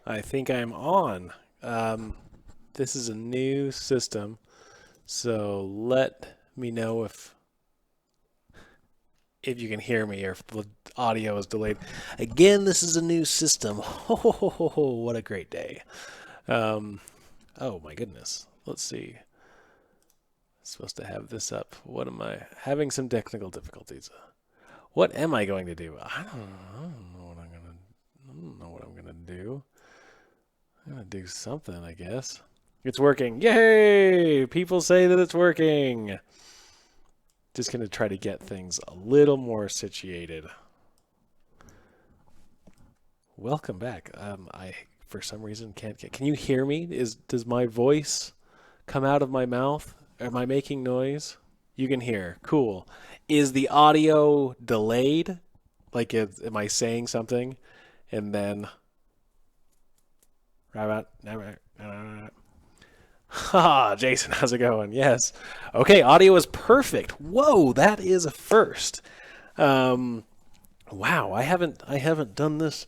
I think I'm on. This is a new system, so let me know if you can hear me or if the audio is delayed. Again, this is a new system. Oh, what a great day. Um, oh my goodness. Let's see. I'm supposed to have this up. What am I having some technical difficulties? What am I going to do? I don't know what I'm gonna do. I'm gonna do something, I guess. It's working. Yay! People say that it's working. Just gonna try to get things a little more situated. Welcome back. I for some reason can't get. Can you hear me? Does my voice come out of my mouth? Am I making noise? You can hear. Cool. Is the audio delayed? Like, am I saying something and then? Ha, Jason, how's it going? Yes. Okay, audio is perfect. Whoa, that is a first. Um, wow, I haven't done this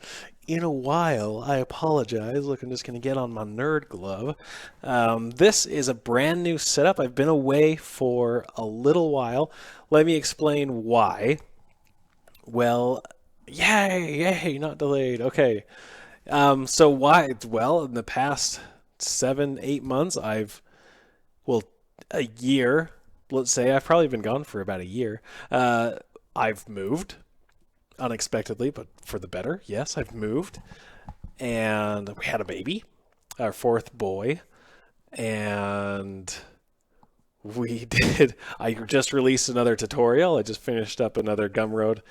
in a while. I apologize. Look, I'm just gonna get on my nerd glove. This is a brand new setup. I've been away for a little while. Let me explain why. Well, yay, not delayed. Okay. So why? Well, in the past 7, 8 months, well, a year, let's say, I've probably been gone for about a year. I've moved unexpectedly, but for the better. Yes, I've moved, and we had a baby, our fourth boy, and we did. I just released another tutorial. I just finished up another Gumroad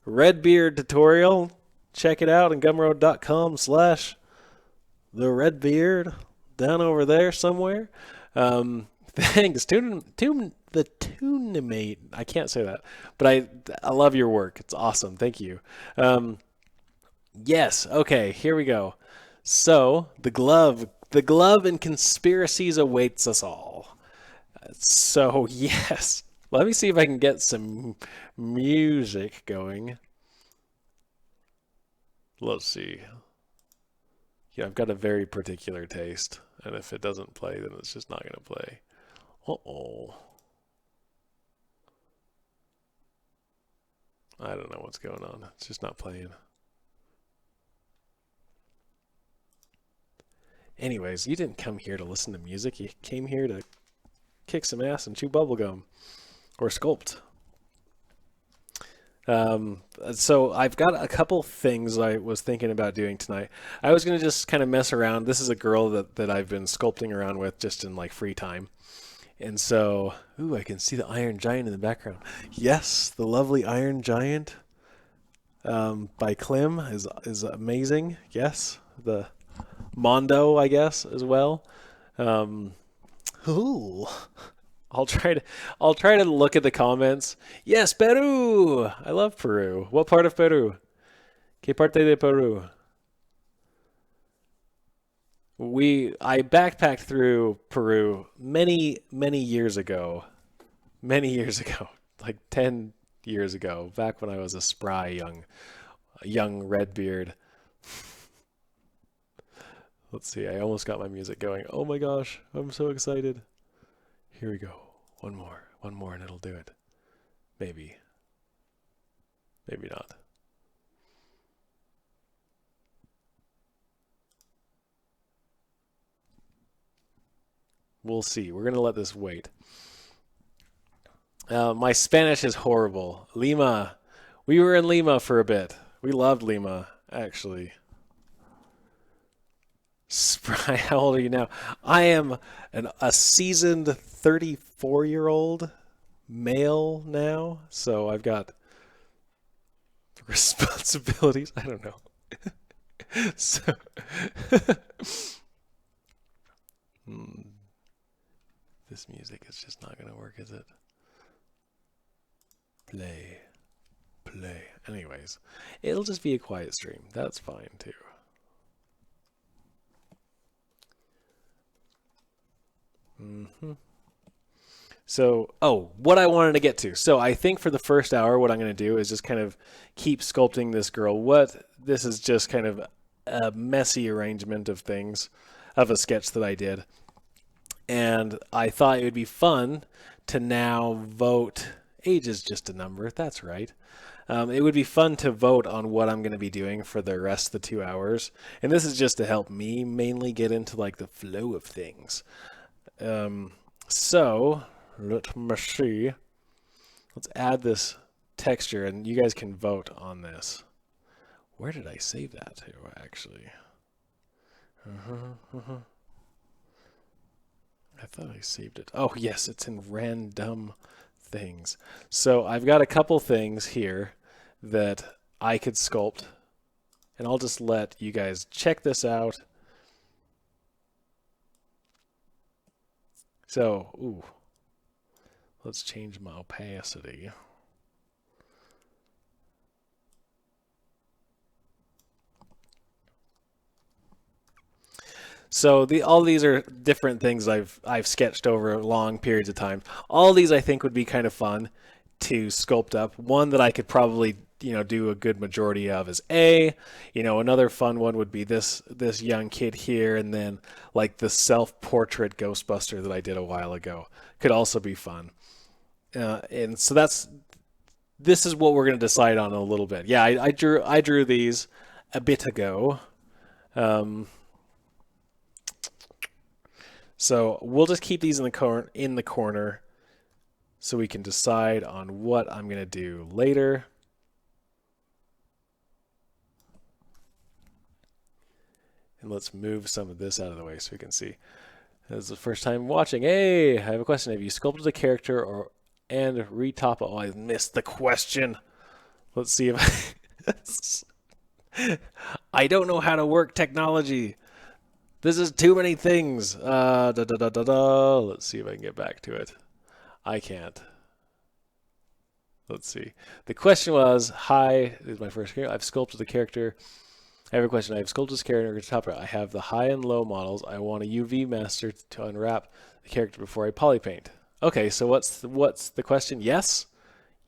Redbeard tutorial. Check it out on gumroad.com/the Redbeard down over there somewhere. Thanks. The Tunimate. I can't say that, but I love your work. It's awesome. Thank you. Yes. Okay. Here we go. So the glove and conspiracies awaits us all. So yes. Let me see if I can get some music going. Let's see. Yeah, I've got a very particular taste, and if it doesn't play, then it's just not going to play. Uh-oh. I don't know what's going on. It's just not playing. Anyways, you didn't come here to listen to music. You came here to kick some ass and chew bubblegum. Or sculpt. So I've got a couple things I was thinking about doing tonight. I was going to just kind of mess around. This is a girl that I've been sculpting around with just in like free time. And so, ooh, I can see the Iron Giant in the background. Yes, the lovely Iron Giant by Klim is amazing. Yes, the Mondo, I guess, as well. Ooh. I'll try to look at the comments. Yes, Peru. I love Peru. What part of Peru? ¿Qué parte de Peru? I backpacked through Peru many years ago. Many years ago. Like 10 years ago, back when I was a spry young Redbeard. Let's see. I almost got my music going. Oh my gosh, I'm so excited. Here we go. One more, and it'll do it. Maybe. Maybe not. We'll see. We're going to let this wait. My Spanish is horrible. Lima. We were in Lima for a bit. We loved Lima, actually. Spry, how old are you now? I am a seasoned 34-year-old male now, so I've got responsibilities. I don't know. So, this music is just not going to work, is it? Play. Anyways, it'll just be a quiet stream. That's fine, too. So, what I wanted to get to. So I think for the first hour, what I'm going to do is just kind of keep sculpting this girl. This is just kind of a messy arrangement of things, of a sketch that I did. And I thought it would be fun to now vote. Age is just a number. That's right. It would be fun to vote on what I'm going to be doing for the rest of the 2 hours. And this is just to help me mainly get into like the flow of things. So let me see. Let's add this texture and you guys can vote on this. Where did I save that to, actually? I thought I saved it. Oh, yes, it's in random things. So I've got a couple things here that I could sculpt, and I'll just let you guys check this out. So, ooh, let's change my opacity. So all these are different things I've sketched over long periods of time. All these I think would be kind of fun to sculpt up. One that I could probably do a good majority of is A. Another fun one would be this young kid here, and then like the self-portrait Ghostbuster that I did a while ago could also be fun. And so this is what we're going to decide on in a little bit. Yeah, I drew these a bit ago. So we'll just keep these in the corner so we can decide on what I'm going to do later. And let's move some of this out of the way so we can see. This is the first time watching. Hey, I have a question. Have you sculpted a character and retop? Oh, I missed the question. Let's see if I don't know how to work technology. This is too many things. Let's see if I can get back to it. I can't. Let's see. The question was, hi, this is my first character. I've sculpted a character. I have a question. I have sculpted this character to top right. I have the high and low models. I want a UV master to unwrap the character before I polypaint. Okay, so what's the question? Yes?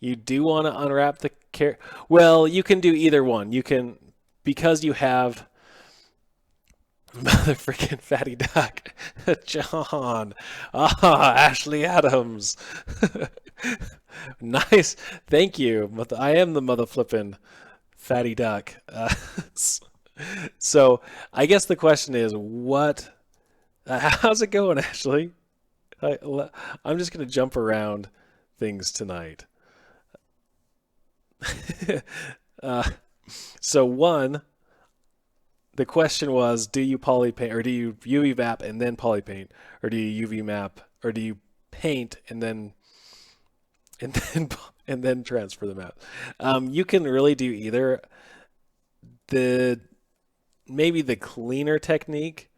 You do want to unwrap the character? Well, you can do either one. You can, because you have Mother freaking fatty duck. John. Ashley Adams. Nice. Thank you. I am the mother flippin' fatty duck. So I guess the question is, what? How's it going, Ashley? I'm just going to jump around things tonight. So one, the question was, do you polypaint, or do you UV map and then polypaint, or do you UV map, or do you paint and then transfer the map? You can really do either. Maybe the cleaner technique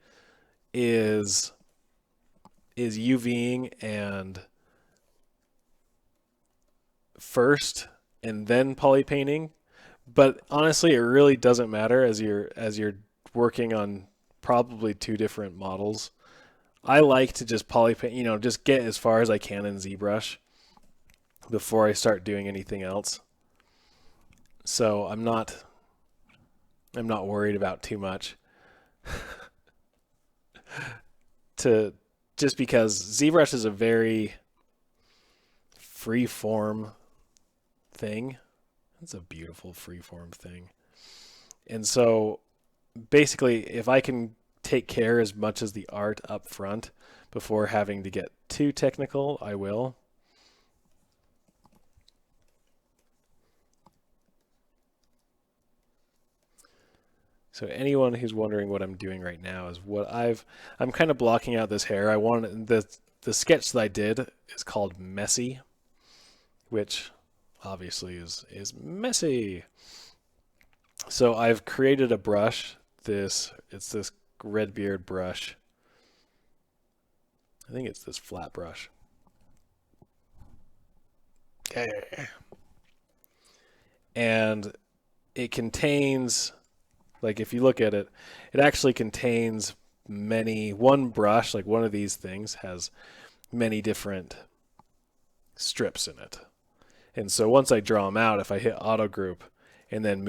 is UVing and first and then polypainting. But honestly, it really doesn't matter as you're working on probably two different models. I like to just polypaint, just get as far as I can in ZBrush before I start doing anything else. So I'm not worried about too much. Just because ZBrush is a very free form thing. It's a beautiful freeform thing. And so basically, if I can take care as much as the art up front before having to get too technical, I will. So anyone who's wondering what I'm doing right now is I'm kind of blocking out this hair. The sketch that I did is called Messy, which obviously is messy. So I've created a brush. It's this red beard brush. I think it's this flat brush. Okay. And it contains, like if you look at it, it actually contains one brush, like one of these things has many different strips in it. And so once I draw them out, if I hit auto group, and then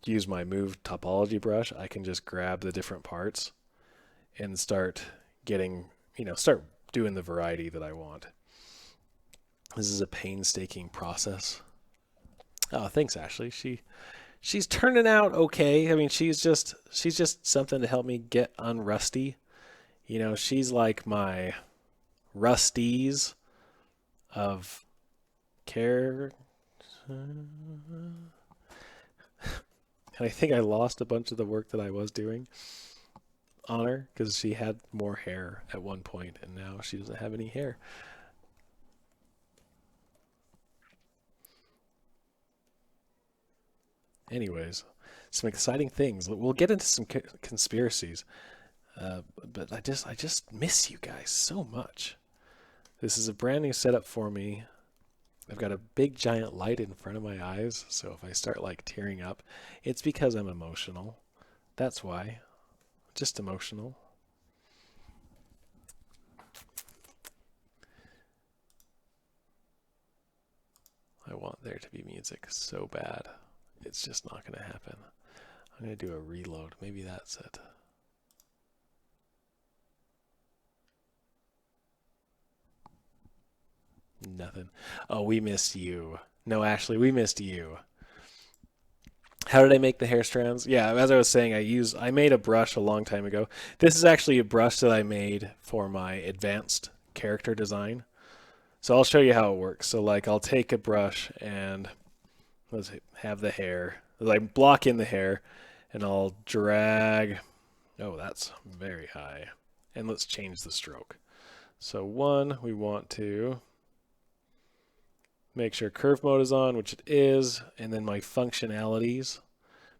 use my move topology brush, I can just grab the different parts and start getting, start doing the variety that I want. This is a painstaking process. Oh, thanks, Ashley. She's turning out okay. I mean, she's just something to help me get unrusty. She's like my rusties of care. And I think I lost a bunch of the work that I was doing on her because she had more hair at one point, and now she doesn't have any hair. Anyways, some exciting things. We'll get into some conspiracies, but I just miss you guys so much. This is a brand new setup for me. I've got a big giant light in front of my eyes, so if I start like tearing up, it's because I'm emotional. That's why. Just emotional. I want there to be music so bad. It's just not going to happen. I'm going to do a reload. Maybe that's it. Nothing. Oh, we missed you. No, Ashley, we missed you. How did I make the hair strands? Yeah, as I was saying, I made a brush a long time ago. This is actually a brush that I made for my advanced character design. So I'll show you how it works. So like I'll take a brush and let's have the hair. Like block in the hair and I'll drag. Oh, that's very high. And let's change the stroke. So we want to make sure curve mode is on, which it is, and then my functionalities,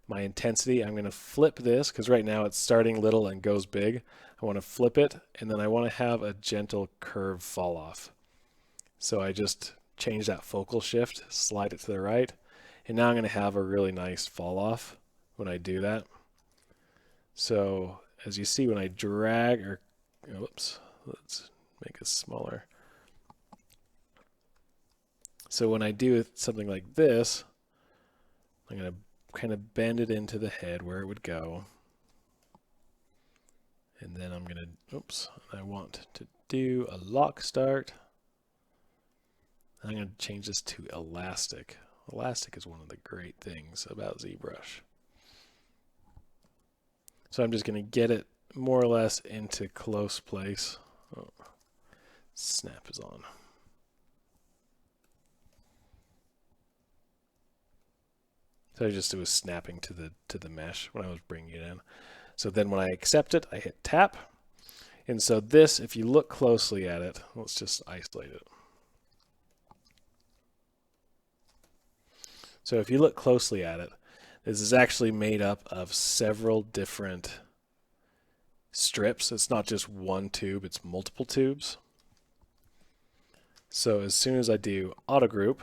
my intensity, I'm going to flip this because right now it's starting little and goes big. I want to flip it, and then I want to have a gentle curve fall off. So I just change that focal shift, slide it to the right, and now I'm going to have a really nice fall off when I do that. So as you see when I drag, let's make it smaller. So when I do something like this, I'm going to kind of bend it into the head where it would go. And then I'm going to, I want to do a lock start. I'm going to change this to elastic. Elastic is one of the great things about ZBrush. So I'm just going to get it more or less into close place. Oh, snap is on. So it was snapping to the mesh when I was bringing it in. So then when I accept it, I hit tap. And so this, if you look closely at it, let's just isolate it. So if you look closely at it, this is actually made up of several different strips. It's not just one tube, it's multiple tubes. So as soon as I do auto group,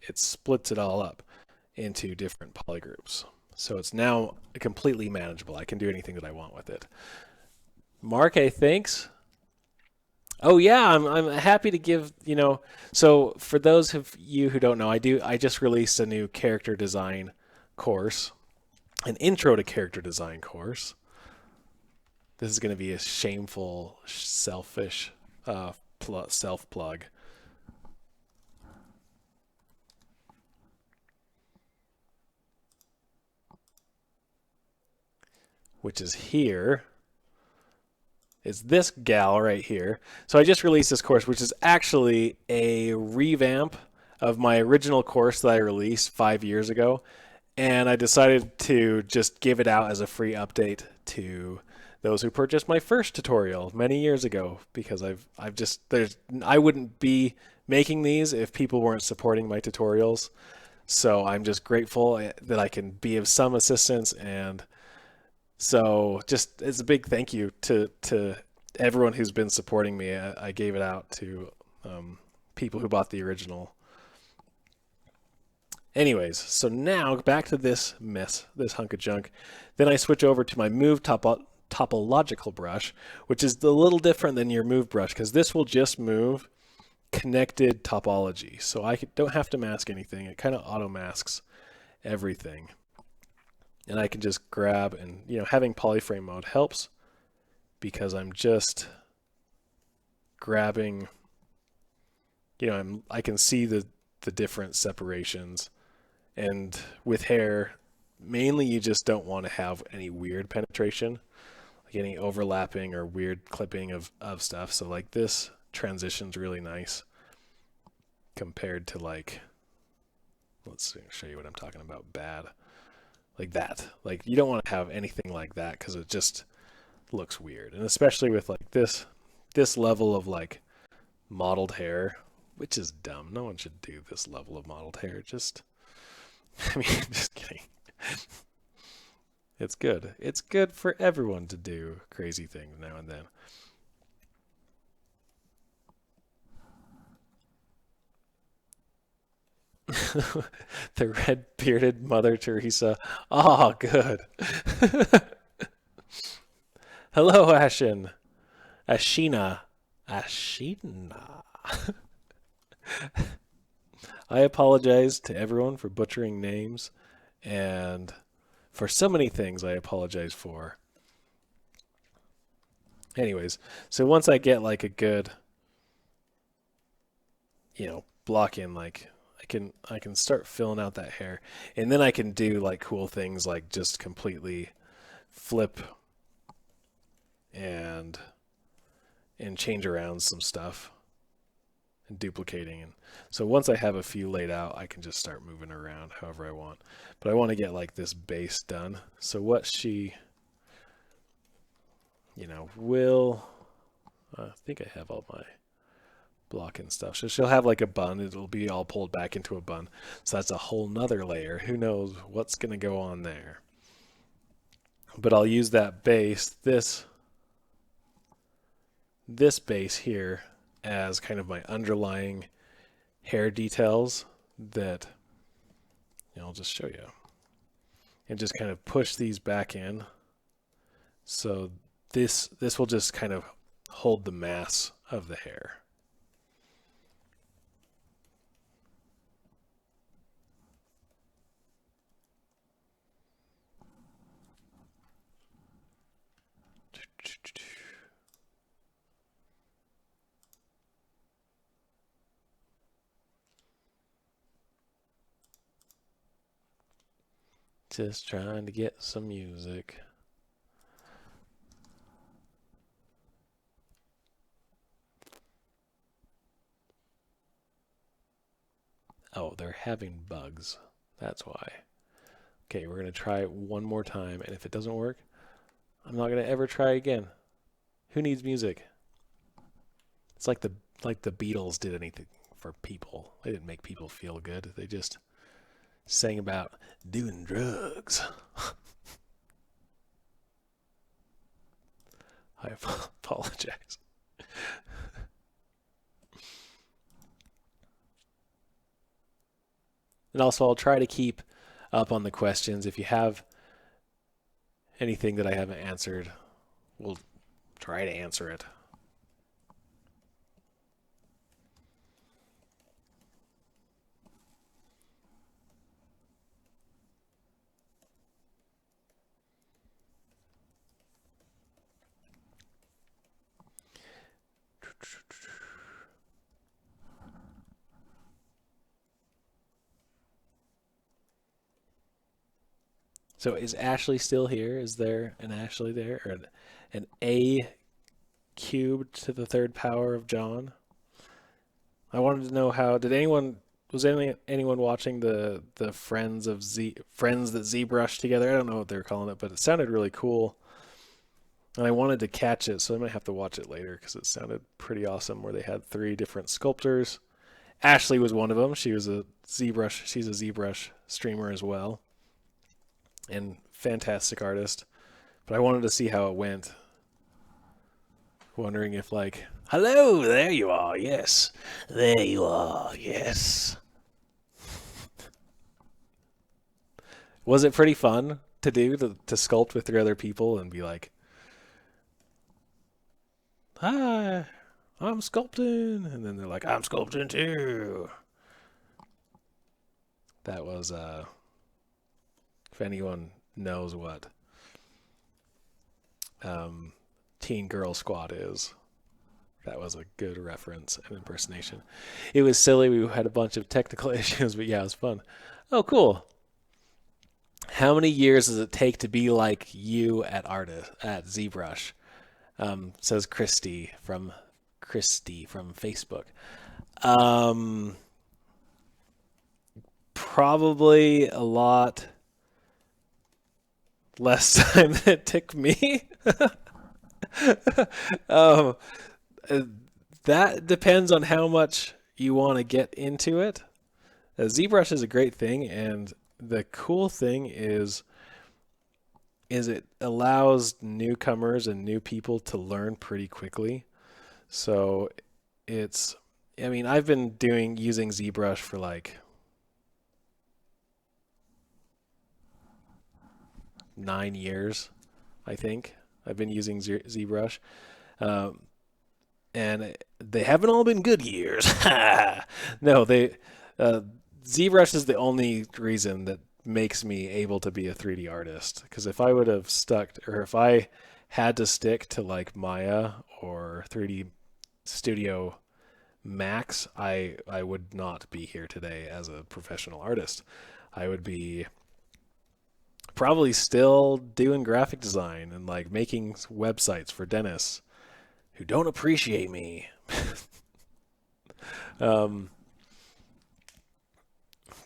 it splits it all up into different polygroups. So it's now completely manageable. I can do anything that I want with it. Mark, thanks. Oh yeah, I'm happy to give, so for those of you who don't know, I just released a new character design course, an intro to character design course. This is going to be a shameful, selfish self-plug. Which is here, is this gal right here. So I just released this course, which is actually a revamp of my original course that I released 5 years ago. And I decided to just give it out as a free update to those who purchased my first tutorial many years ago, because I wouldn't be making these if people weren't supporting my tutorials. So I'm just grateful that I can be of some assistance, and so just as a big thank you to everyone who's been supporting me. I gave it out to people who bought the original. Anyways, so now back to this mess, this hunk of junk. Then I switch over to my Move Topological Brush, which is a little different than your Move brush, because this will just move connected topology. So I don't have to mask anything. It kind of auto masks everything. And I can just grab, and having polyframe mode helps because I'm just grabbing, I can see the different separations. And with hair, mainly you just don't want to have any weird penetration, like any overlapping or weird clipping of stuff. So like this transition's really nice compared to like, let's show you what I'm talking about, bad. Like that. Like you don't want to have anything like that because it just looks weird. And especially with like this level of like modeled hair, which is dumb. No one should do this level of modeled hair. Just kidding. It's good. It's good for everyone to do crazy things now and then. The red-bearded Mother Teresa. Oh, good. Hello, Ashin. Ashina. Ashina. I apologize to everyone for butchering names, and for so many things I apologize for. Anyways, so once I get like a good, block in, like I can start filling out that hair, and then I can do like cool things like just completely flip and change around some stuff and duplicating. And so once I have a few laid out, I can just start moving around however I want. But I want to get like this base done. So what she, will, I think I have all my block and stuff. So she'll have like a bun. It'll be all pulled back into a bun. So that's a whole nother layer. Who knows what's going to go on there. But I'll use that base, this base here, as kind of my underlying hair details that I'll just show you. And just kind of push these back in. So this will just kind of hold the mass of the hair. Just trying to get some music. Oh, they're having bugs. That's why. Okay, we're going to try it one more time, and if it doesn't work, I'm not going to ever try again. Who needs music? It's like the Beatles did anything for people. They didn't make people feel good. They just sang about doing drugs. I apologize. And also, I'll try to keep up on the questions. If you have anything that I haven't answered, we'll try to answer it. So is Ashley still here? Is there an Ashley there? Or an A cubed to the third power of John? I wanted to know how, was anyone watching the Friends that ZBrush together? I don't know what they're calling it, but it sounded really cool. And I wanted to catch it, so I might have to watch it later because it sounded pretty awesome, where they had 3 different sculptors. Ashley was one of them. She's a ZBrush streamer as well. And fantastic artist. But I wanted to see how it went. Wondering if like, hello, there you are, yes. There you are, yes. Was it pretty fun to do, to sculpt with 3 other people and be like, hi, I'm sculpting. And then they're like, I'm sculpting too. That was if anyone knows what Teen Girl Squad is. That was a good reference and impersonation. It was silly. We had a bunch of technical issues, but yeah, it was fun. Oh, cool. How many years does it take to be like you at ZBrush? Says Christy from Facebook. Probably a lot less time than it took me. That depends on how much you want to get into it. ZBrush is a great thing, and the cool thing is it allows newcomers and new people to learn pretty quickly. So I've been using ZBrush for like 9 years, I think. I've been using ZBrush. And they haven't all been good years. No, ZBrush is the only reason that makes me able to be a 3D artist. Because if I would have if I had to stick to like Maya or 3D Studio Max, I would not be here today as a professional artist. I would be probably still doing graphic design and like making websites for dentists who don't appreciate me.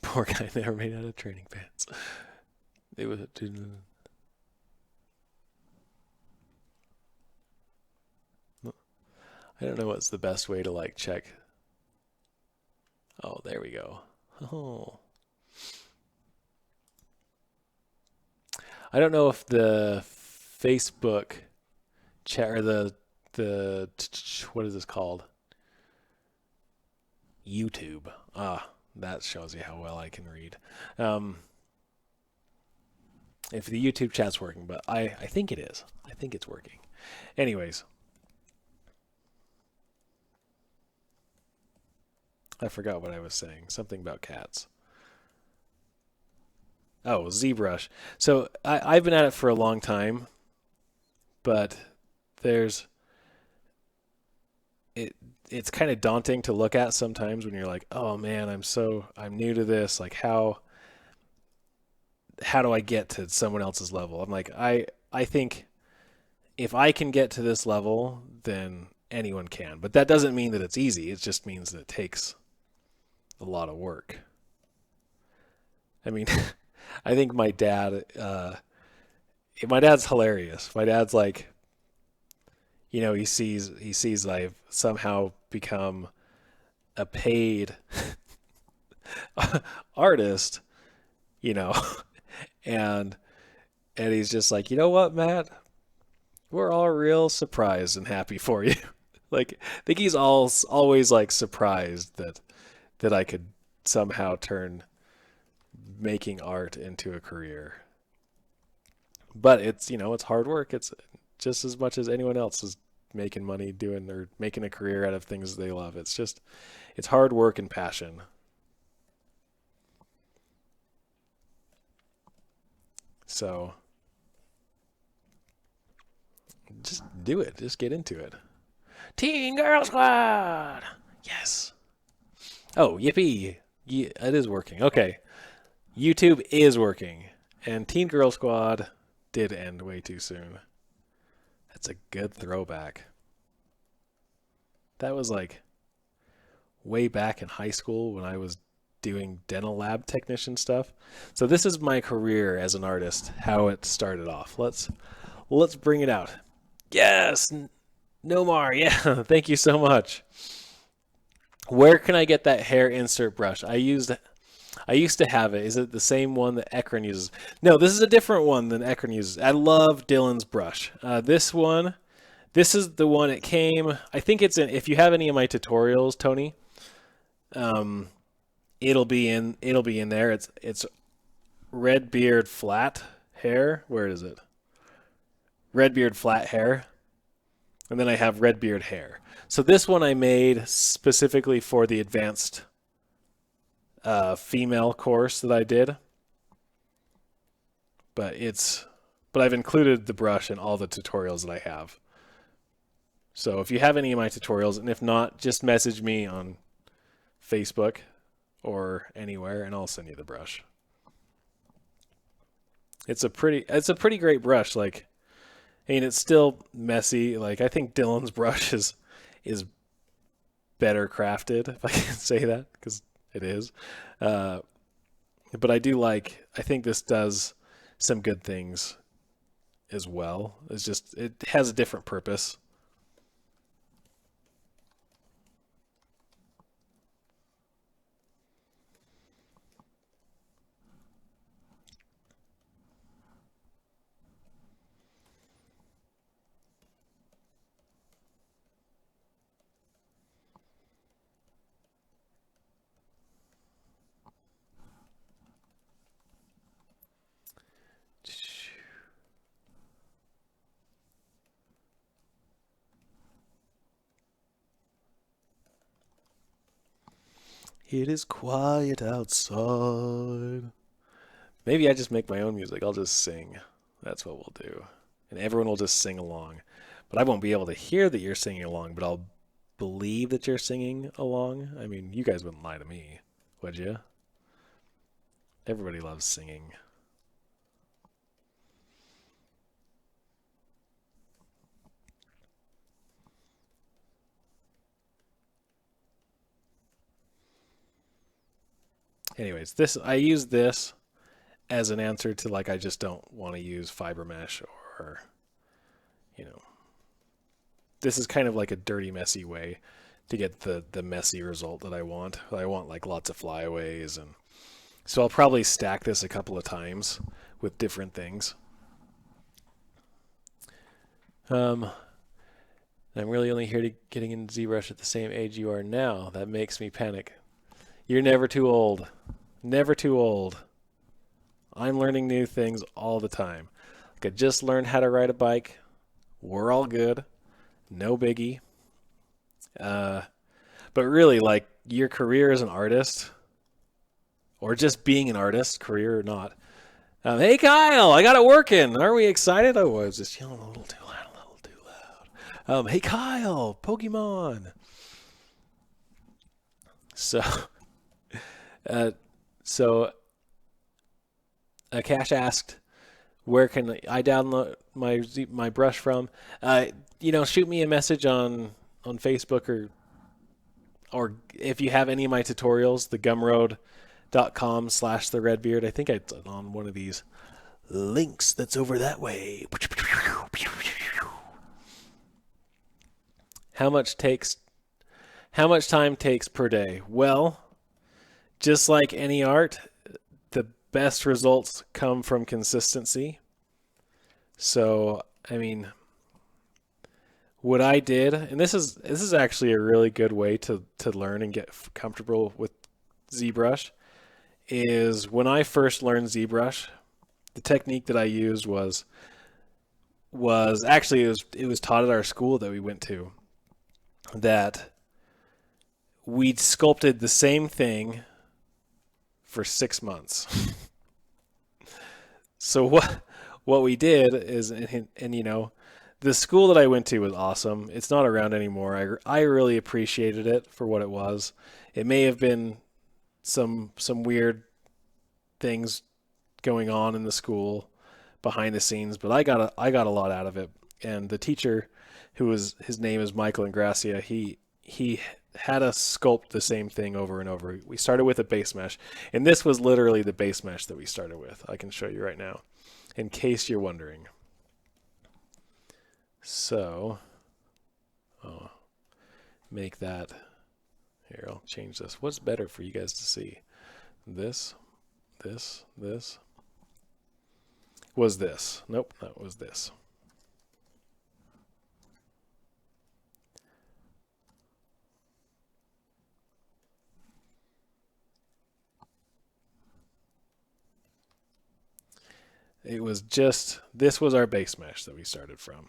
Poor guy never made out of training pants. It was. I don't know what's the best way to like check. Oh, there we go. Oh. I don't know if the Facebook chat or the what is this called? YouTube. That shows you how well I can read. If the YouTube chat's working, but I think it is. I think it's working. Anyways. I forgot what I was saying. Something about cats. Oh, ZBrush. So I've been at it for a long time, but it's kind of daunting to look at sometimes when you're like, oh man, I'm new to this. Like how do I get to someone else's level? I'm like, I think if I can get to this level, then anyone can. But that doesn't mean that it's easy. It just means that it takes a lot of work. I mean, I think my dad's hilarious. My dad's like, he sees I've somehow become a paid artist, and he's just like, you know what, Matt? We're all real surprised and happy for you. Like, I think he's always like surprised that I could somehow turn making art into a career. But it's hard work. It's just as much as anyone else is making money doing or making a career out of things they love. It's hard work and passion. So just do it. Just get into it. Teen Girl Squad! Yes. Oh, yippee. Yeah, it is working. Okay. YouTube is working. And Teen Girl Squad did end way too soon. That's a good throwback. That was like way back in high school when I was doing dental lab technician stuff. So this is my career as an artist, how it started off. Let's bring it out. Yes, Nomar, yeah, thank you so much. Where can I get that hair insert brush? I used to have it. Is it the same one that Ekron uses? No, this is a different one than Ekron uses. I love Dylan's brush. This is the one it came. I think it's in. If you have any of my tutorials, Tony, it'll be in there. It's red beard flat hair. Where is it? Red beard flat hair, and then I have red beard hair. So this one I made specifically for the advanced female course that I did. but I've included the brush in all the tutorials that I have. So if you have any of my tutorials, and if not, just message me on Facebook or anywhere, and I'll send you the brush. It's a pretty great brush. Like, I mean, it's still messy. Like, I think Dylan's brush is better crafted, if I can say that, because it is. But I think this does some good things as well. It has a different purpose. It is quiet outside. Maybe I just make my own music. I'll just sing. That's what we'll do. And everyone will just sing along. But I won't be able to hear that you're singing along, but I'll believe that you're singing along. I mean, you guys wouldn't lie to me, would you? Everybody loves singing. Anyways, I use this as an answer to, like, I just don't want to use fiber mesh, or, this is kind of like a dirty, messy way to get the messy result that I want. I want like lots of flyaways, and so I'll probably stack this a couple of times with different things. I'm really only here to getting into ZBrush at the same age you are now. That makes me panic. You're never too old. Never too old. I'm learning new things all the time. Like, I just learned how to ride a bike. We're all good. No biggie. But really, like, your career as an artist, or just being an artist, career or not. Hey, Kyle, I got it working. Are we excited? Oh, I was just yelling a little too loud, hey, Kyle, Pokemon. So Cash asked, where can I download my brush from? Shoot me a message on Facebook, or if you have any of my tutorials, thegumroad.com/theredbeard. I think it's on one of these links that's over that way. How much time takes per day? Well, just like any art, the best results come from consistency. So, I mean, what I did, and this is actually a really good way to learn and get comfortable with ZBrush, is when I first learned ZBrush, the technique that I used was actually it was taught at our school that we went to, that we'd sculpted the same thing for 6 months. So what we did is, and the school that I went to was awesome. It's not around anymore. I really appreciated it for what it was. It may have been some weird things going on in the school behind the scenes, but I got a lot out of it. And the teacher, his name is Michael Ingracia, he had us sculpt the same thing over and over. We started with a base mesh, and this was literally the base mesh that we started with. I can show you right now, in case you're wondering. So, make that, here, I'll change this. What's better for you guys to see? This. Was this. Nope, that was this. It was just, this was our base mesh that we started from.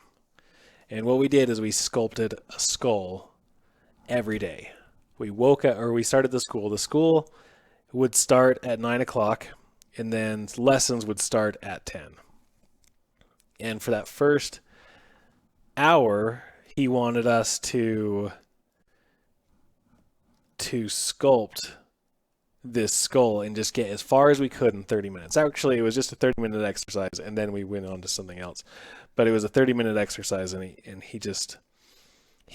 And what we did is we sculpted a skull every day. We started the school. The school would start at 9 o'clock. and then lessons would start at 10. And for that first hour, he wanted us to sculpt this skull and just get as far as we could in 30 minutes. Actually, it was just a 30-minute exercise, and then we went on to something else. But it was a 30-minute exercise, and he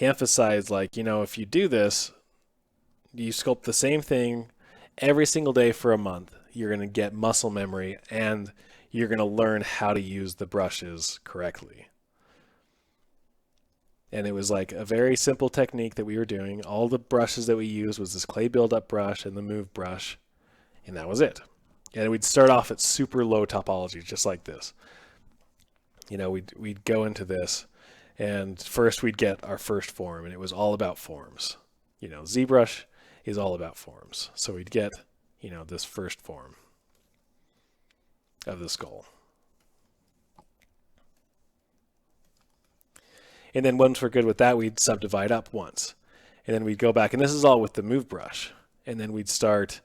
emphasized, like, you know, if you do this, you sculpt the same thing every single day for a month, you're going to get muscle memory, and you're going to learn how to use the brushes correctly. And it was like a very simple technique that we were doing. All the brushes that we used was this clay build-up brush and the move brush, and that was it. And we'd start off at super low topology, just like this. You know, we'd go into this, and first we'd get our first form, and it was all about forms. You know, ZBrush is all about forms. So we'd get, you know, this first form of the skull. And then once we're good with that, we'd subdivide up once. And then we'd go back, and this is all with the move brush. And then we'd start,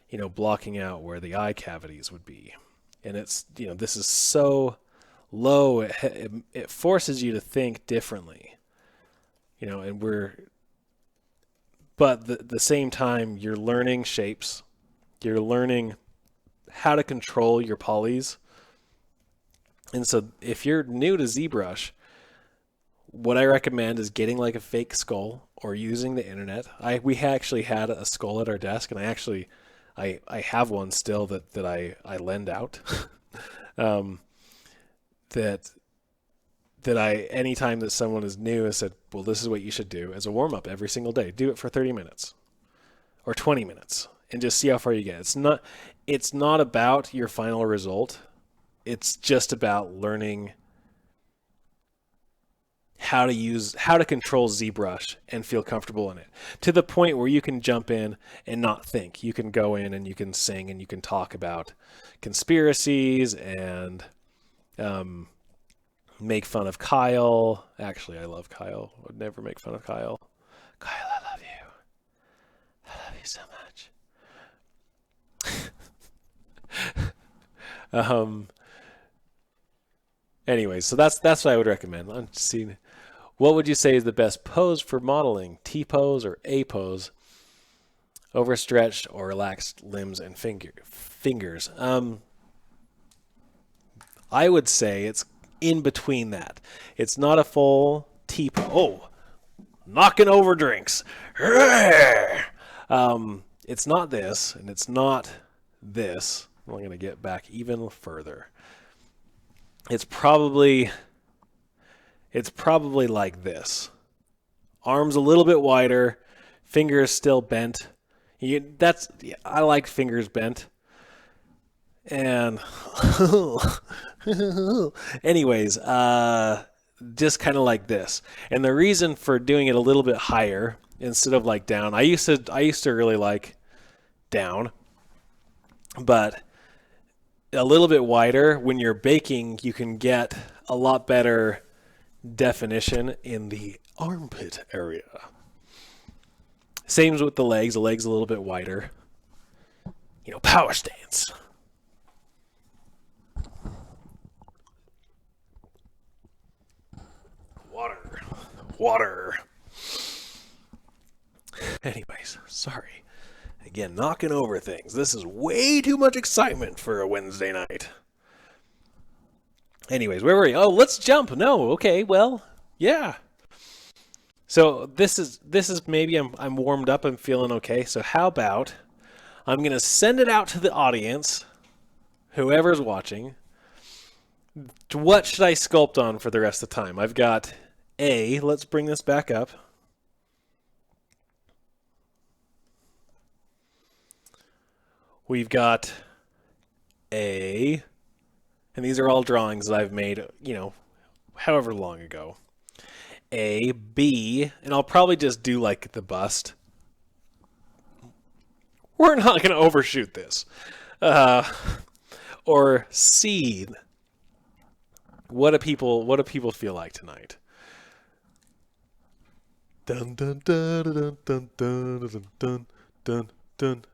you know, blocking out where the eye cavities would be. And it's, you know, this is so low, it forces you to think differently. You know, and but at the same time, you're learning shapes. You're learning how to control your polys. And so if you're new to ZBrush, what I recommend is getting like a fake skull or using the internet. We actually had a skull at our desk, and I have one still that I lend out. that I, anytime that someone is new, I said, well, this is what you should do as a warm-up every single day. Do it for 30 minutes or 20 minutes and just see how far you get. It's not about your final result. It's just about learning how to control ZBrush and feel comfortable in it, to the point where you can jump in and not think. You can go in and you can sing and you can talk about conspiracies and make fun of Kyle. Actually, I love Kyle. I would never make fun of Kyle. Kyle, I love you. I love you so much. Anyway, so that's what I would recommend. I'm seeing. What would you say is the best pose for modeling? T pose or A pose? Overstretched or relaxed limbs and fingers. I would say it's in between that. It's not a full T pose. Oh, knocking over drinks. It's not this, and it's not this. I'm going to get back even further. It's probably like this. Arms a little bit wider, fingers still bent. I like fingers bent. And anyways, just kind of like this. And the reason for doing it a little bit higher instead of like down, I used to really like down, but a little bit wider, when you're baking, you can get a lot better definition in the armpit area. Same with the legs. The legs a little bit wider. You know, power stance. Water. Anyways, sorry. Again, knocking over things. This is way too much excitement for a Wednesday night. Anyways, where were we? Oh, let's jump. No, okay, well, yeah. So this is maybe I'm warmed up. I'm feeling okay. So how about I'm going to send it out to the audience, whoever's watching. What should I sculpt on for the rest of the time? I've got A. Let's bring this back up. We've got A, and these are all drawings that I've made, you know, however long ago. A, B, and I'll probably just do like the bust. We're not going to overshoot this. Or C. What do people feel like tonight? Dun dun dun dun dun dun dun dun dun.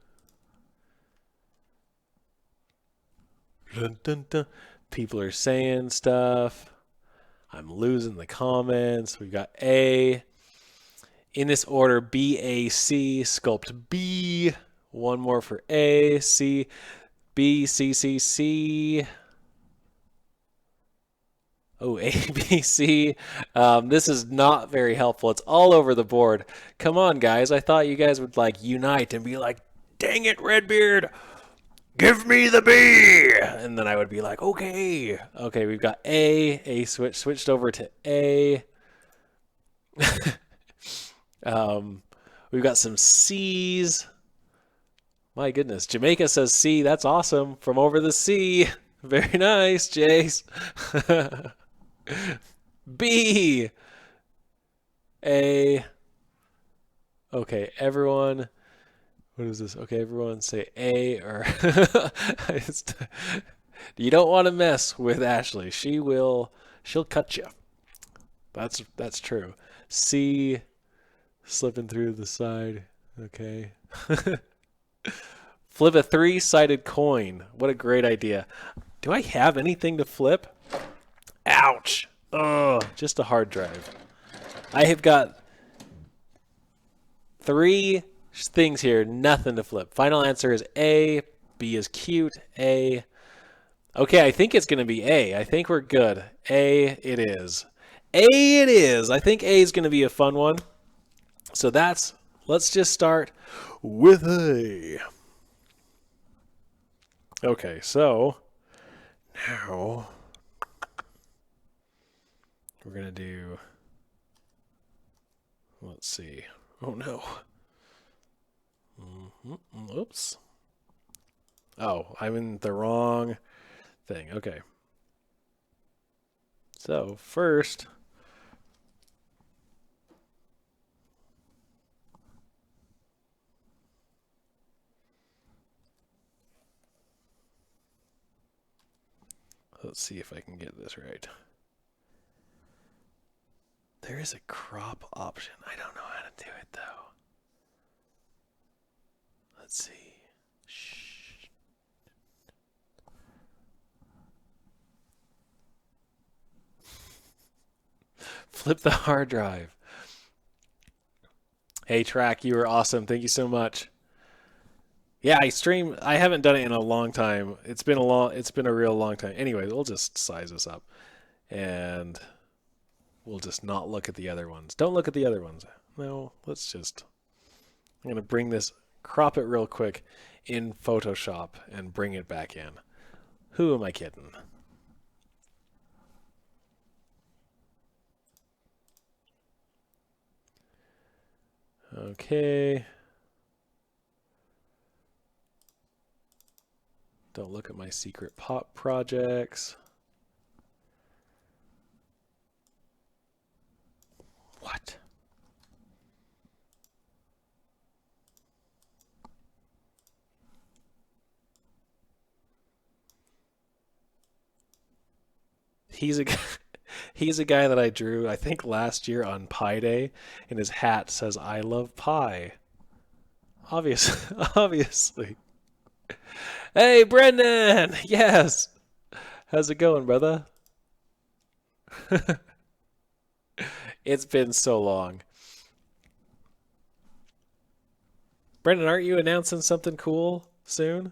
Dun, dun, dun. People are saying stuff. I'm losing the comments. We've got A. In this order, B, A, C. Sculpt B. One more for A, C, B, C, C, C. Oh, A, B, C. This is not very helpful. It's all over the board. Come on, guys. I thought you guys would like unite and be like, dang it, Redbeard. Give me the B. And then I would be like, okay. Okay, we've got A. A switched over to A. We've got some C's. My goodness. Jamaica says C. That's awesome. From over the sea. Very nice, Jace. B. A. Okay, everyone. What is this? Okay, everyone say A or you don't want to mess with Ashley. She'll cut you. That's true. C slipping through the side. Okay. Flip a 3-sided coin. What a great idea. Do I have anything to flip? Ouch. Oh, just a hard drive. I have got 3 things here, nothing to flip. Final answer is A. B is cute. A. Okay, I think it's going to be A. I think we're good. A it is. A it is. I think A is going to be a fun one. So let's just start with A. Okay, so now we're going to do, let's see. Oh no. Oops. Oh, I'm in the wrong thing. Okay. So first, let's see if I can get this right. There is a crop option. I don't know how to do it though. Let's see. Shh. Flip the hard drive. Hey, Track, you were awesome. Thank you so much. Yeah, I haven't done it in a long time. It's been a real long time. Anyway, we'll just size this up. And we'll just not look at the other ones. Don't look at the other ones. No, I'm going to bring this, crop it real quick in Photoshop and bring it back in. Who am I kidding? Okay. Don't look at my secret pop projects. What? He's a guy that I drew, I think last year on Pi Day, and his hat says "I love pie." Obviously. Hey, Brendan! Yes! How's it going, brother? It's been so long. Brendan, aren't you announcing something cool soon?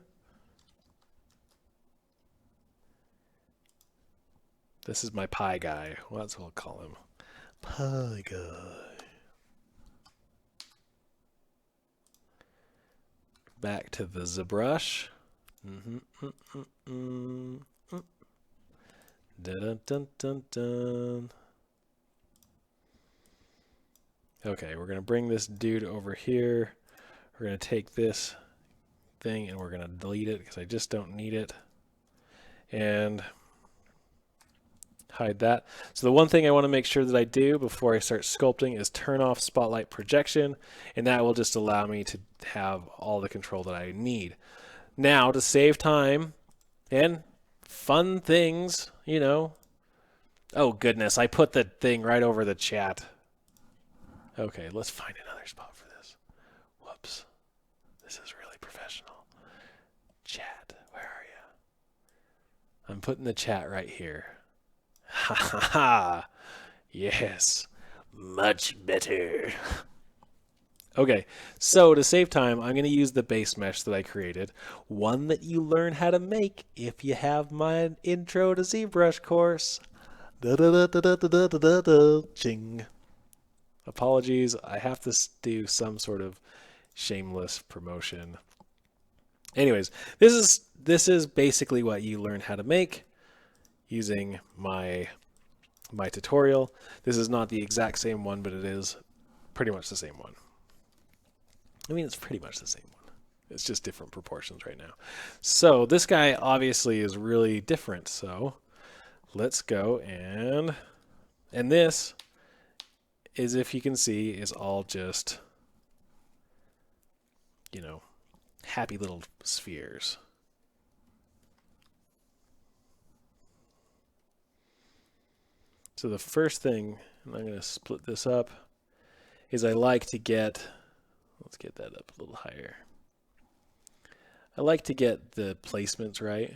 This is my pie guy. Well, that's what we'll call him. Pie guy. Back to the ZBrush. Dun, dun, dun, dun. Okay, we're going to bring this dude over here. We're going to take this thing and we're going to delete it because I just don't need it. And hide that. So the one thing I want to make sure that I do before I start sculpting is turn off spotlight projection, and that will just allow me to have all the control that I need. Now, to save time and fun things, you know. Oh goodness, I put the thing right over the chat. Okay, let's find another spot for this. Whoops. This is really professional. Chat, where are you? I'm putting the chat right here. Ha ha ha. Yes. Much better. Okay, so to save time, I'm going to use the base mesh that I created, one that you learn how to make if you have my Intro to ZBrush course. Da da da da da da da da da. Ching. Apologies, I have to do some sort of shameless promotion. Anyways, this is basically what you learn how to make using my tutorial. This is not the exact same one, but it is pretty much the same one. I mean, it's pretty much the same one. It's just different proportions right now. So this guy obviously is really different. So let's go and this is, if you can see, is all just, you know, happy little spheres. So the first thing, and I'm going to split this up, is I like to get, let's get that up a little higher. I like to get the placements right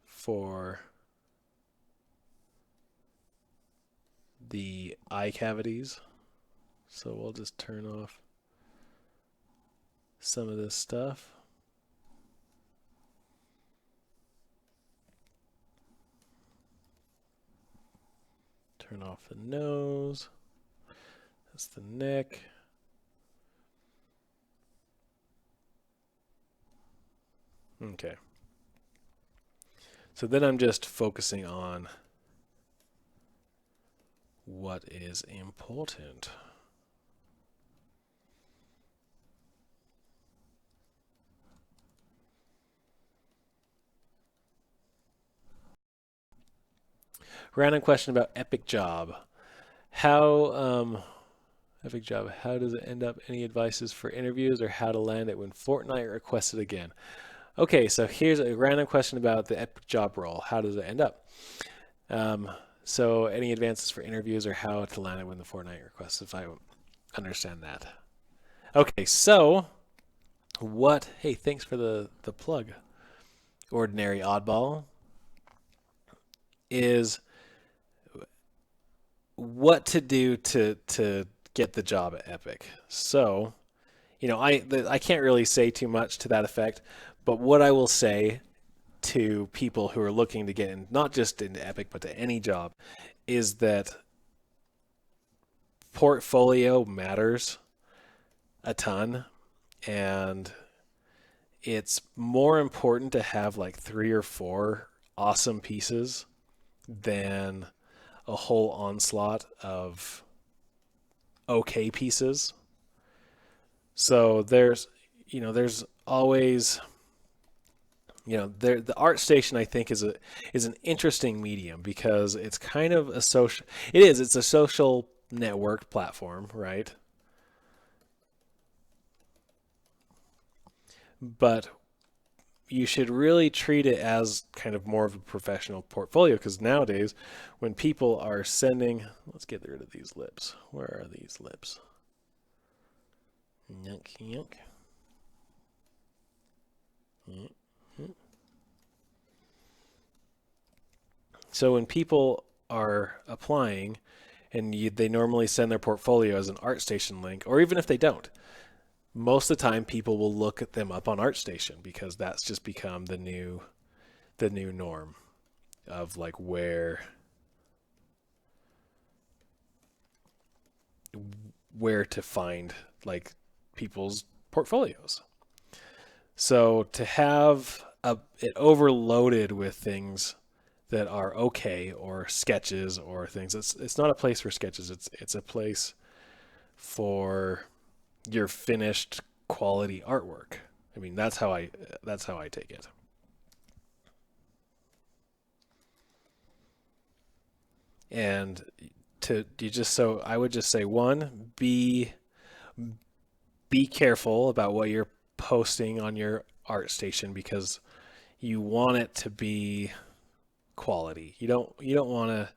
for the eye cavities. So we'll just turn off some of this stuff. Turn off the nose. That's the neck. Okay. So then I'm just focusing on what is important. Random question about Epic Job. Epic Job, how does it end up? Any advices for interviews or how to land it when Fortnite requests it again? Okay, so here's a random question about the Epic Job role. How does it end up? So any advances for interviews or how to land it when the Fortnite requests, if I understand that. Okay, so hey, thanks for the plug. Ordinary Oddball is what to do to get the job at Epic. So, you know, I can't really say too much to that effect, but what I will say to people who are looking to get in, not just into Epic, but to any job, is that portfolio matters a ton, and it's more important to have like 3 or 4 awesome pieces than a whole onslaught of okay pieces. So there's always, the ArtStation, I think, is an interesting medium because it's kind of a it's a social network platform, right? But you should really treat it as kind of more of a professional portfolio, because nowadays when people are sending, let's get rid of these lips. Where are these lips? Yunk, yunk. So when people are applying and they normally send their portfolio as an ArtStation link, or even if they don't, most of the time people will look at them up on ArtStation because that's just become the new norm of like where to find like people's portfolios. So to have it overloaded with things that are okay, or sketches or things, it's not a place for sketches. It's a place for your finished quality artwork. I mean, that's how I take it. And I would just say, one, be careful about what you're posting on your ArtStation, because you want it to be quality. You don't want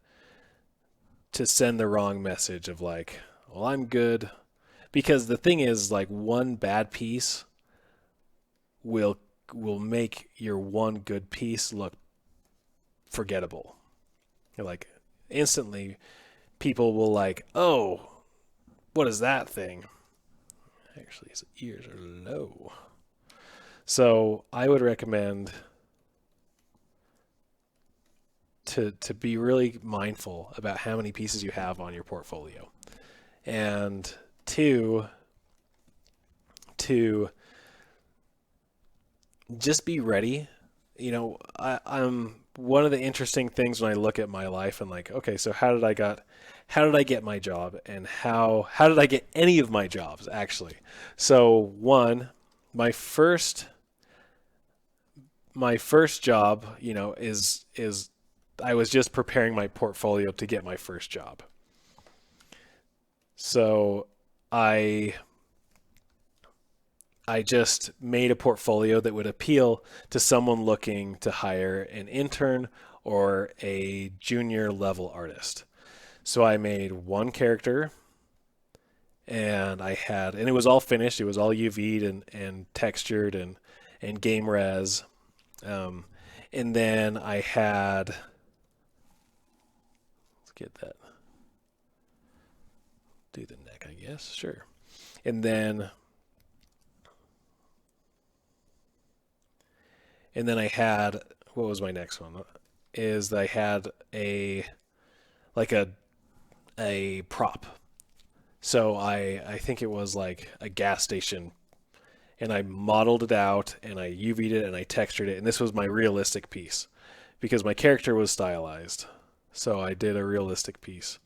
to send the wrong message of like, well, I'm good. Because the thing is, like, one bad piece will make your one good piece look forgettable. Like instantly people will like, oh, what is that thing? Actually, his ears are low. So I would recommend to be really mindful about how many pieces you have on your portfolio. And two, to just be ready. I'm one of the interesting things when I look at my life and like, okay, so how did I get my job, and how did I get any of my jobs actually? So one, my first job, is I was just preparing my portfolio to get my first job. So I just made a portfolio that would appeal to someone looking to hire an intern or a junior level artist. So I made one character, and it was all finished. It was all UV'd and textured and game res. And then I had, let's get that, do the neck, I guess, sure. And then I had, what was my next one? Is I had a prop. So I think it was like a gas station, and I modeled it out and I UV'd it and I textured it, and this was my realistic piece because my character was stylized. So I did a realistic piece.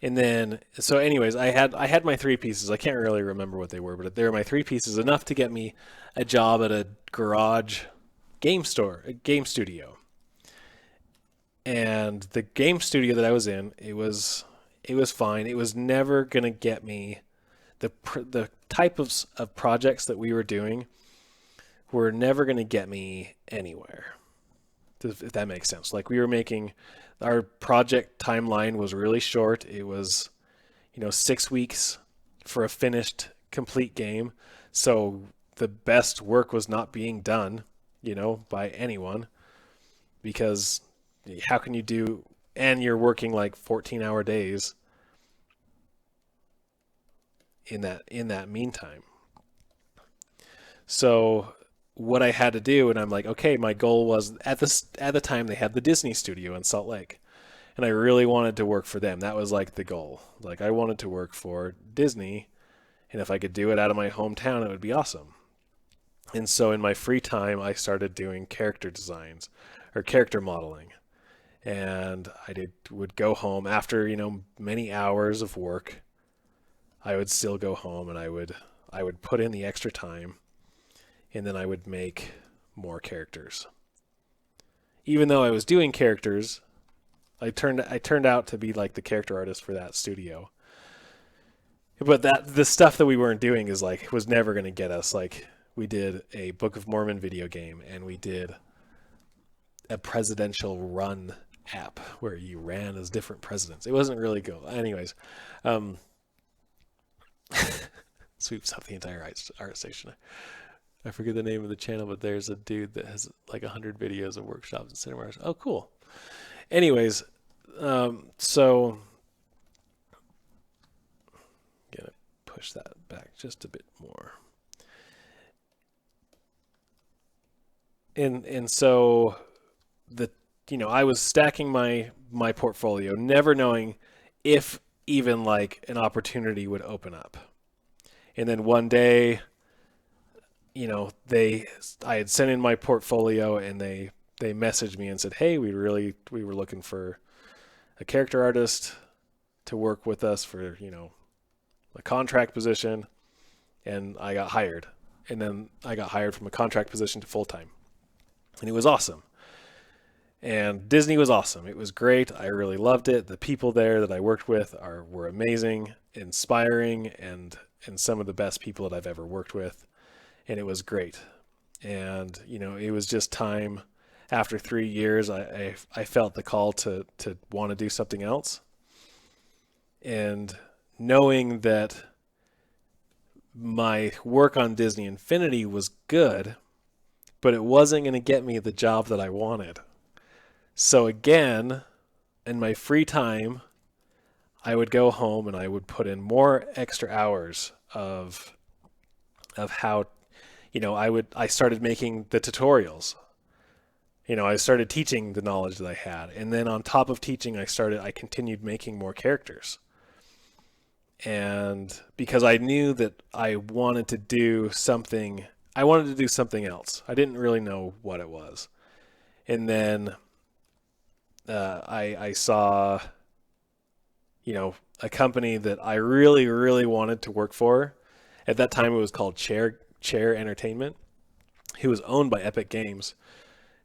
And then, so anyways, I had my three pieces. I can't really remember what they were, but they were my three pieces, enough to get me a job at a garage game store, a game studio. And the game studio that I was in, it was fine. It was never gonna get me the type of projects that we were doing were never gonna get me anywhere. If that makes sense. Like we were making, our project timeline was really short. It was, 6 weeks for a finished complete game. So the best work was not being done, by anyone, because how can you do, and you're working like 14-hour days in that meantime. So what I had to do, and I'm like, okay, my goal was at the time they had the Disney studio in Salt Lake, and I really wanted to work for them. That was like the goal. Like I wanted to work for Disney, and if I could do it out of my hometown, it would be awesome. And so in my free time, I started doing character designs or character modeling, and would go home after many hours of work. I would still go home and I would put in the extra time, and then I would make more characters. Even though I was doing characters, I turned out to be like the character artist for that studio. But the stuff that we weren't doing was never going to get us. Like we did a Book of Mormon video game, and we did a presidential run app where you ran as different presidents. It wasn't really good. Anyways, sweeps up the entire art station. I forget the name of the channel, but there's a dude that has like 100 videos of workshops and cinema. Oh, cool. Anyways, so I'm gonna push that back just a bit more. And so I was stacking my portfolio, never knowing if even like an opportunity would open up. And then one day, I had sent in my portfolio, and they messaged me and said, hey, we were looking for a character artist to work with us for, a contract position. And I got hired. And then I got hired from a contract position to full-time. And it was awesome. And Disney was awesome. It was great. I really loved it. The people there that I worked with were amazing, inspiring, and some of the best people that I've ever worked with. And it was great. And, it was just time. After 3 years, I felt the call to want to do something else. And knowing that my work on Disney Infinity was good, but it wasn't going to get me the job that I wanted. So again, in my free time, I would go home and I would put in more extra hours of how, I started making the tutorials. I started teaching the knowledge that I had. And then on top of teaching, I continued making more characters. And because I knew that I wanted to do something else. I didn't really know what it was. And then I saw, a company that I really, really wanted to work for. At that time, it was called Chair Entertainment, who was owned by Epic Games,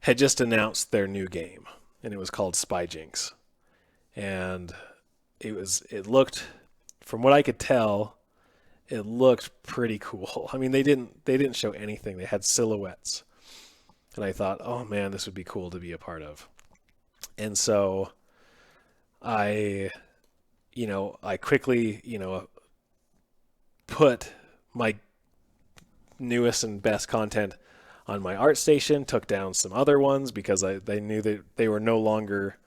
had just announced their new game, and it was called Spyjinx. And it looked, from what I could tell, it looked pretty cool. I mean, they didn't show anything. They had silhouettes. And I thought, oh man, this would be cool to be a part of. And so I quickly, put my newest and best content on my ArtStation, took down some other ones because they knew that they were no longer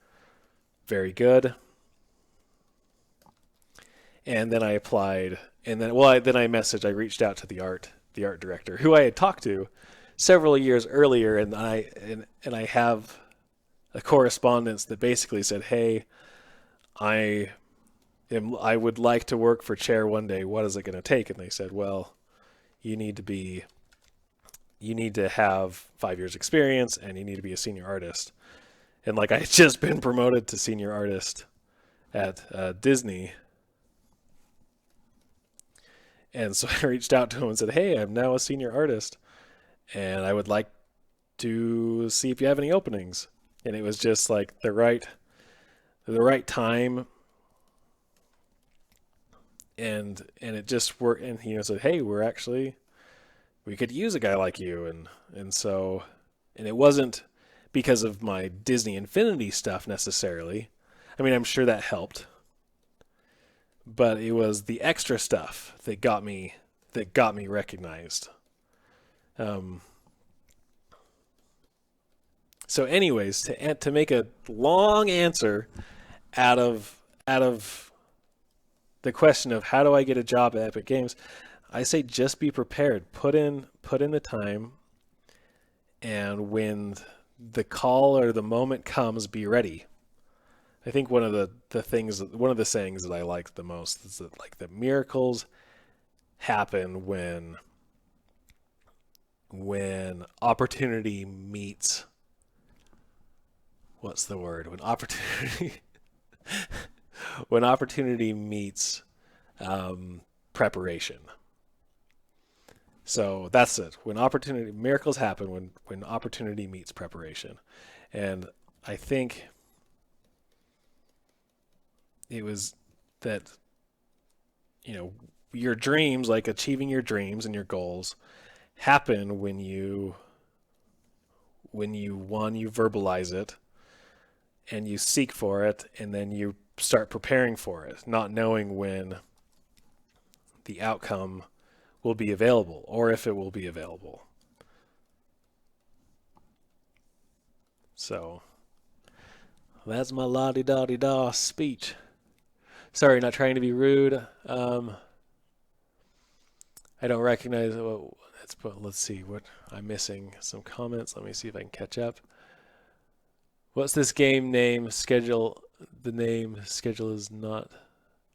very good. And then I applied, and then I reached out to the art director who I had talked to several years earlier, and I have a correspondence that basically said, "Hey, I would like to work for Chair one day. What is it going to take?" And they said, "Well, you need to have 5 years experience, and you need to be a senior artist." And I had just been promoted to senior artist at Disney. And so I reached out to him and said, "Hey, I'm now a senior artist, and I would like to see if you have any openings." And it was just the right time. And it just worked. And he said, "Hey, we could use a guy like you." And it wasn't because of my Disney Infinity stuff necessarily. I mean, I'm sure that helped. But it was the extra stuff that got me recognized. So anyways, to make a long answer out of the question of how do I get a job at Epic Games, I say just be prepared. Put in the time, and when the call or the moment comes, be ready. I think one of the sayings that I like the most is that the miracles happen when opportunity meets, what's the word? When opportunity meets preparation. So that's it. Miracles happen when opportunity meets preparation. And I think it was that, your dreams, achieving your dreams and your goals, happen when you verbalize it and you seek for it, and then you start preparing for it, not knowing when the outcome will be available or if it will be available. So that's my la-di-da-di-da speech. Sorry, not trying to be rude. I don't recognize. Well, let's see what I'm missing. Some comments. Let me see if I can catch up. What's this game name? Schedule. The name schedule is not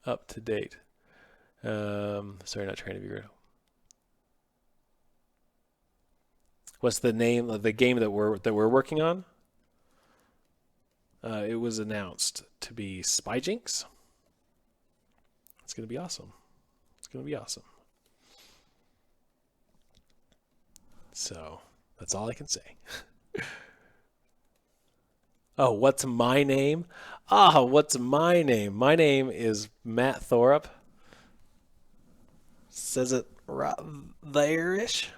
up to date. Sorry, not trying to be rude. What's the name of the game that we're working on? It was announced to be Spyjinx. It's going to be awesome. So that's all I can say. Oh, what's my name? What's my name? My name is Matt Thorup. Says it right there-ish.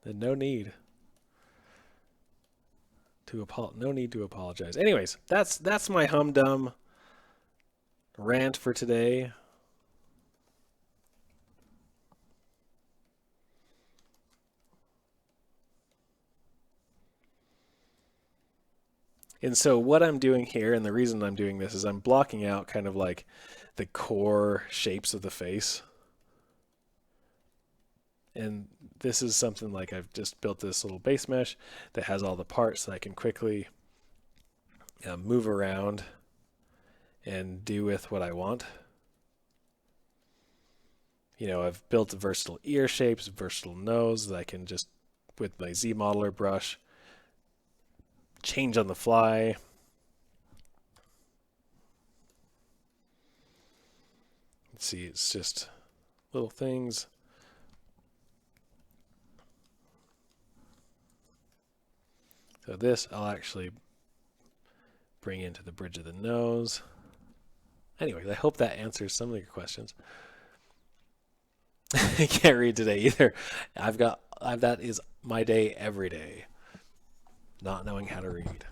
And no need no need to apologize. Anyways, that's my humdum rant for today. And so what I'm doing here, and the reason I'm doing this, is I'm blocking out kind of like the core shapes of the face. And this is something like I've just built this little base mesh that has all the parts that I can quickly move around and do with what I want. You know, I've built versatile ear shapes, versatile nose that I can just, with my Z modeler brush, change on the fly. Let's see, it's just little things. So this I'll actually bring into the bridge of the nose. Anyway, I hope that answers some of your questions. I can't read today either. That is my day every day. Not knowing how to read.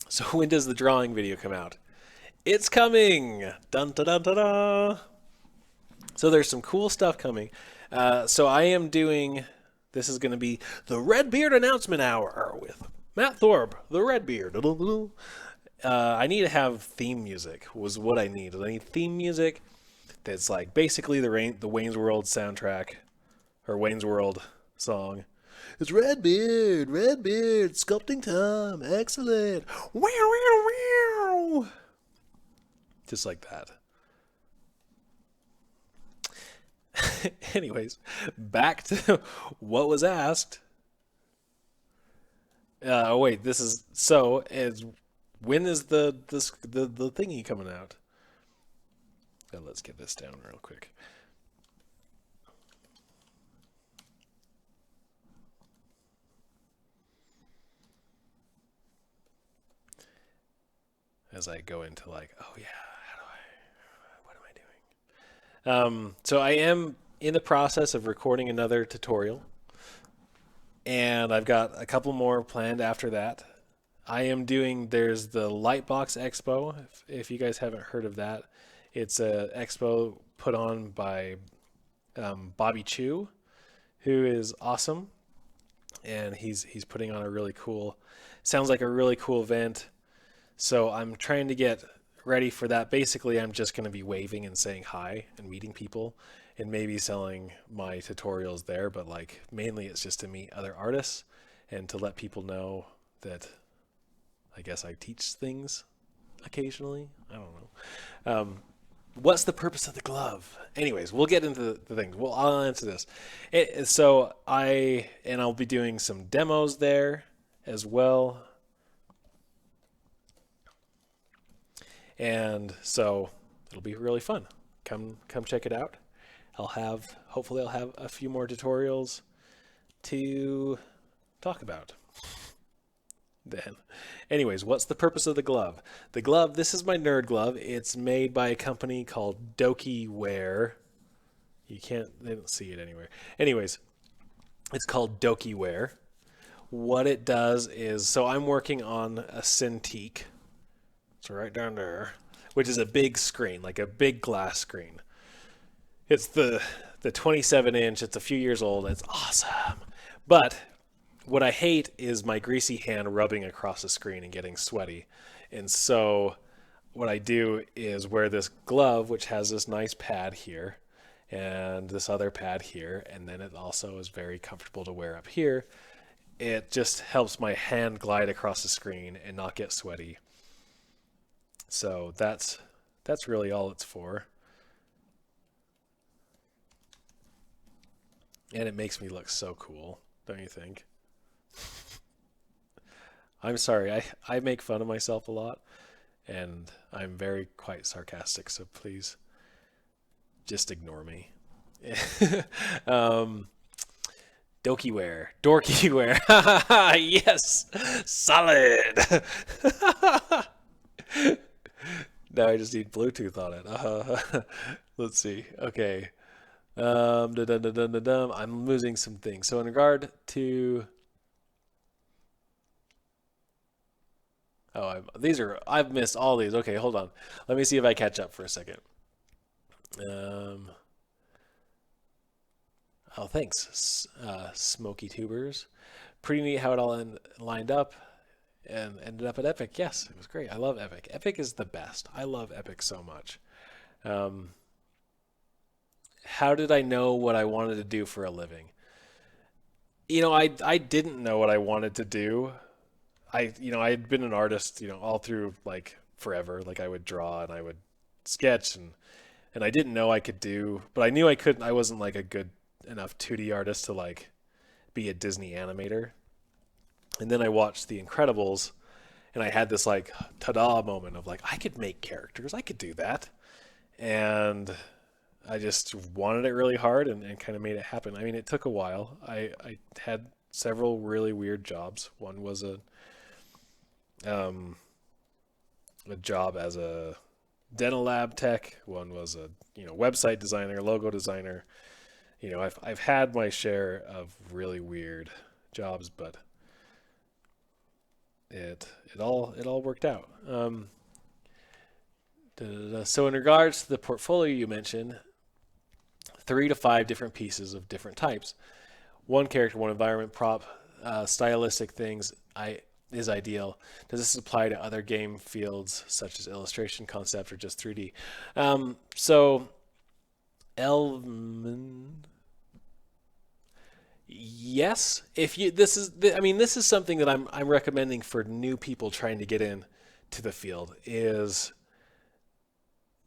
So when does the drawing video come out? It's coming! Dun dun dun dun dun! So there's some cool stuff coming. So I am doing, this is going to be the Redbeard Announcement Hour with Matt Thorup, the Redbeard. I need to have theme music, was what I need. I need theme music that's like basically the Wayne's World soundtrack, or Wayne's World song. It's Redbeard, sculpting time, excellent. Wow, wow, wow. Just like that. Anyways, back to what was asked. Oh wait, this is so. When is the thingy coming out? Let's get this down real quick. As I go into like, oh yeah, what am I doing? So I am in the process of recording another tutorial, and I've got a couple more planned after that. There's the Lightbox Expo, if you guys haven't heard of that. It's a expo put on by Bobby Chu, who is awesome, and he's putting on a really cool, sounds like a really cool event. So I'm trying to get ready for that. Basically, I'm just going to be waving and saying hi and meeting people and maybe selling my tutorials there, but like mainly it's just to meet other artists and to let people know that I guess I teach things occasionally. I don't know. What's the purpose of the glove? Anyways, we'll get into the things. Well, I'll answer this. I'll be doing some demos there as well. And so it'll be really fun. Come check it out. Hopefully I'll have a few more tutorials to talk about. Then, anyways, what's the purpose of the glove? The glove, this is my nerd glove. It's made by a company called Dokiware. They don't see it anywhere. Anyways, it's called Dokiware. What it does is, so I'm working on a Cintiq. So right down there, which is a big screen, like a big glass screen. It's the 27-inch. It's a few years old. It's awesome. But what I hate is my greasy hand rubbing across the screen and getting sweaty. And so what I do is wear this glove, which has this nice pad here and this other pad here. And then it also is very comfortable to wear up here. It just helps my hand glide across the screen and not get sweaty. So that's really all it's for. And it makes me look so cool, don't you think? I'm sorry, I make fun of myself a lot, and I'm quite sarcastic, so please just ignore me. Dorkyware. Yes, solid. Now I just need Bluetooth on it. Let's see. Okay. I'm losing some things. So in regard to, I've missed all these. Okay, hold on. Let me see if I catch up for a second. Um, oh, thanks, Smoky Tubers. Pretty neat how it all lined up and ended up at Epic. Yes, it was great. I love Epic. Epic is the best. I love Epic so much. Um, how did I know what I wanted to do for a living? I didn't know what I wanted to do. I had been an artist, all through like forever. Like I would draw and I would sketch and I didn't know I could do, but I knew I couldn't. I wasn't like a good enough 2D artist to like be a Disney animator. And then I watched The Incredibles and I had this like ta-da moment of like I could make characters. I could do that. And I just wanted it really hard and kind of made it happen. I mean, it took a while. I had several really weird jobs. One was um, a job as a dental lab tech. One was a website designer, logo designer. I've had my share of really weird jobs, but it all worked out. So in regards to the portfolio you mentioned, 3 to 5 different pieces of different types. One character, one environment, prop, stylistic things is ideal. Does this apply to other game fields such as illustration, concept, or just 3D? So, Elman, yes. If you this is something that I'm recommending for new people trying to get in to the field is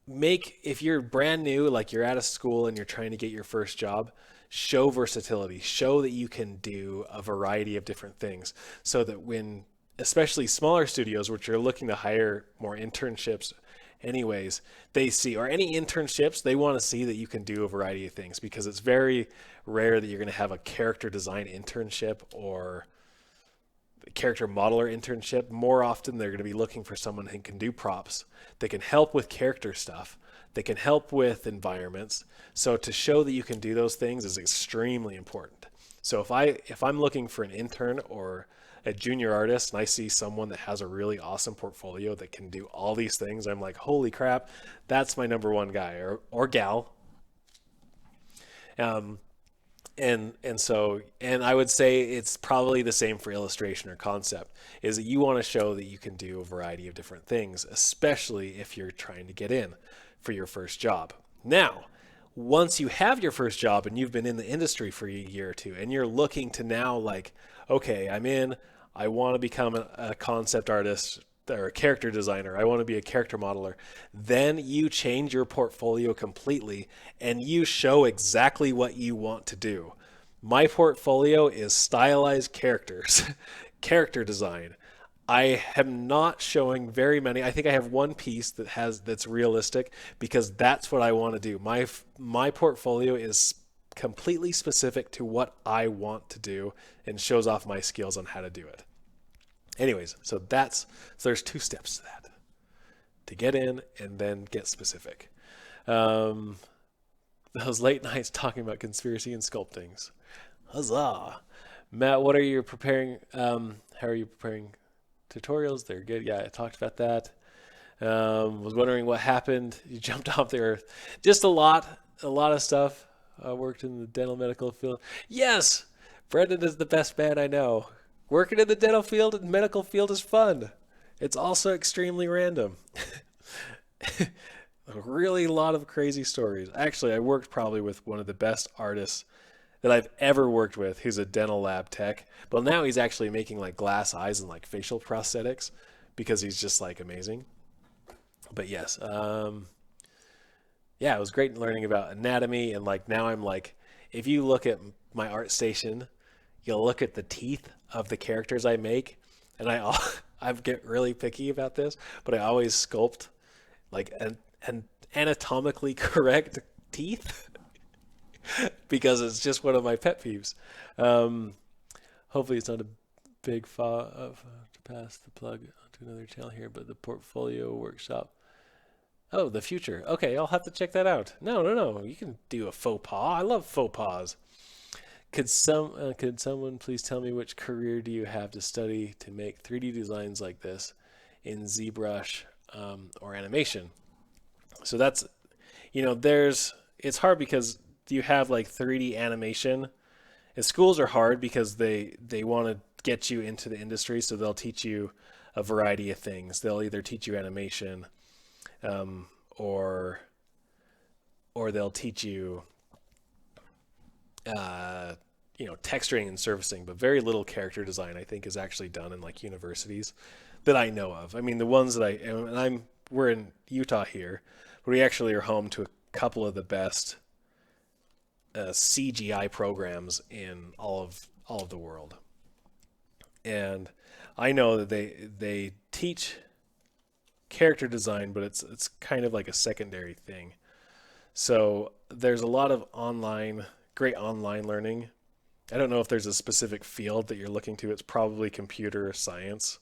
if you're brand new, like you're out of school and you're trying to get your first job, show versatility, show that you can do a variety of different things so that when, especially smaller studios, which are looking to hire more internships anyways, they see, or any internships, they want to see that you can do a variety of things because it's very rare that you're going to have a character design internship or character modeler internship. More often they're going to be looking for someone who can do props, they can help with character stuff, they can help with environments. So to show that you can do those things is extremely important. So if I'm looking for an intern or a junior artist and I see someone that has a really awesome portfolio that can do all these things, I'm like, holy crap, that's my number one guy or gal. um, and I would say it's probably the same for illustration or concept, is that you want to show that you can do a variety of different things, especially if you're trying to get in for your first job. Now, once you have your first job and you've been in the industry for a year or two and you're looking to now like, okay, I'm in, I want to become a concept artist or a character designer, I want to be a character modeler, then you change your portfolio completely and you show exactly what you want to do. My portfolio is stylized characters, character design. I am not showing very many. I think I have one piece that's realistic because that's what I want to do. My portfolio is completely specific to what I want to do and shows off my skills on how to do it. Anyways, so there's 2 steps to that. To get in and then get specific. Um, those late nights talking about conspiracy and sculptings. Huzzah. Matt, what are you preparing? How are you preparing tutorials? They're good. Yeah, I talked about that. Was wondering what happened. You jumped off the earth. Just a lot of stuff. I worked in the dental medical field. Yes, Brendan is the best man I know. Working in the dental field and medical field is fun. It's also extremely random. A really lot of crazy stories. Actually, I worked probably with one of the best artists that I've ever worked with, who's a dental lab tech. But now he's actually making like glass eyes and like facial prosthetics because he's just like amazing. But yes, yeah, it was great learning about anatomy. And like now I'm like, if you look at my art station, you'll look at the teeth of the characters I make. And I get really picky about this, but I always sculpt like an anatomically correct teeth because it's just one of my pet peeves. Um, hopefully it's not a big to pass the plug onto another channel here, but the portfolio workshop Oh, the future. Okay, I'll have to check that out. No, no, no. You can do a faux pas. I love faux pas. Could someone please tell me which career do you have to study to make 3D designs like this in ZBrush or animation? So that's, there's, it's hard because you have like 3D animation. And schools are hard because they want to get you into the industry, so they'll teach you a variety of things. They'll either teach you animation, um, or they'll teach you uh, texturing and surfacing, but very little character design I think is actually done in like universities that I know of. I mean, the ones that we're in Utah here, but we actually are home to a couple of the best CGI programs in all of the world, and I know that they teach character design, but it's kind of like a secondary thing. So there's a lot of great online learning. I don't know if there's a specific field that you're looking to. It's probably computer science,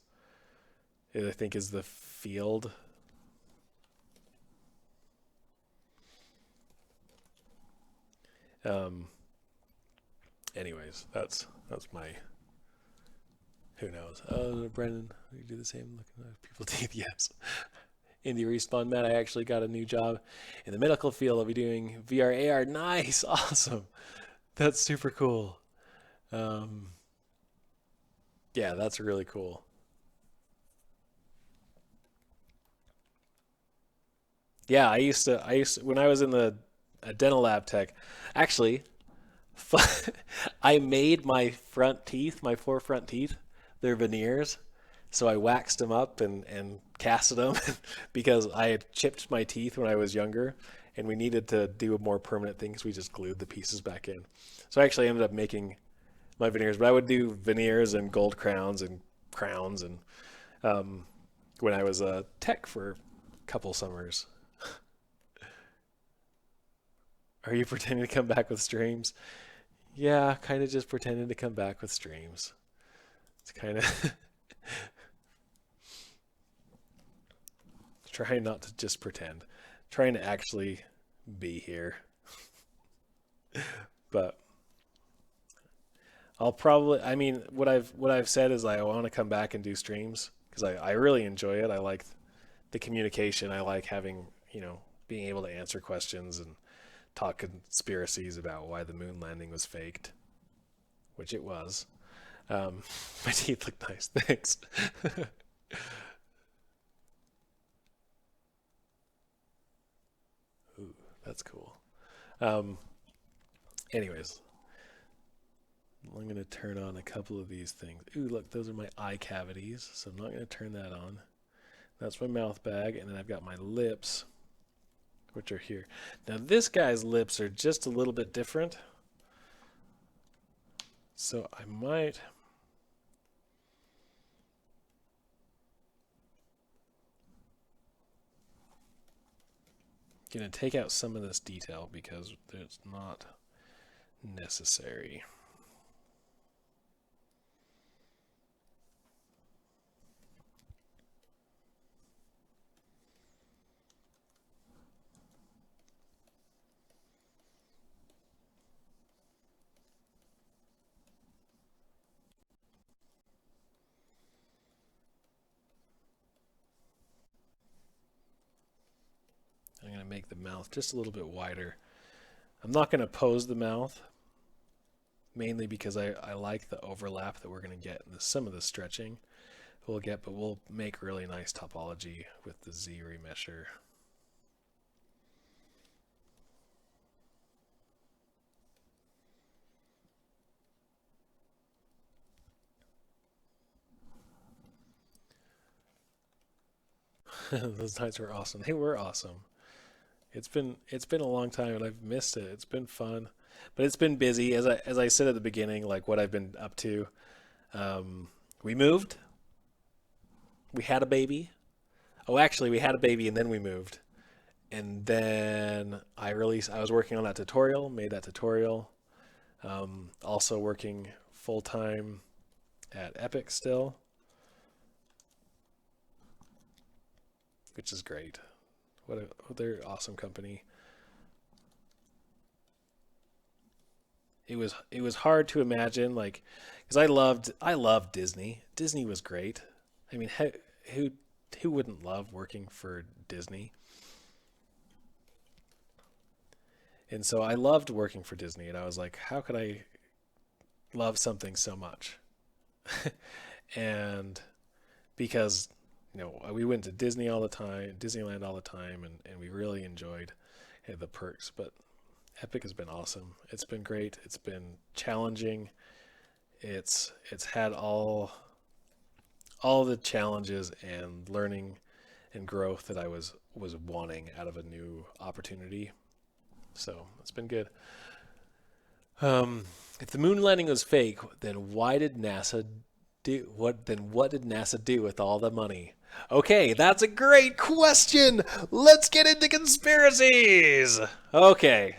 I think, is the field. Um, Anyways, that's my. Who knows? Oh, Brendan, you do the same looking at people teeth. Yes. Indie Respawn, Matt, I actually got a new job in the medical field. I'll be doing VR AR. Nice, awesome. That's super cool. Um, yeah, that's really cool. Yeah, when I was in the a dental lab tech, actually, I made my front teeth, my four front teeth, their veneers. So I waxed them up and casted them because I had chipped my teeth when I was younger, and we needed to do a more permanent thing, so we just glued the pieces back in. So I actually ended up making my veneers, but I would do veneers and gold crowns and um, when I was a tech for a couple summers. Are you pretending to come back with streams? Yeah, kind of just pretending to come back with streams. It's kind of trying not to just pretend, trying to actually be here. But I mean, what I've said is I want to come back and do streams because I really enjoy it. I like the communication. I like having, being able to answer questions and talk conspiracies about why the moon landing was faked, which it was. Um, my teeth look nice. Thanks. Ooh, that's cool. Um, Anyways, I'm going to turn on a couple of these things. Ooh, look, those are my eye cavities, so I'm not going to turn that on. That's my mouth bag, and then I've got my lips, which are here. Now, this guy's lips are just a little bit different, so I might. Going to take out some of this detail because it's not necessary. I'm going to make the mouth just a little bit wider. I'm not going to pose the mouth, mainly because I like the overlap that we're going to get in some of the stretching we'll get, but we'll make really nice topology with the Z remesher. Those nights were awesome. They were awesome. It's been a long time and I've missed it. It's been fun, but it's been busy. As I said at the beginning, like what I've been up to. Um, we moved. We had a baby. Oh, actually, we had a baby and then we moved. And then I was working on that tutorial, made that tutorial. Also working full time at Epic still, which is great. What a awesome company. It was hard to imagine, like, because I loved Disney. Disney was great. I mean, who who wouldn't love working for Disney? And so I loved working for Disney, and I was like, how could I love something so much? And because we went to Disney all the time, Disneyland all the time, and we really enjoyed the perks. But Epic has been awesome. It's been great. It's been challenging. It's had all the challenges and learning and growth that I was wanting out of a new opportunity. So it's been good. If the moon landing was fake, then why did NASA do what? Then what did NASA do with all the money? Okay, that's a great question. Let's get into conspiracies. Okay.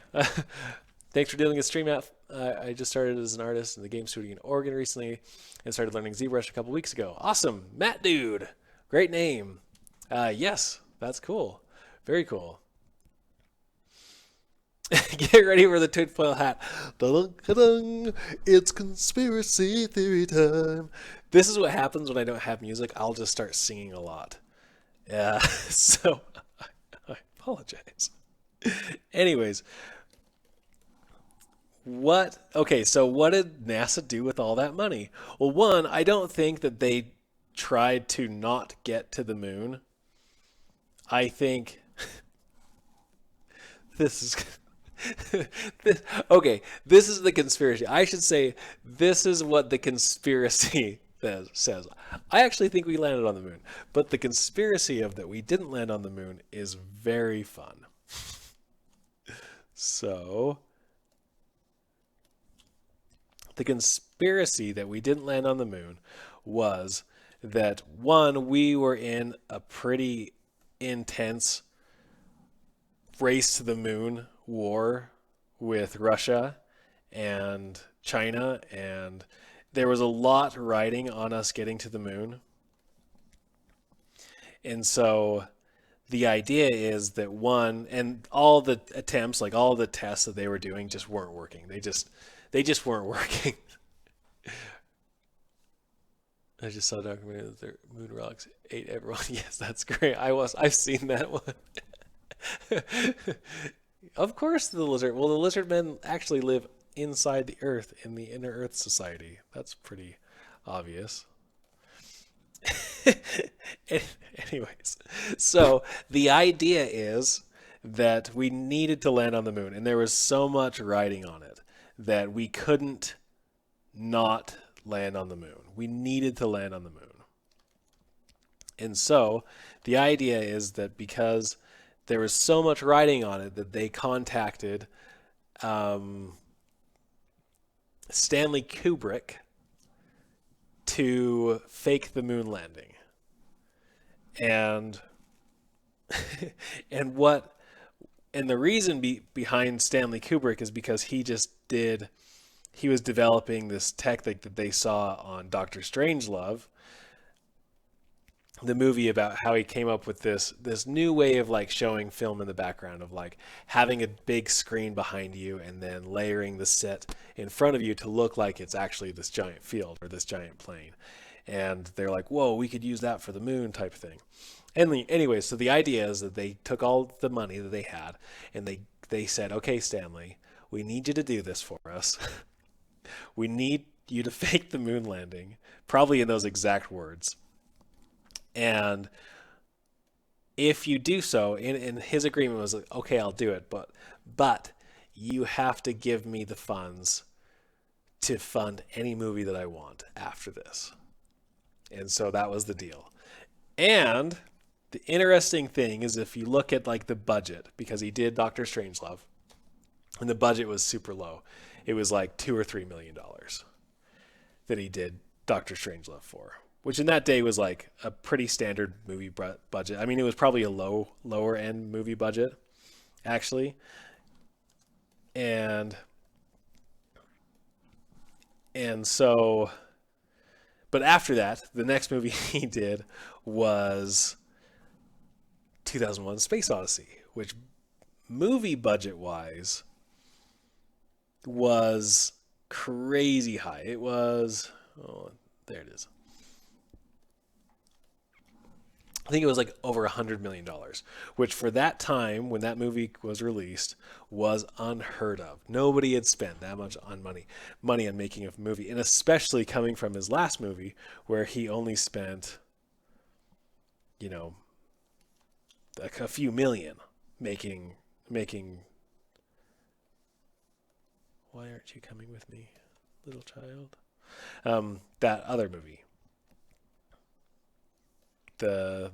Thanks for doing a stream app. I just started as an artist in the game studio in Oregon recently and started learning ZBrush a couple weeks ago. Awesome. Matt Dude. Great name. Yes, that's cool. Very cool. Get ready for the tinfoil hat. Dun-dun-dun-dun. It's conspiracy theory time. This is what happens when I don't have music. I'll just start singing a lot. Yeah, so I apologize. Anyways, so what did NASA do with all that money? Well, one, I don't think that they tried to not get to the moon. I think this is okay, this is the conspiracy. I should say this is what the conspiracy says. I actually think we landed on the moon, but the conspiracy of that we didn't land on the moon is very fun. So, the conspiracy that we didn't land on the moon was that one, we were in a pretty intense race to the moon war with Russia and China, and there was a lot riding on us getting to the moon. And so the idea is that one, and all the attempts, like all the tests that they were doing just weren't working. They just weren't working. I just saw a documentary that the moon rocks ate everyone. Yes, that's great. I've seen that one. Of course, the lizard. Well, the lizard men actually live inside the Earth in the Inner Earth Society. That's pretty obvious. Anyways, so the idea is that we needed to land on the moon, and there was so much riding on it that we couldn't not land on the moon. We needed to land on the moon. And so the idea is that because there was so much riding on it that they contacted Stanley Kubrick to fake the moon landing. And and what and the reason behind Stanley Kubrick is because he was developing this technique that they saw on Doctor Strangelove, the movie, about how he came up with this new way of like showing film in the background, of like having a big screen behind you and then layering the set in front of you to look like it's actually this giant field or this giant plane. And they're like, whoa, we could use that for the moon type of thing. And anyway, so the idea is that they took all the money that they had and they said, okay, Stanley, we need you to do this for us. We need you to fake the moon landing, probably in those exact words. And if you do so, in his agreement was like, okay, I'll do it, but you have to give me the funds to fund any movie that I want after this. And so that was the deal. And the interesting thing is, if you look at like the budget, because he did Doctor Strangelove, and the budget was super low. It was like $2 or $3 million that he did Doctor Strangelove for, which in that day was like a pretty standard movie budget. I mean, it was probably a lower end movie budget, actually. And so, but after that, the next movie he did was 2001 Space Odyssey, which movie budget wise was crazy high. It was, oh, there it is. I think it was like over $100 million, which for that time when that movie was released was unheard of. Nobody had spent that much on money on making a movie, and especially coming from his last movie where he only spent, you know, like a few million making. Why aren't you coming with me, little child? That other movie. The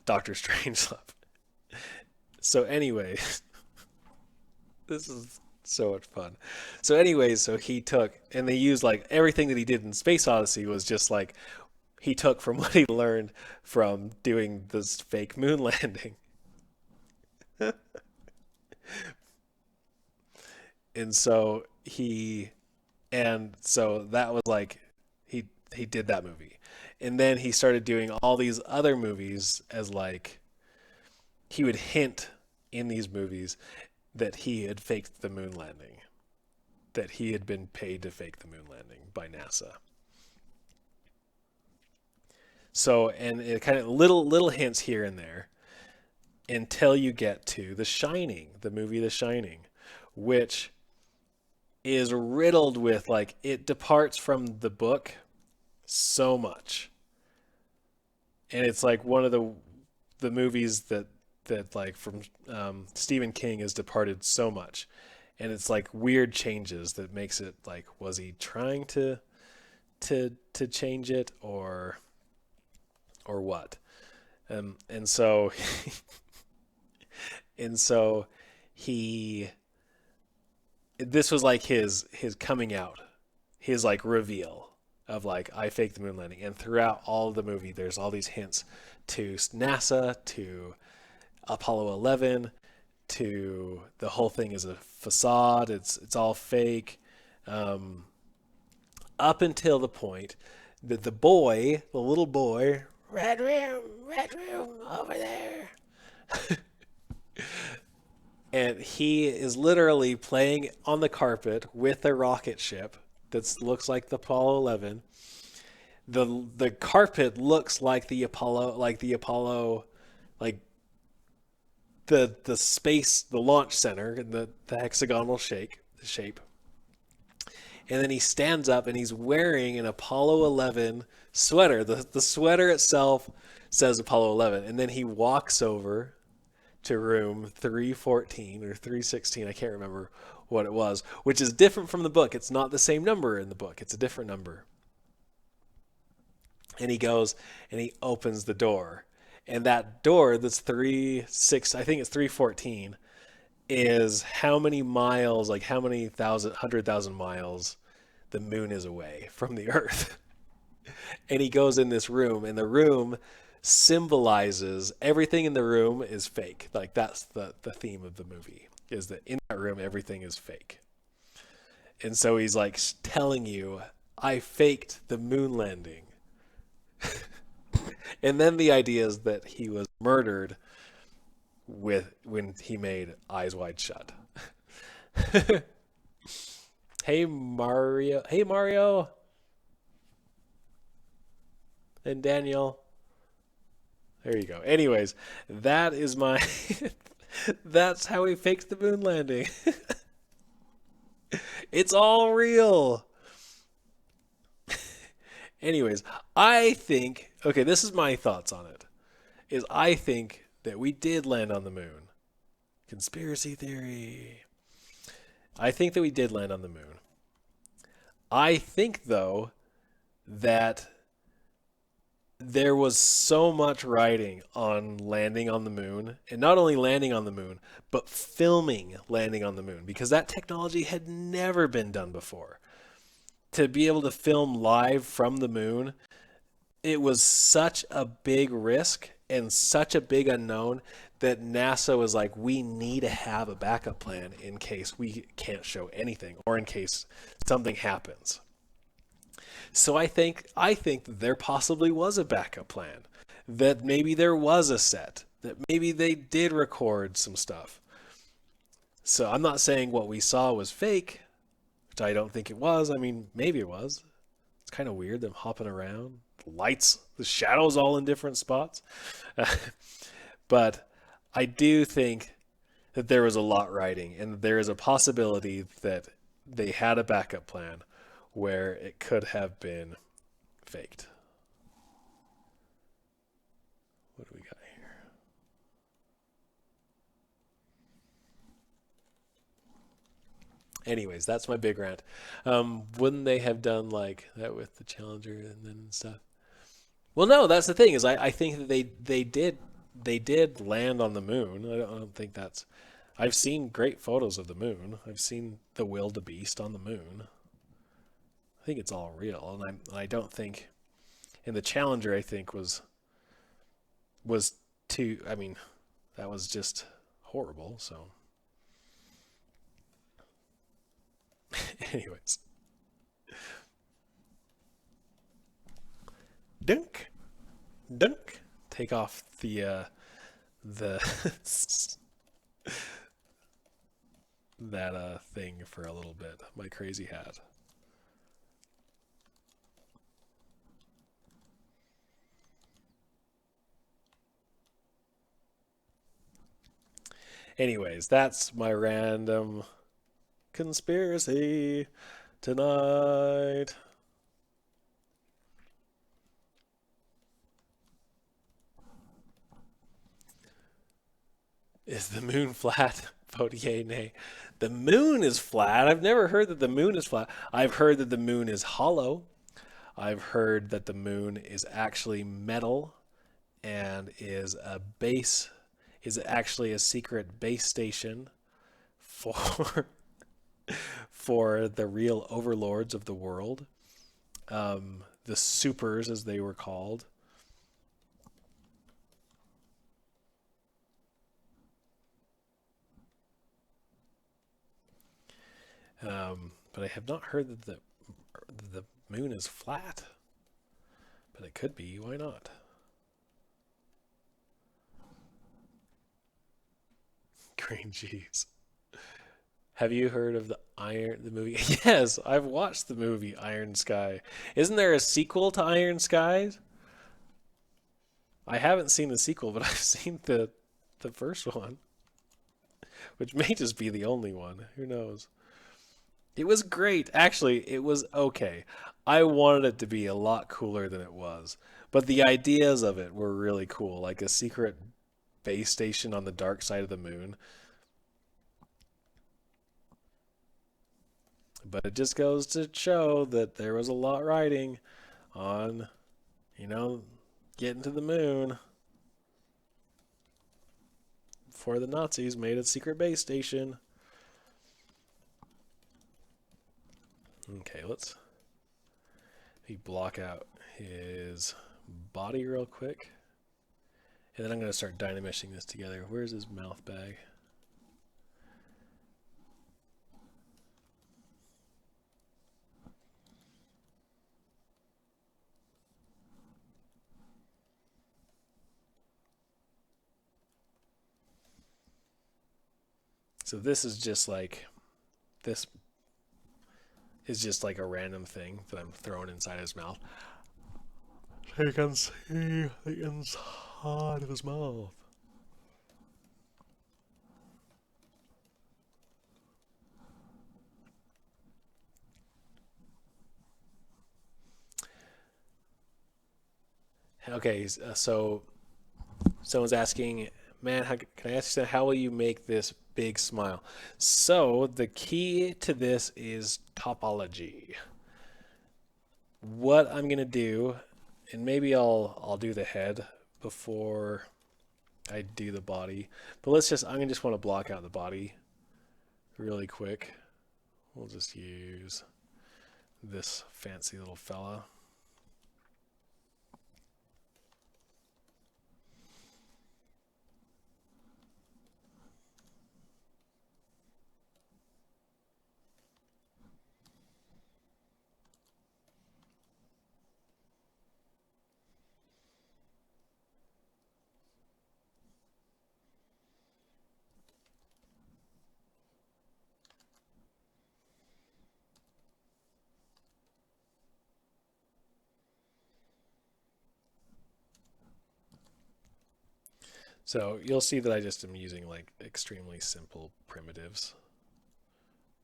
Doctor Strange stuff. So anyway, this is so much fun. So anyways, so he took, and they used like everything that he did in Space Odyssey was just like he took from what he learned from doing this fake moon landing. And so that was like he did that movie, and then he started doing all these other movies as like he would hint in these movies that he had faked the moon landing, that he had been paid to fake the moon landing by NASA. So, and it kind of little hints here and there until you get to The Shining, the movie The Shining, which is riddled with like it departs from the book so much, and it's like one of the movies that like from Stephen King has departed so much, and it's like weird changes that makes it like, was he trying to change it or what? And so he this was like his coming out, his like reveal of like, I faked the moon landing. And throughout all of the movie, there's all these hints to NASA, to Apollo 11, to the whole thing is a facade. It's all fake. Up until the point that the little boy, red room over there. And he is literally playing on the carpet with a rocket ship that looks like the Apollo 11. The carpet looks like the Apollo, like the space, the launch center, and the hexagonal shape. And then he stands up and he's wearing an Apollo 11 sweater. The sweater itself says Apollo 11, and then he walks over to room 314 or 316. I can't remember what it was, which is different from the book. It's not the same number in the book. It's a different number. And he goes and he opens the door. And that door that's 314 is how many miles, like how many 100,000 miles the moon is away from the Earth. And he goes in this room, and the room symbolizes everything in the room is fake. Like that's the theme of the movie, is that in that room everything is fake. And so he's like telling you, I faked the moon landing. And then the idea is that he was murdered when he made Eyes Wide Shut. Hey Mario and Daniel. There you go. Anyways, that is my that's how he faked the moon landing. It's all real. Anyways, I think, okay, this is my thoughts on it, is I think that we did land on the moon. Conspiracy theory. I think that we did land on the moon. I think, though, that there was so much writing on landing on the moon, and not only landing on the moon, but filming landing on the moon, because that technology had never been done before. To be able to film live from the moon, it was such a big risk and such a big unknown that NASA was like, we need to have a backup plan in case we can't show anything or in case something happens. So I think that there possibly was a backup plan. that maybe there was a set, that maybe they did record some stuff. So I'm not saying what we saw was fake, which I don't think it was. I mean, maybe it was. It's kind of weird them hopping around, the lights, the shadows all in different spots. But I do think that there was a lot riding, and there is a possibility that they had a backup plan where it could have been faked. What do we got here? Anyways, that's my big rant. Wouldn't they have done like that with the Challenger and then stuff? Well, no, that's the thing is I think that they did land on the moon. I don't think that's. I've seen great photos of the moon. I've seen the wildebeest on the moon. I think it's all real, and I don't think. And the Challenger, I think, was too. I mean, that was just horrible. So, anyways, dunk, dunk. Take off the that thing for a little bit. My crazy hat. Anyways, that's my random conspiracy tonight. Is the moon flat? Vote yay, nay. The moon is flat. I've never heard that the moon is flat. I've heard that the moon is hollow. I've heard that the moon is actually metal and is actually a secret base station for for the real overlords of the world, the supers as they were called. But I have not heard that the moon is flat. But it could be. Why not? Green cheese. Have you heard of the movie? Yes, I've watched the movie Iron Sky. Isn't there a sequel to Iron Skies? I haven't seen the sequel, but I've seen the first one, which may just be the only one. Who knows? It was great. Actually, it was okay. I wanted it to be a lot cooler than it was, but the ideas of it were really cool, like a secret base station on the dark side of the moon. But it just goes to show that there was a lot riding on, you know, getting to the moon before the Nazis made a secret base station. Okay, let's block out his body real quick. And then I'm going to start dynameshing this together. Where's his mouth bag? So this is just like, this is just like a random thing that I'm throwing inside his mouth. So you can see the inside of his mouth. Okay, so someone's asking, man, can I ask you, how will you make this big smile? So the key to this is topology. What I'm gonna do, and maybe I'll do the head before I do the body, but I'm gonna just want to block out the body really quick. We'll just use this fancy little fella. So you'll see that I just am using like extremely simple primitives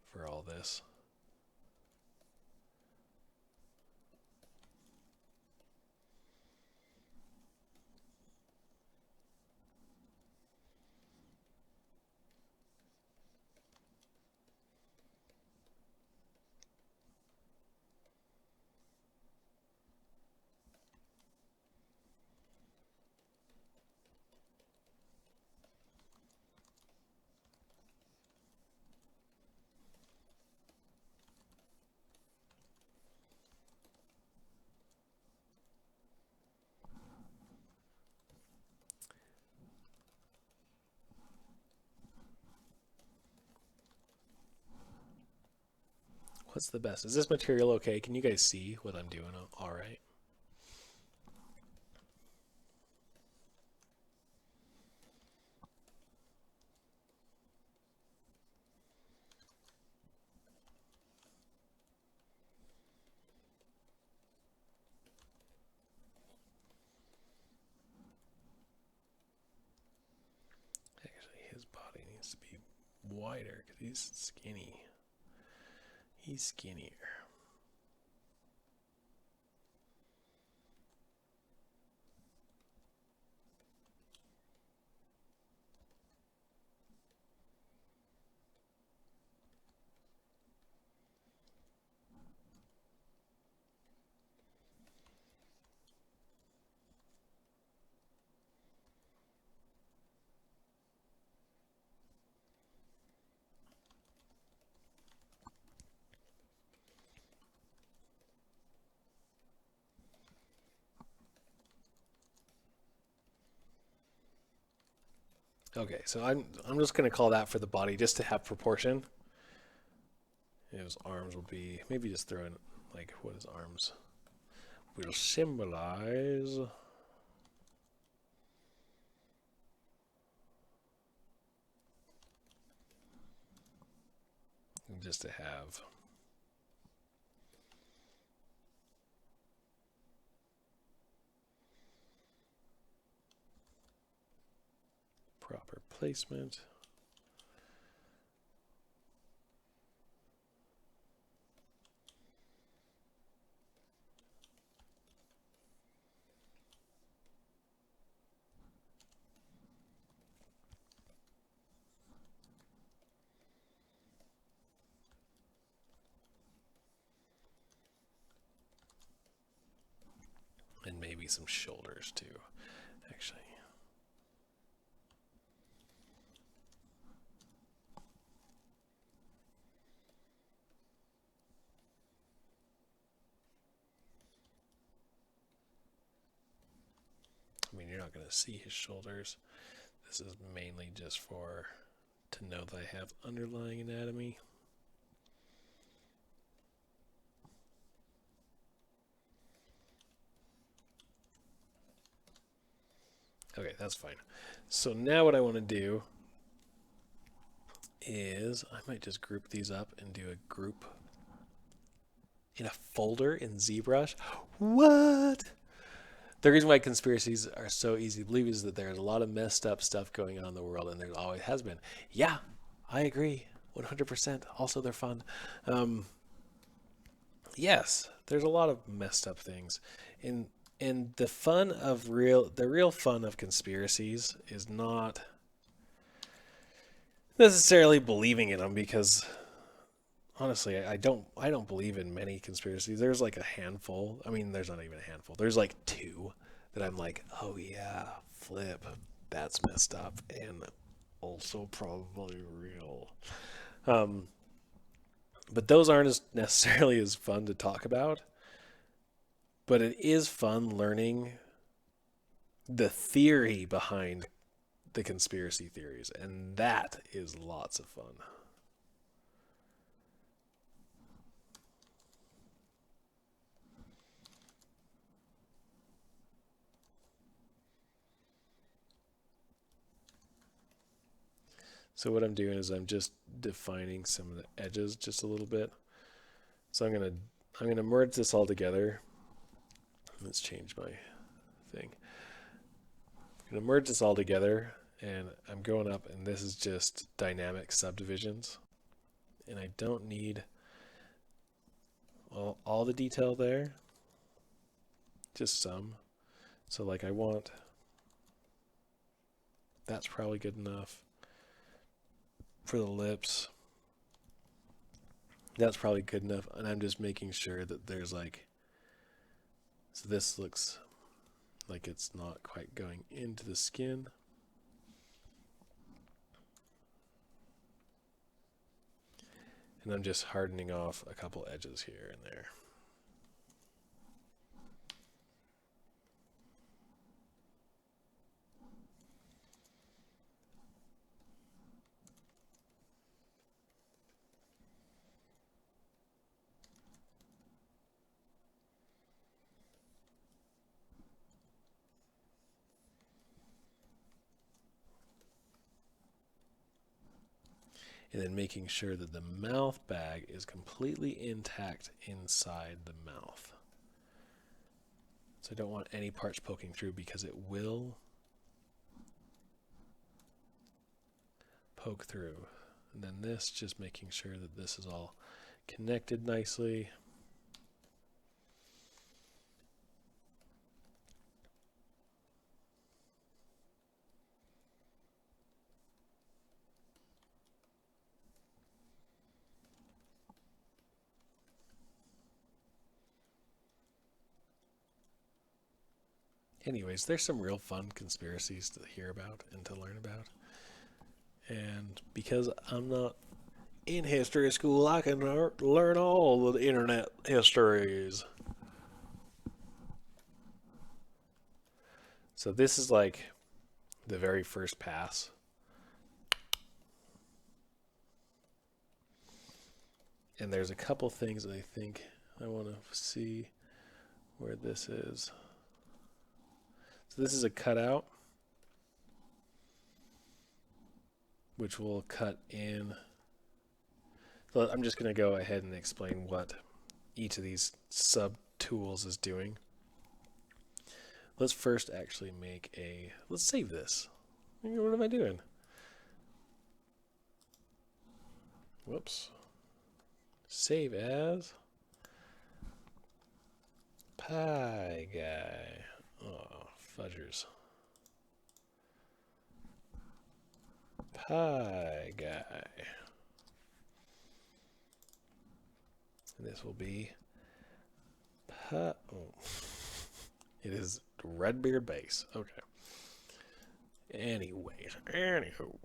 for all this. What's the best? Is this material okay? Can you guys see what I'm doing? All right. Actually, his body needs to be wider because he's skinny. He's skinnier. Okay, so I'm just gonna call that for the body just to have proportion. His arms will be, maybe just throw in like what his arms will symbolize. Just to have proper placement. And maybe some shoulders too, actually. I mean, you're not going to see his shoulders. This is mainly just for to know that I have underlying anatomy. Okay, that's fine. So now what I want to do is I might just group these up and do a group in a folder in ZBrush. What? The reason why conspiracies are so easy to believe is that there's a lot of messed up stuff going on in the world, and there always has been. Yeah, I agree, 100%. Also, they're fun. Yes, there's a lot of messed up things, and the real fun of conspiracies is not necessarily believing in them, because honestly, I don't believe in many conspiracies. There's like a handful. I mean, there's not even a handful. There's like two that I'm like, oh yeah, flip, that's messed up and also probably real. But those aren't as necessarily as fun to talk about. But it is fun learning the theory behind the conspiracy theories, and that is lots of fun. So what I'm doing is I'm just defining some of the edges just a little bit. So I'm gonna merge this all together. Let's change my thing. I'm going to merge this all together, and I'm going up, and this is just dynamic subdivisions. And I don't need all the detail there, just some. So like I want, that's probably good enough for the lips. That's probably good enough, and I'm just making sure that there's like, so this looks like it's not quite going into the skin. And I'm just hardening off a couple edges here and there. And then making sure that the mouth bag is completely intact inside the mouth. So I don't want any parts poking through because it will poke through. And then this, just making sure that this is all connected nicely. Anyways, there's some real fun conspiracies to hear about and to learn about. And because I'm not in history school, I can learn all the internet histories. So this is like the very first pass. And there's a couple things that I think I want to see where this is. So this is a cutout, which will cut in. So I'm just going to go ahead and explain what each of these sub tools is doing. Let's first actually make a, let's save this. What am I doing? Whoops. Save as Pie Guy. Oh, fudgers. Pie Guy. And this will be pie. Oh. It is Redbeard base. Okay. Anyways, anywho.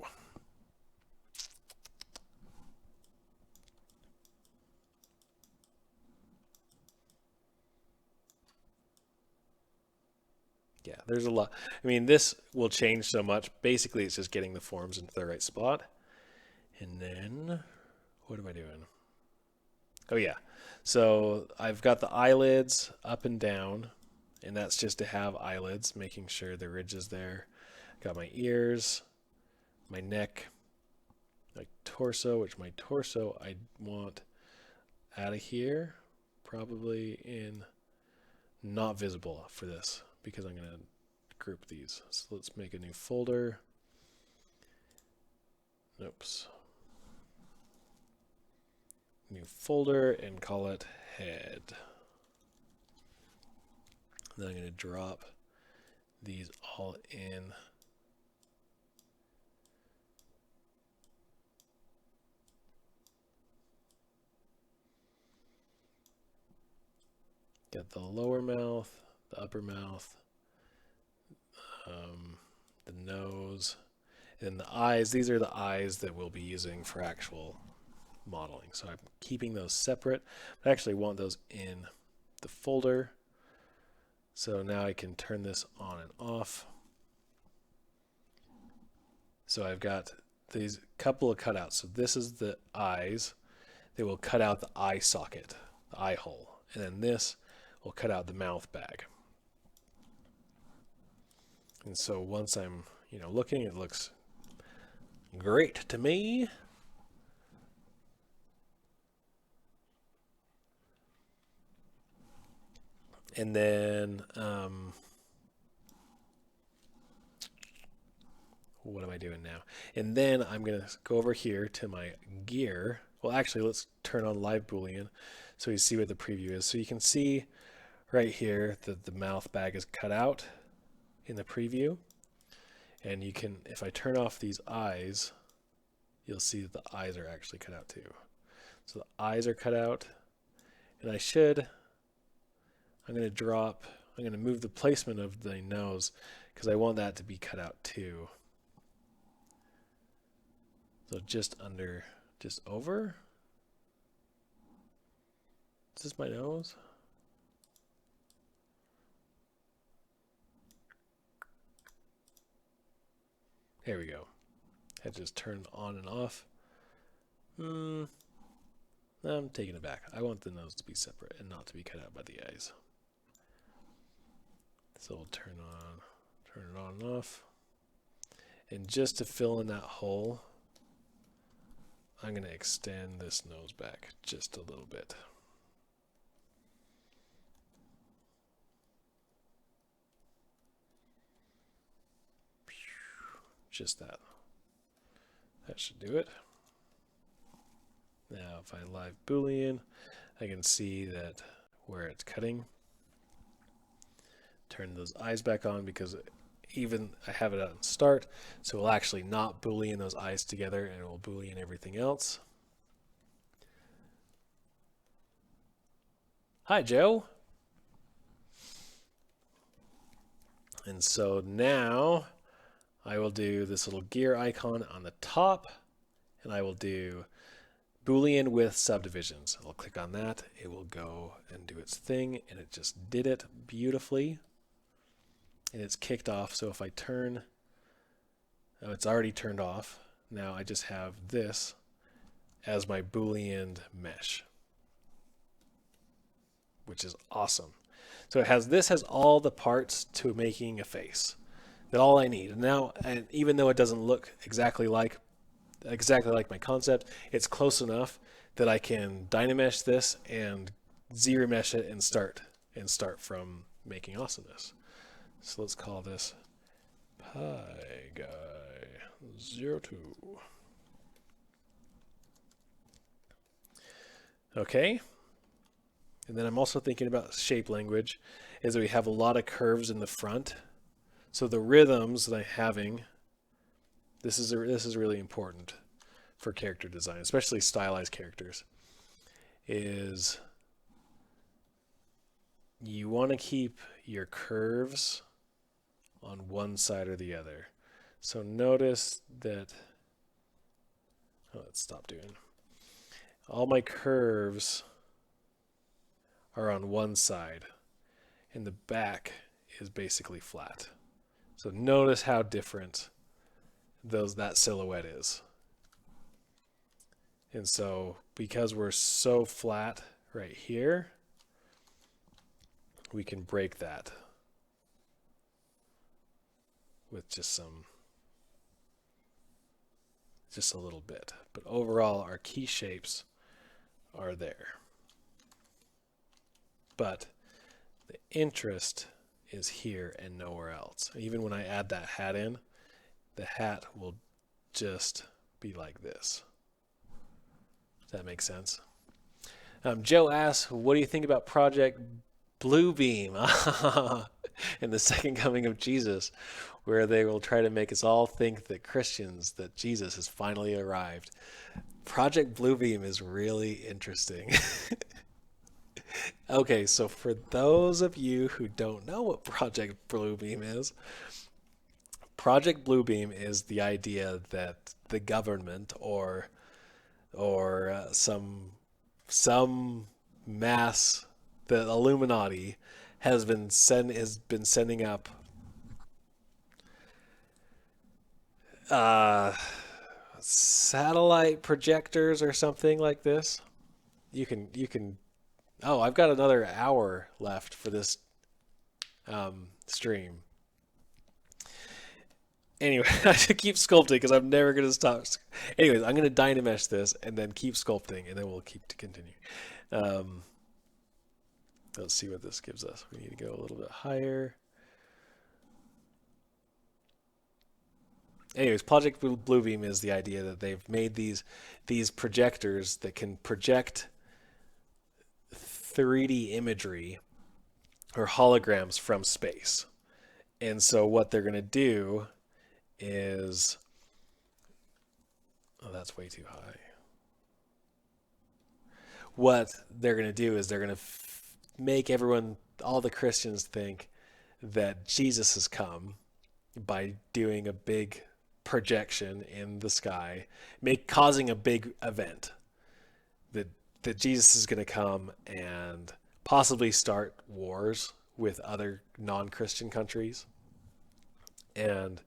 Yeah, there's a lot. I mean, this will change so much. Basically, it's just getting the forms into the right spot. And then, what am I doing? Oh, yeah. So I've got the eyelids up and down, and that's just to have eyelids, making sure the ridge is there. Got my ears, my neck, my torso, which my torso I want out of here, probably in not visible for this, because I'm going to group these. So let's make a new folder. Oops. New folder and call it head. Then I'm going to drop these all in. Got the lower mouth, the upper mouth, the nose, and the eyes. These are the eyes that we'll be using for actual modeling. So I'm keeping those separate, but I actually want those in the folder. So now I can turn this on and off. So I've got these couple of cutouts. So this is the eyes. They will cut out the eye socket, the eye hole. And then this will cut out the mouth bag. And so once I'm, looking, it looks great to me. And then what am I doing now? And then I'm going to go over here to my gear. Well, actually, let's turn on live Boolean so you see what the preview is. So you can see right here that the mouth bag is cut out in the preview. And you can, if I turn off these eyes, you'll see that the eyes are actually cut out too. So the eyes are cut out. And I'm going to move the placement of the nose because I want that to be cut out too. So just over. Is this my nose? There we go. I just turned on and off. I'm taking it back. I want the nose to be separate and not to be cut out by the eyes. So we'll turn it on and off. And just to fill in that hole, I'm going to extend this nose back just a little bit. Just that. That should do it. Now if I live Boolean, I can see that where it's cutting. Turn those eyes back on because even I have it on start, so we'll actually not Boolean those eyes together and we'll Boolean everything else. Hi, Joe. And so now I will do this little gear icon on the top, and I will do Boolean with subdivisions. I'll click on that. It will go and do its thing, and it just did it beautifully. And it's kicked off. So if I turn, oh, it's already turned off. Now I just have this as my Boolean mesh, which is awesome. So this has all the parts to making a face. That all I need. And now, and even though it doesn't look exactly like my concept, it's close enough that I can Dynamesh this and ZRemesh it and start from making awesomeness. So let's call this Pi Guy 02. Okay. And then I'm also thinking about shape language, is that we have a lot of curves in the front. So the rhythms that I'm having, this is really important for character design, especially stylized characters, is you want to keep your curves on one side or the other. So notice that, let's stop doing. All my curves are on one side and the back is basically flat. So notice how different that silhouette is. And so because we're so flat right here, we can break that with just a little bit. But overall, our key shapes are there. But the interest is here and nowhere else. Even when I add that hat in, the hat will just be like this. Does that make sense? Joe asks, what do you think about Project Bluebeam in the second coming of Jesus, where they will try to make us all think that Jesus has finally arrived? Project Bluebeam is really interesting. Okay, so for those of you who don't know what Project Bluebeam is the idea that the government or some mass, the Illuminati, has been sending up satellite projectors or something like this. You can. Oh, I've got another hour left for this stream. Anyway, I should keep sculpting because I'm never going to stop. Anyways, I'm going to Dynamesh this and then keep sculpting, and then we'll keep to continue. Let's see what this gives us. We need to go a little bit higher. anyways, Project Bluebeam is the idea that they've made these projectors that can project 3D imagery or holograms from space. And so what they're going to do is, oh, that's way too high. What they're going to do is they're going to make everyone, all the Christians, think that Jesus has come by doing a big projection in the sky, causing a big event that Jesus is going to come and possibly start wars with other non-Christian countries, and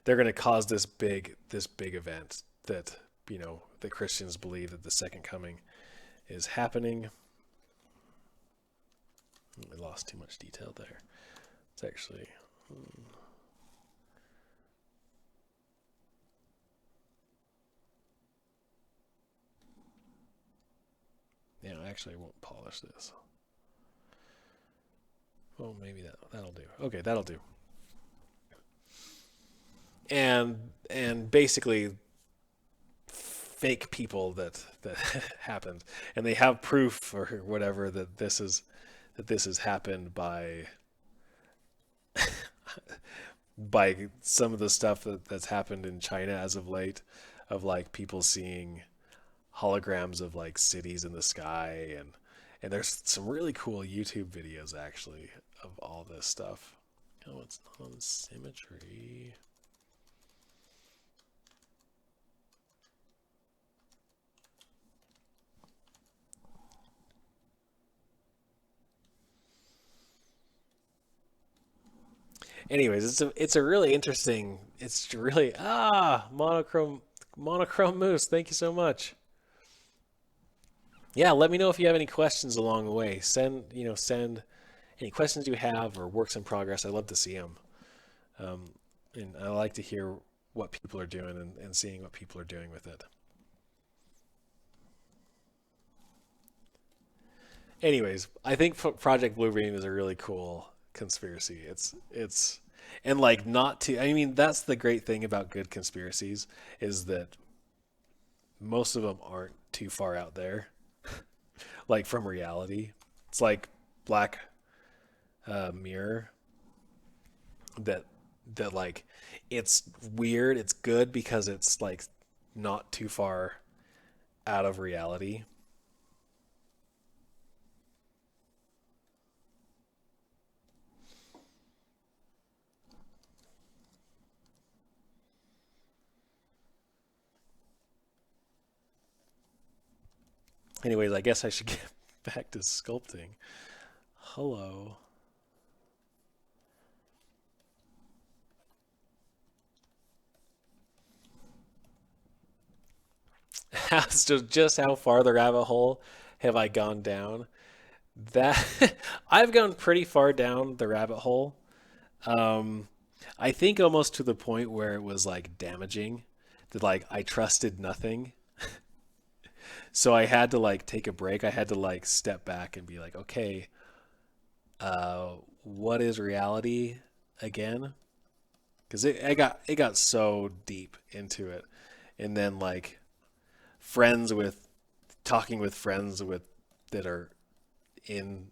they're going to cause this big event that the Christians believe that the second coming is happening. I lost too much detail there. It's actually yeah, actually I won't polish this. Well, maybe that'll do. Okay, that'll do. And basically fake people that happened, and they have proof or whatever that this has happened by by some of the stuff that's happened in China as of late, of like people seeing holograms of like cities in the sky, and there's some really cool YouTube videos actually of all this stuff. Oh, it's not on symmetry. Anyways, it's a really interesting. It's really monochrome moose. Thank you so much. Yeah, let me know if you have any questions along the way. Send any questions you have or works in progress. I love to see them, and I like to hear what people are doing and seeing what people are doing with it. Anyways, I think Project Bluebeam is a really cool conspiracy. It's and like not to. I mean, that's the great thing about good conspiracies is that most of them aren't too far out there, like from reality. It's like Black Mirror that like it's weird. It's good because it's like not too far out of reality. Anyways, I guess I should get back to sculpting. Hello. Just how far the rabbit hole have I gone down? That I've gone pretty far down the rabbit hole. Um, I think almost to the point where it was like damaging, that like I trusted nothing. So I had to like take a break. I had to like step back and be like, okay, what is reality again? Because it got so deep into it, and then like friends with talking with friends with that are in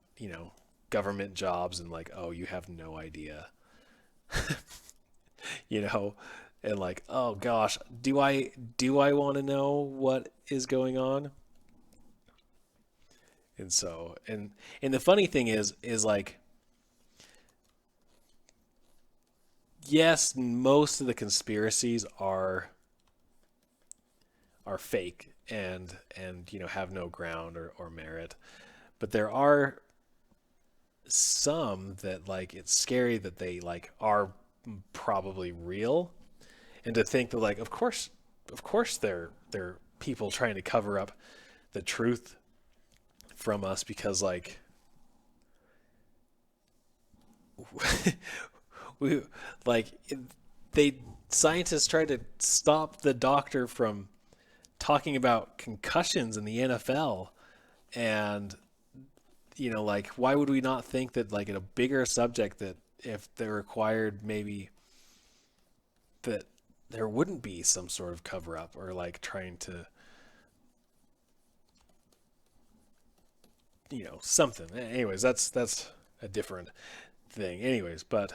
government jobs, and like, oh, you have no idea, you know, and like, oh gosh, do I want to know what is going on? And so, and the funny thing is like, yes, most of the conspiracies are fake and have no ground or merit, but there are some that like it's scary that they like are probably real, and to think that like of course they're people trying to cover up the truth from us, because like we like they scientists tried to stop the doctor from talking about concussions in the NFL, and like, why would we not think that like in a bigger subject that if they required maybe that there wouldn't be some sort of cover up or like trying to, you know, something. Anyways, that's a different thing. Anyways, but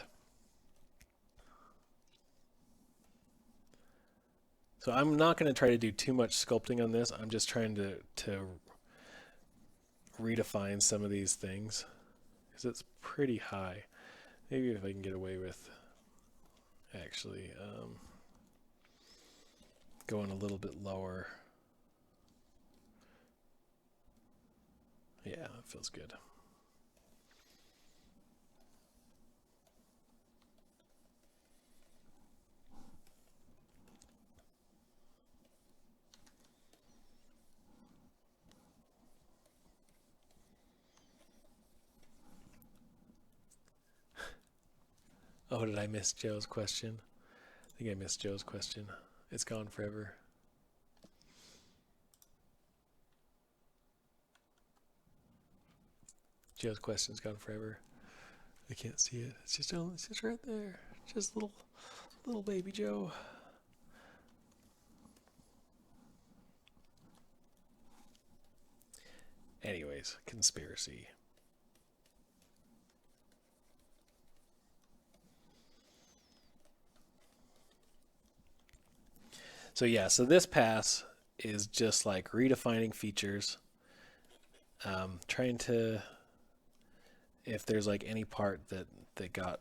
so I'm not going to try to do too much sculpting on this. I'm just trying to redefine some of these things because it's pretty high. Maybe if I can get away with actually going a little bit lower. Yeah, it feels good. Oh, did I miss Joe's question? I think I missed Joe's question. It's gone forever. Joe's question's gone forever. I can't see it. It's just right there. Just little baby Joe. Anyways, conspiracy. So yeah, so this pass is just like redefining features, trying to, if there's like any part that got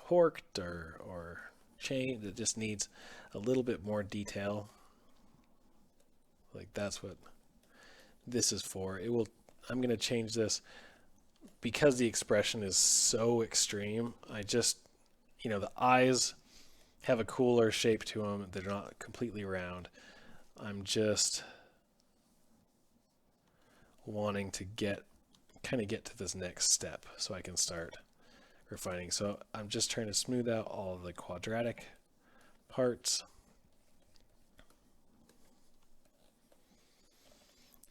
horked or changed that just needs a little bit more detail, like that's what this is for. I'm going to change this because the expression is so extreme. I just, you know, the eyes have a cooler shape to them. They're not completely round. I'm just wanting to kind of get to this next step so I can start refining. So I'm just trying to smooth out all the quadratic parts.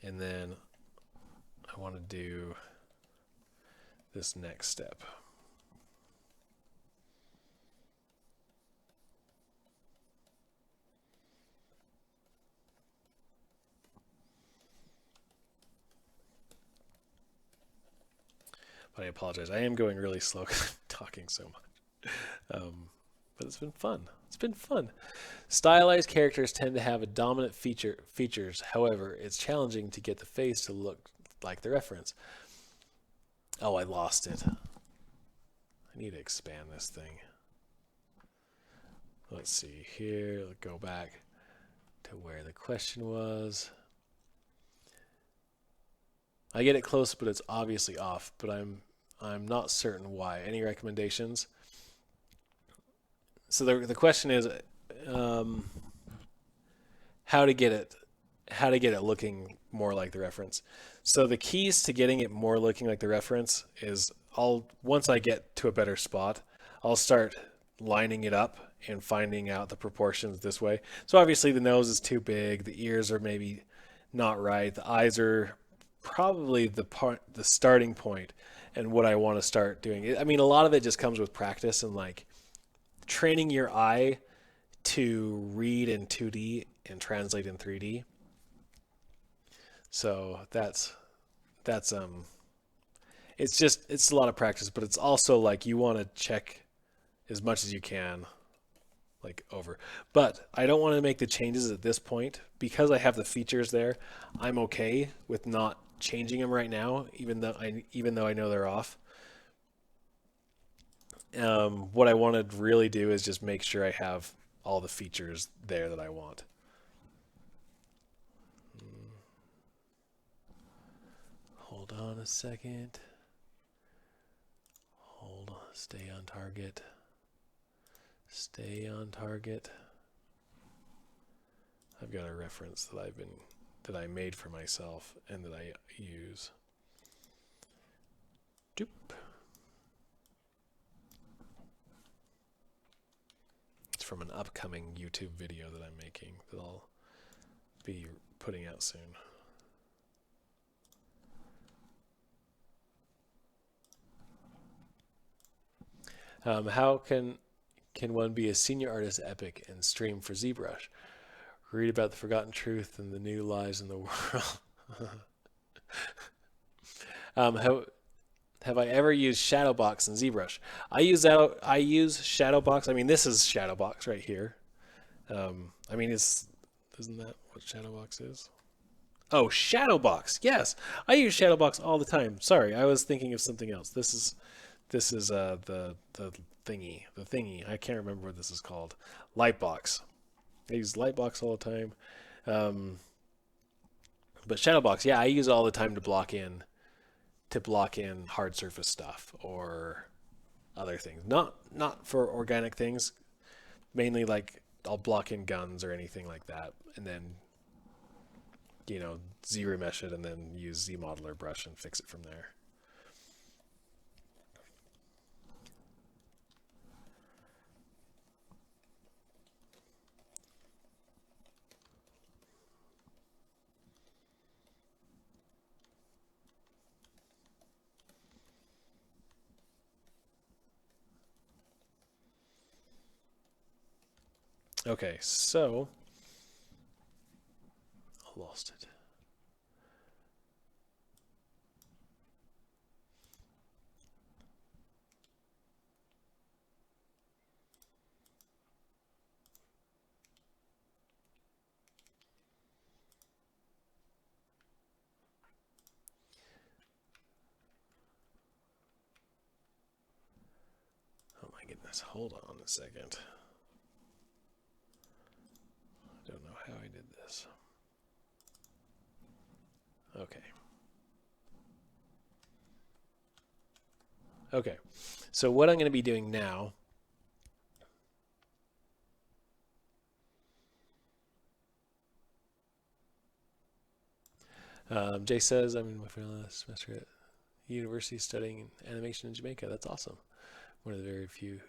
And then I want to do this next step. But I apologize. I am going really slow because I'm talking so much. But it's been fun. It's been fun. Stylized characters tend to have a dominant features. However, it's challenging to get the face to look like the reference. Oh, I lost it. I need to expand this thing. Let's see here. Let's go back to where the question was. I get it close, but it's obviously off, but I'm not certain why. Any recommendations? So the question is how to get it looking more like the reference. So the keys to getting it more looking like the reference is once I get to a better spot, I'll start lining it up and finding out the proportions this way. So obviously the nose is too big, the ears are maybe not right, the eyes are probably the starting point and what I want to start doing. I mean, a lot of it just comes with practice and like training your eye to read in 2D and translate in 3D. So that's it's a lot of practice, but it's also like you want to check as much as you can like over. But I don't want to make the changes at this point because I have the features there. I'm okay with not changing them right now, even though I know they're off. What I want to really do is just make sure I have all the features there that I want. Hold on a second. Stay on target. Stay on target. I've got a reference that I made for myself and that I use. Doop. It's from an upcoming YouTube video that I'm making that I'll be putting out soon. How can Can one be a senior artist epic and stream for ZBrush? Read about the forgotten truth and the new lies in the world. Have I ever used Shadowbox in ZBrush? I use Shadowbox. I mean, this is Shadowbox right here. I mean, isn't that what Shadowbox is? Oh, Shadowbox. Yes, I use Shadowbox all the time. Sorry, I was thinking of something else. This is the thingy. I can't remember what this is called. Lightbox. I use Lightbox all the time. But Shadowbox, yeah, I use it all the time to block in hard surface stuff or other things. Not for organic things. Mainly like I'll block in guns or anything like that, and then ZRemesh it and then use ZModeler brush and fix it from there. Okay, so I lost it. Oh my goodness, hold on a second. I don't know how I did this. Okay. Okay, so what I'm going to be doing now Jay says, I'm in my last semester at university studying animation in Jamaica. That's awesome. One of the very few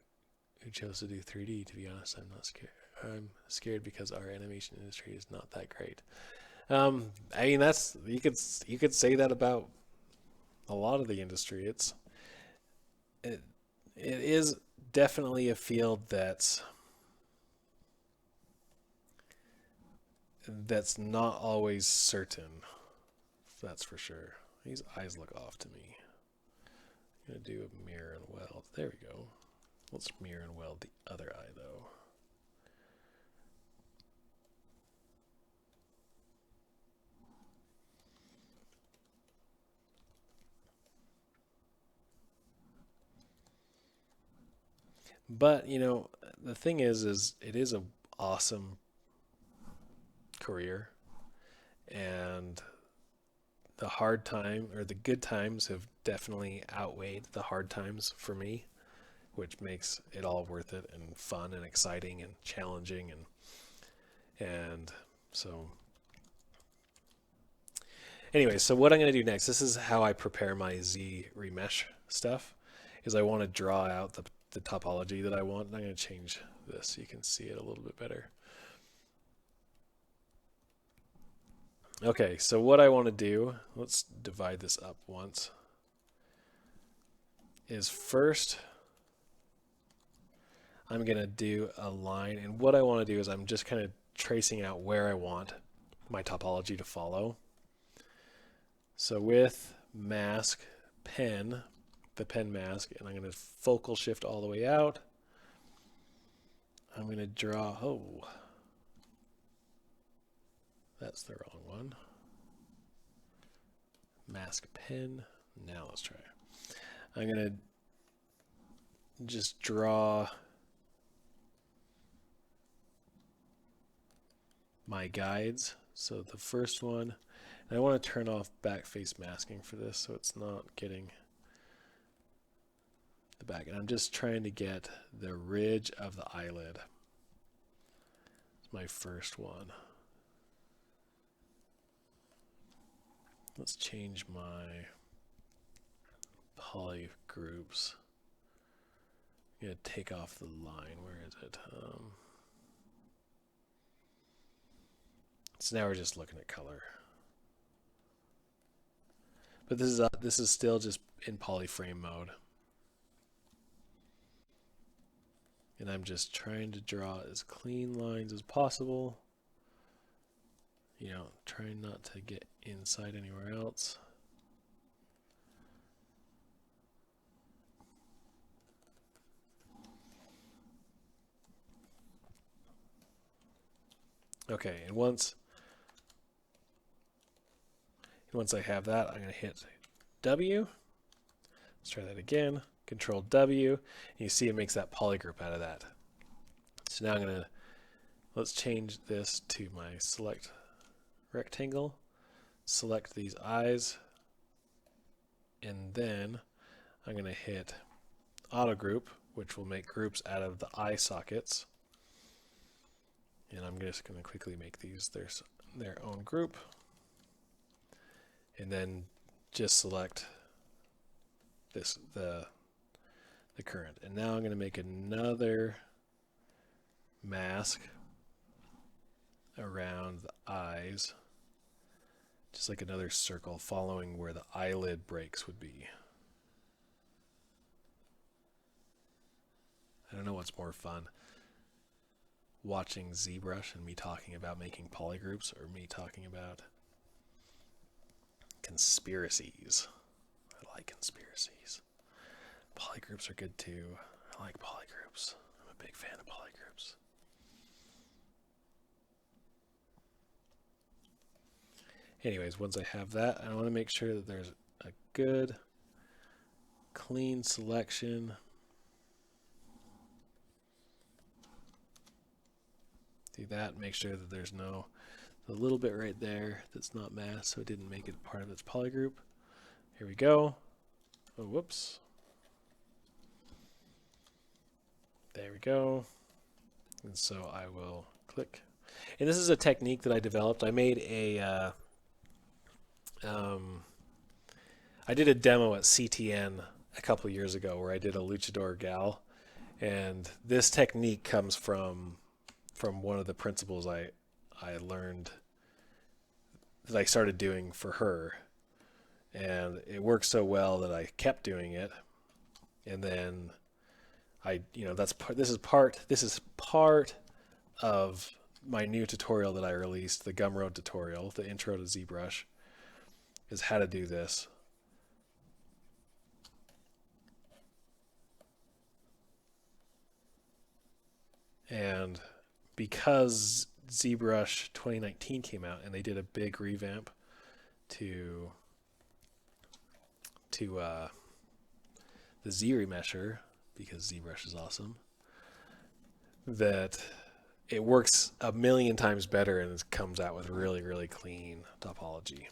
who chose to do 3D. To be honest, I'm not scared. I'm scared because our animation industry is not that great. I mean, that's you could say that about a lot of the industry. It is definitely a field that's not always certain. That's for sure. These eyes look off to me. I'm gonna do a mirror and weld. There we go. Let's mirror and weld the other eye though. But the thing is it is an awesome career, and the hard time or the good times have definitely outweighed the hard times for me, which makes it all worth it and fun and exciting and challenging and so anyway, so what I'm going to do next, this is how I prepare my ZRemesh stuff, is I want to draw out the topology that I want, and I'm going to change this so you can see it a little bit better. Okay, so what I want to do, let's divide this up once, is first I'm going to do a line, and what I want to do is I'm just kind of tracing out where I want my topology to follow. So with mask, pen, the pen mask, and I'm going to focal shift all the way out. I'm going to draw, oh, that's the wrong one. Mask pen. Now let's try. I'm going to just draw my guides. So the first one, and I want to turn off back face masking for this so it's not getting the back. And I'm just trying to get the ridge of the eyelid. It's my first one. Let's change my poly groups. I'm going to take off the line. Where is it? So now we're just looking at color. But this is still just in polyframe mode. And I'm just trying to draw as clean lines as possible. You know, trying not to get inside anywhere else. Okay, and once I have that, I'm going to hit W. Let's try that again. Control W. And you see it makes that polygroup out of that. So now I'm going to, let's change this to my select rectangle. Select these eyes. And then I'm going to hit auto group, which will make groups out of the eye sockets. And I'm just going to quickly make these their own group. And then just select this the current. And now I'm going to make another mask around the eyes, just like another circle following where the eyelid breaks would be. I don't know what's more fun, watching ZBrush and me talking about making polygroups, or me talking about conspiracies. I like conspiracies. Polygroups are good too. I like polygroups. I'm a big fan of polygroups. Anyways, once I have that, I want to make sure that there's a good, clean selection. Do that, make sure that there's no, a little bit right there that's not masked, so it didn't make it part of its polygroup. Here we go. Oh, whoops. There we go. And so I will click. And this is a technique that I developed. I made a, I did a demo at CTN a couple years ago where I did a luchador gal. And this technique comes from one of the principles I learned that I started doing for her, and it worked so well that I kept doing it. And then this is part of my new tutorial that I released, the Gumroad tutorial, the intro to ZBrush, is how to do this. And because ZBrush 2019 came out and they did a big revamp to the Z remesher, because ZBrush is awesome, that it works a million times better and it comes out with really, really clean topology.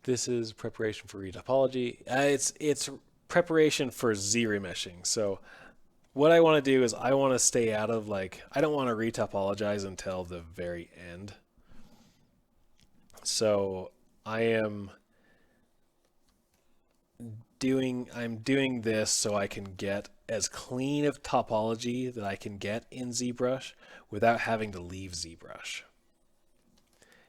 This is preparation for retopology. It's preparation for Z remeshing. So what I want to do is I want to stay out of, like, I don't want to retopologize until the very end. So I'm doing this so I can get as clean of topology that I can get in ZBrush without having to leave ZBrush.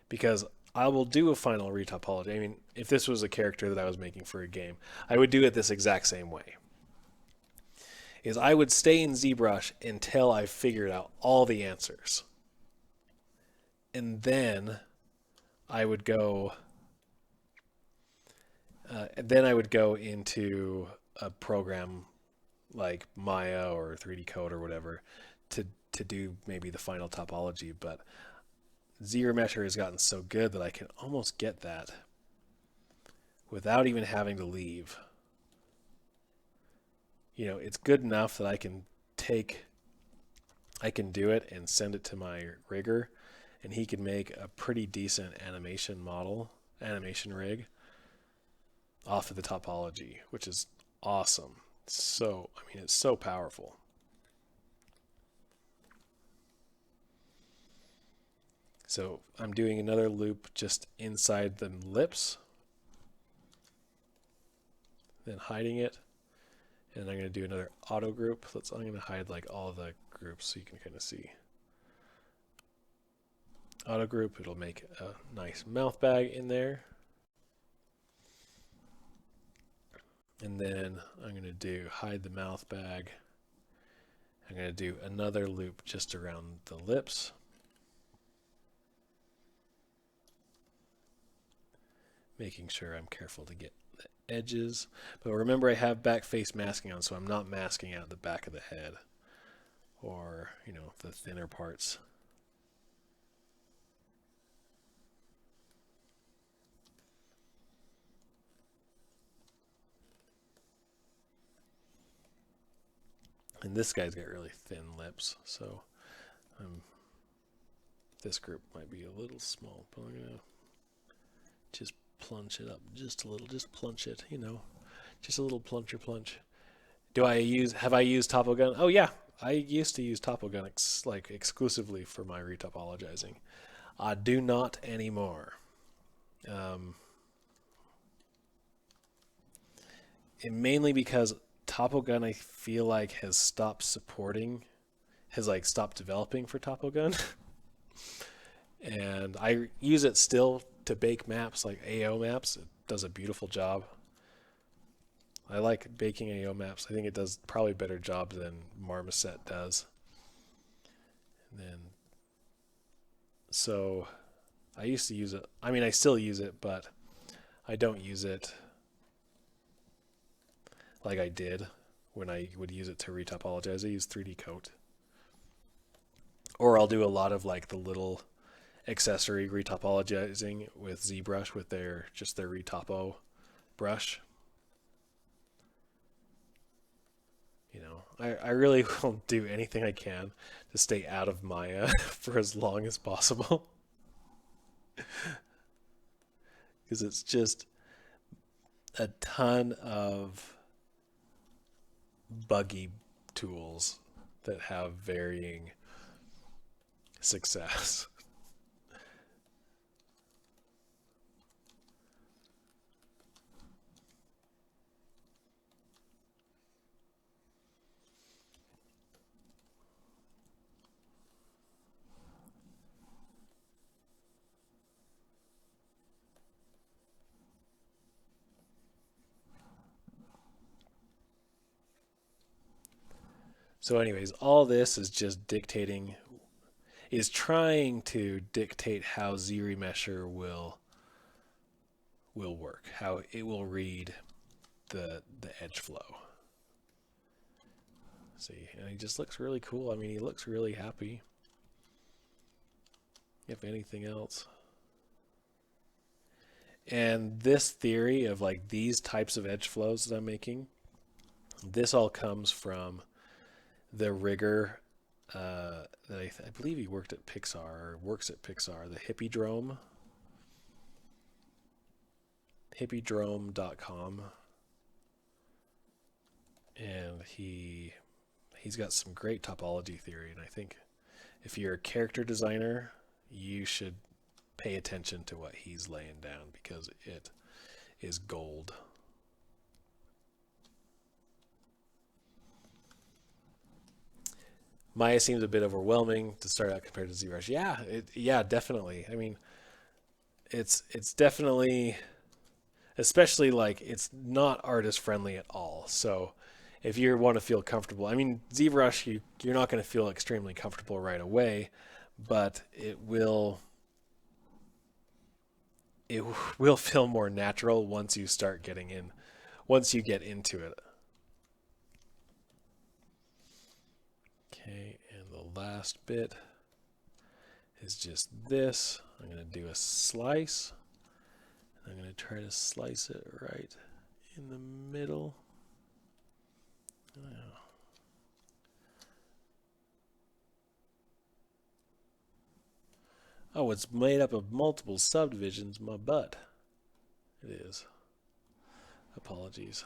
Because I will do a final retopology. I mean, if this was a character that I was making for a game, I would do it this exact same way. Is I would stay in ZBrush until I figured out all the answers. And then I would go into a program like Maya or 3D Code or whatever to do maybe the final topology. But ZRemesher has gotten so good that I can almost get that without even having to leave. You know, it's good enough that I can do it and send it to my rigger, and he can make a pretty decent animation rig off of the topology, which is awesome. So, I mean, it's so powerful. So I'm doing another loop just inside the lips, then hiding it, and I'm going to do another auto group. I'm going to hide like all the groups so you can kind of see. auto group. It'll make a nice mouth bag in there. And then I'm going to do hide the mouth bag. I'm going to do another loop just around the lips. Making sure I'm careful to get the edges. But remember, I have back face masking on, so I'm not masking out the back of the head or, you know, the thinner parts. And this guy's got really thin lips, so this group might be a little small, but I'm going to just plunge it up just a little, just plunge it, you know, just a little plunge. Have I used TopoGun? Oh yeah, I used to use TopoGun like exclusively for my retopologizing. I do not anymore. Mainly because TopoGun, I feel like, has stopped developing for TopoGun. And I use it still to bake maps, like AO maps. It does a beautiful job. I like baking AO maps. I think it does probably a better job than Marmoset does. And then, so I used to use it. I mean, I still use it, but I don't use it like I did when I would use it to retopologize. I use 3D Coat. Or I'll do a lot of like the little accessory retopologizing with ZBrush with their retopo brush. You know, I really will do anything I can to stay out of Maya for as long as possible. Because it's just a ton of buggy tools that have varying success. So anyways, all this is just trying to dictate how ZRemesher will work, how it will read the edge flow. See, and he just looks really cool. I mean, he looks really happy, if anything else. And this theory of like these types of edge flows that I'm making, this all comes from the rigger that I believe he worked at Pixar or works at Pixar, the hippiedrome.com. And he's got some great topology theory, and I think if you're a character designer, you should pay attention to what he's laying down because it is gold. Maya seems a bit overwhelming to start out compared to ZBrush. Yeah, definitely. I mean, it's definitely, especially like it's not artist friendly at all. So if you want to feel comfortable, I mean, ZBrush, you're not going to feel extremely comfortable right away, but it will feel more natural once you start getting in, once you get into it. Okay, and the last bit is just this. I'm going to do a slice. I'm going to try to slice it right in the middle. Oh, it's made up of multiple subdivisions. My butt. It is. Apologies.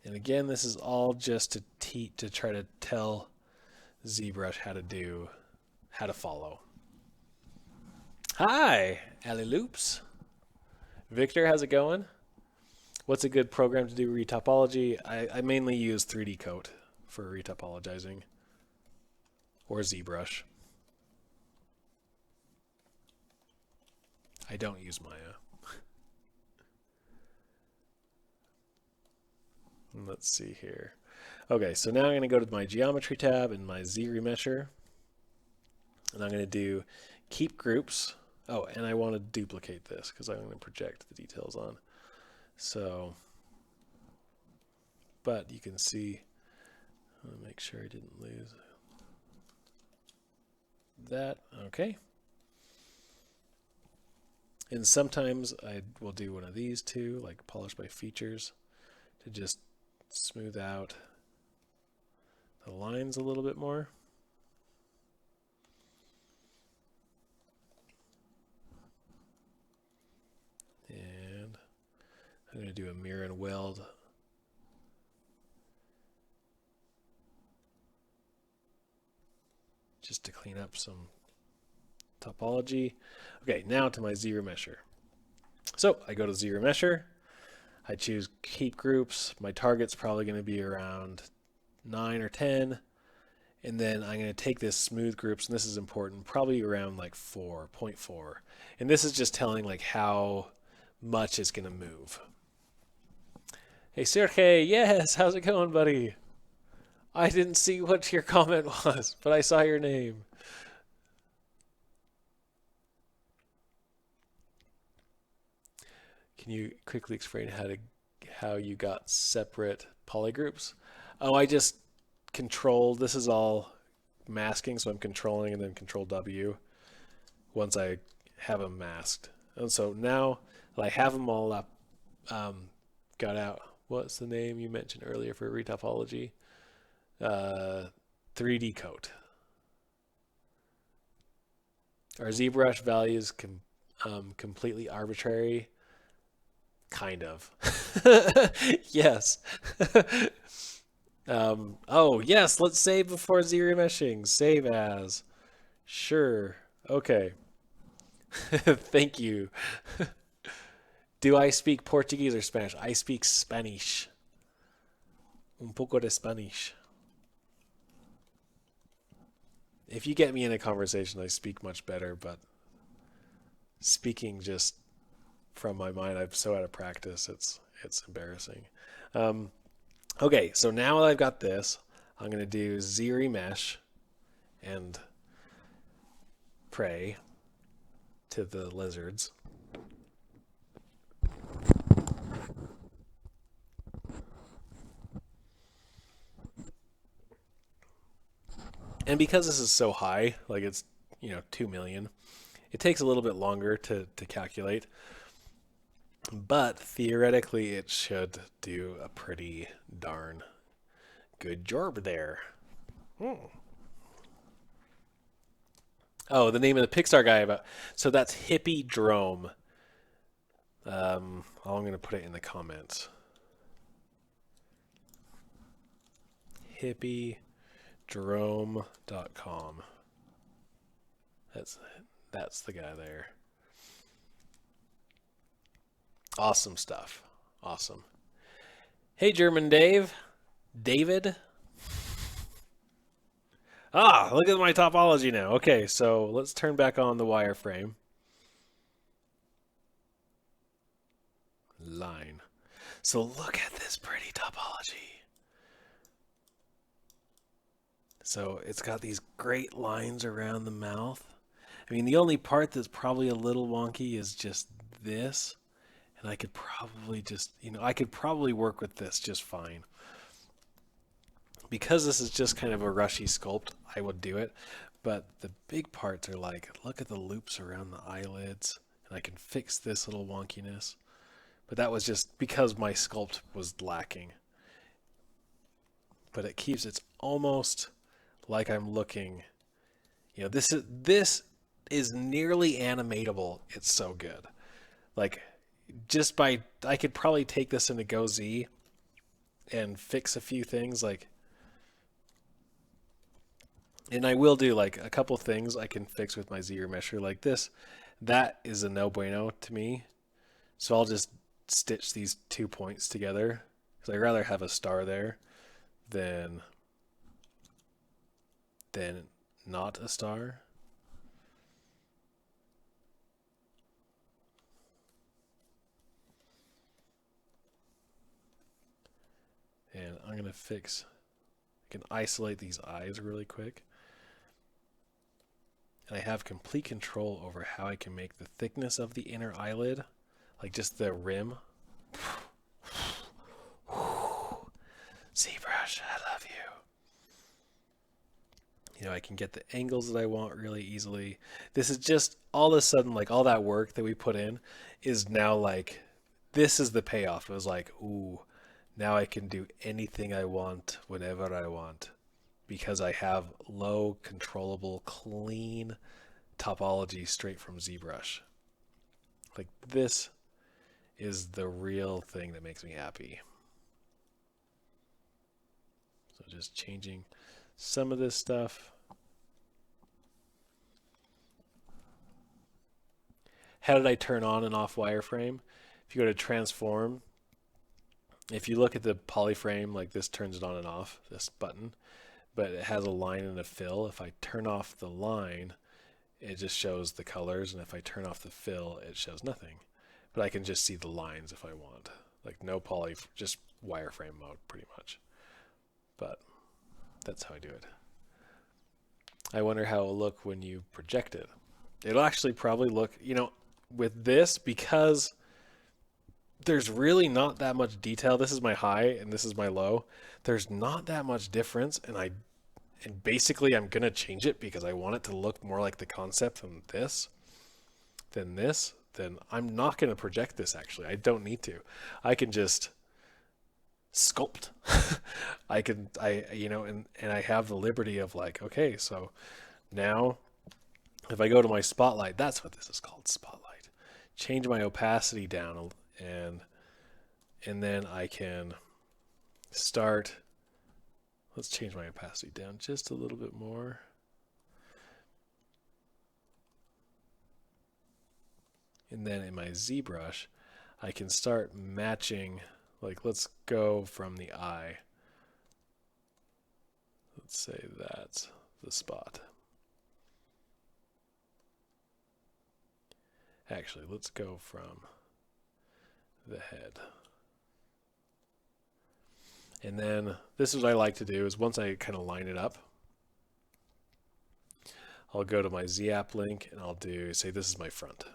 And again, this is all just to try to tell ZBrush how to follow. Hi, Alley Loops. Victor, how's it going? What's a good program to do retopology? I mainly use 3D Coat for retopologizing, or ZBrush. I don't use Maya. Let's see here. Okay, so now I'm going to go to my Geometry tab in my ZRemesher, and I'm going to do Keep Groups. Oh, and I want to duplicate this because I'm going to project the details on. So, but you can see, I want to make sure I didn't lose that. Okay. And sometimes I will do one of these too, like polish by features, to just smooth out the lines a little bit more. And I'm going to do a mirror and weld. Just to clean up some topology. Okay, now to my ZRemesher. So I go to ZRemesher. I choose Keep Groups. My target's probably going to be around 9 or 10. And then I'm going to take this Smooth Groups, and this is important, probably around like 4.4. And this is just telling like how much it's going to move. Hey, Sergey, yes, how's it going, buddy? I didn't see what your comment was, but I saw your name. Can you quickly explain how you got separate polygroups? Oh, I just controlled. This is all masking, so I'm controlling and then Control W once I have them masked. And so now I have them all up. Got out. What's the name you mentioned earlier for retopology? 3D Coat. Are ZBrush values completely arbitrary? Kind of. Yes. Oh, yes, let's save before Z-remeshing. Save as. Sure. Okay. Thank you. Do I speak Portuguese or Spanish? I speak Spanish. Un poco de Spanish. If you get me in a conversation, I speak much better, but speaking just from my mind, I'm so out of practice, it's embarrassing. Okay, so now that I've got this, I'm going to do Z-remesh and pray to the lizards. And because this is so high, like it's, 2 million, it takes a little bit longer to calculate. But theoretically, it should do a pretty darn good job there. Oh, the name of the Pixar guy so that's Hippie Drome. I'm going to put it in the comments. HippieDrome.com. That's the guy there. Awesome stuff. Awesome. Hey, German David. Look at my topology now. Okay, so let's turn back on the wireframe. Line. So look at this pretty topology. So it's got these great lines around the mouth. I mean, the only part that's probably a little wonky is just this. And I could probably just, I could probably work with this just fine. Because this is just kind of a rushy sculpt, I would do it. But the big parts are like, look at the loops around the eyelids. And I can fix this little wonkiness. But that was just because my sculpt was lacking. But it keeps, it's almost like I'm looking, this is nearly animatable. It's so good. Like, I could probably take this into Go Z and fix a few things, like, and I will do like a couple things I can fix with my ZBrush like this. That is a no bueno to me. So I'll just stitch these 2 points together because I'd rather have a star there than not a star. And I'm going to fix, I can isolate these eyes really quick. And I have complete control over how I can make the thickness of the inner eyelid, like just the rim. ZBrush, I love you. You know, I can get the angles that I want really easily. This is just all of a sudden, like all that work that we put in is now like, this is the payoff. It was like, ooh, now I can do anything I want whenever I want because I have low, controllable, clean topology straight from ZBrush. Like this is the real thing that makes me happy. So just changing some of this stuff. How did I turn on and off wireframe? If you go to transform, if you look at the polyframe, like this turns it on and off, this button, but it has a line and a fill. If I turn off the line, it just shows the colors, and if I turn off the fill, it shows nothing. But I can just see the lines if I want. Like no poly, just wireframe mode pretty much. But that's how I do it. I wonder how it'll look when you project it. It'll actually probably look, you know, with this, because there's really not that much detail. This is my high and this is my low. There's not that much difference, and basically I'm gonna change it because I want it to look more like the concept than this. Then I'm not gonna project this actually. I don't need to. I can just sculpt. And I have the liberty of like, okay, so now if I go to my spotlight, that's what this is called, spotlight. Change my opacity down and then I can start. Let's change my opacity down just a little bit more. And then in my ZBrush, I can start matching, like let's go from the eye. Let's say that's the spot. Actually, let's go from the head. And then this is what I like to do is once I kind of line it up, I'll go to my Z-app link and I'll do, say this is my front.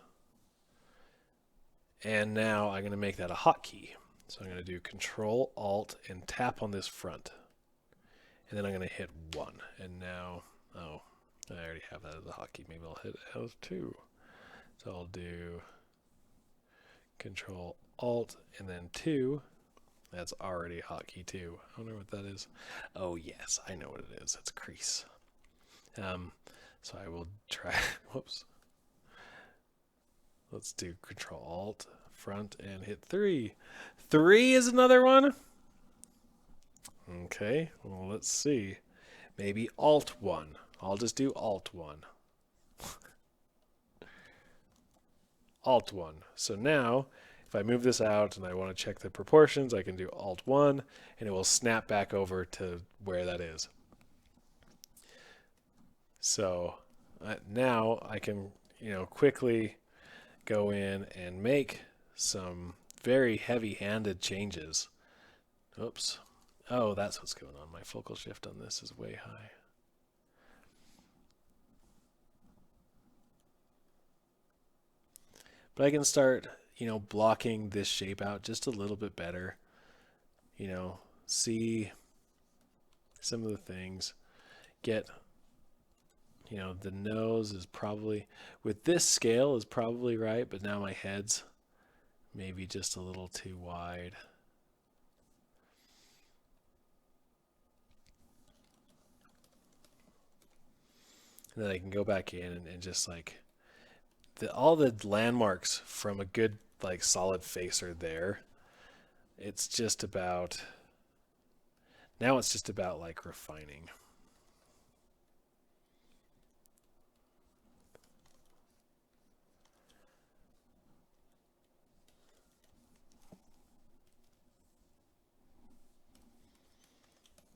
And now I'm going to make that a hotkey. So I'm going to do Control Alt and tap on this front. And then I'm going to hit 1. And now, oh, I already have that as a hotkey. Maybe I'll hit L2. So I'll do Control Alt and then 2. That's already a hotkey 2. I wonder what that is. Oh yes, I know what it is. It's crease. So I will try. Whoops. Let's do Control Alt front and hit 3. 3 is another one. Okay. Well, let's see. Maybe Alt 1. I'll just do Alt 1. Alt 1. So now, if I move this out and I want to check the proportions, I can do Alt 1, and it will snap back over to where that is. So now I can, quickly go in and make some very heavy-handed changes. Oops. Oh, that's what's going on. My focal shift on this is way high. But I can start, blocking this shape out just a little bit better. See some of the things. Get, the nose is probably, with this scale is probably right, but now my head's maybe just a little too wide. And then I can go back in and just like, all the landmarks from a good solid face are there. It's just about Now it's just about like refining.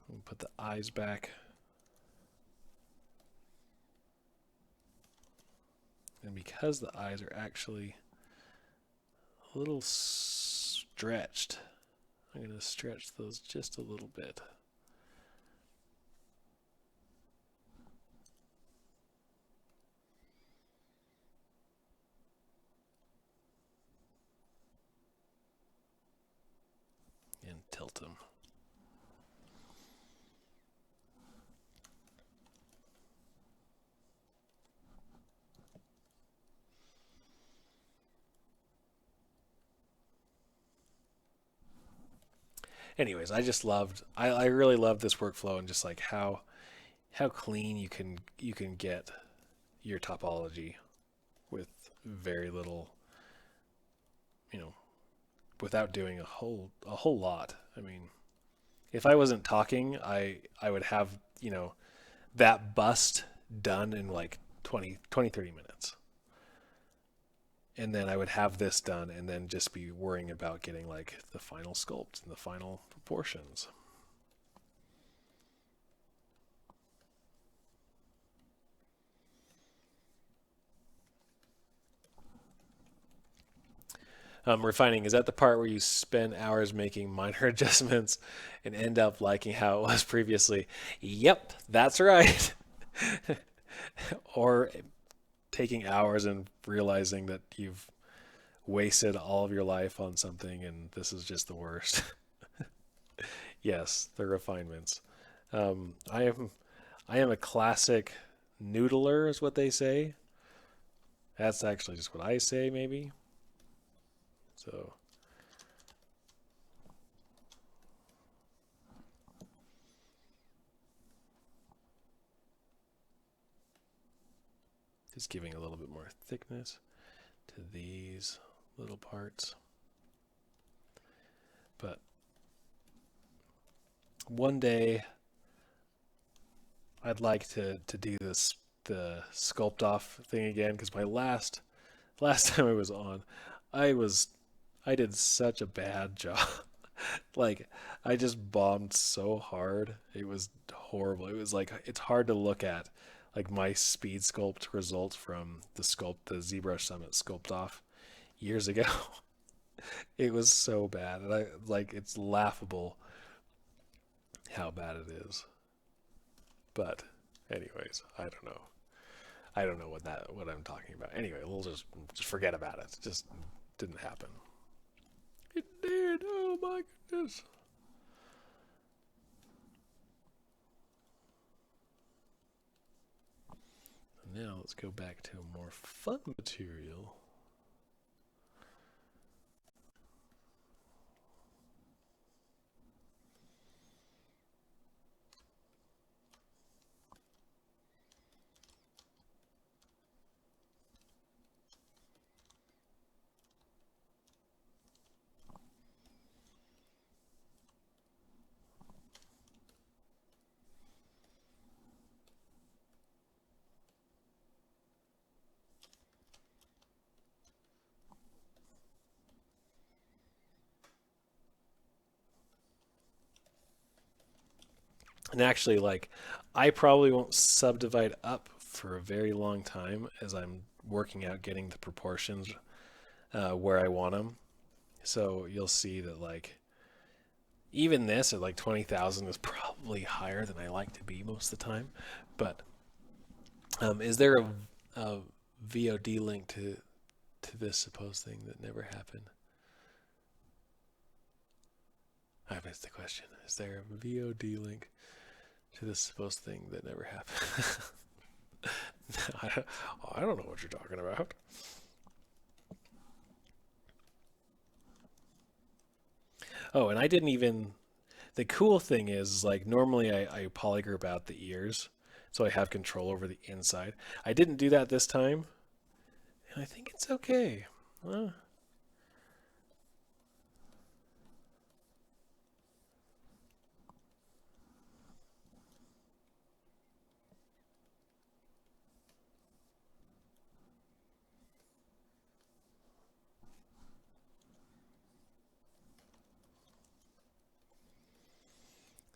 We'll put the eyes back. And because the eyes are actually a little stretched, I'm going to stretch those just a little bit. And tilt them. Anyways, I really loved this workflow, and just like how clean you can get your topology with very little, without doing a whole lot. I mean, if I wasn't talking, I would have, that bust done in like 20 30 minutes. And then I would have this done and then just be worrying about getting like the final sculpt and the final proportions. Refining, is that the part where you spend hours making minor adjustments and end up liking how it was previously? Yep, that's right. Or taking hours and realizing that you've wasted all of your life on something and this is just the worst. Yes, the refinements. I am a classic noodler, is what they say. That's actually just what I say, maybe. So just giving a little bit more thickness to these little parts. But one day I'd like to do the sculpt off thing again, because my last time I was on, I did such a bad job. Like, I just bombed so hard. It was horrible. It was like, it's hard to look at like my speed sculpt results from the ZBrush Summit sculpt off years ago. It was so bad, and it's laughable how bad it is. But anyways, I don't know what I'm talking about. Anyway, we'll just forget about it. It just didn't happen. It did. Oh my goodness. Now let's go back to a more fun material. And actually, like, I probably won't subdivide up for a very long time as I'm working out getting the proportions where I want them. So you'll see that, like, even this at like 20,000 is probably higher than I like to be most of the time. But is there a VOD link to this supposed thing that never happened? I missed the question. Is there a VOD link to this supposed thing that never happened? I don't know what you're talking about. Oh, and I didn't even. The cool thing is, like, normally I polygroup out the ears, so I have control over the inside. I didn't do that this time, and I think it's okay.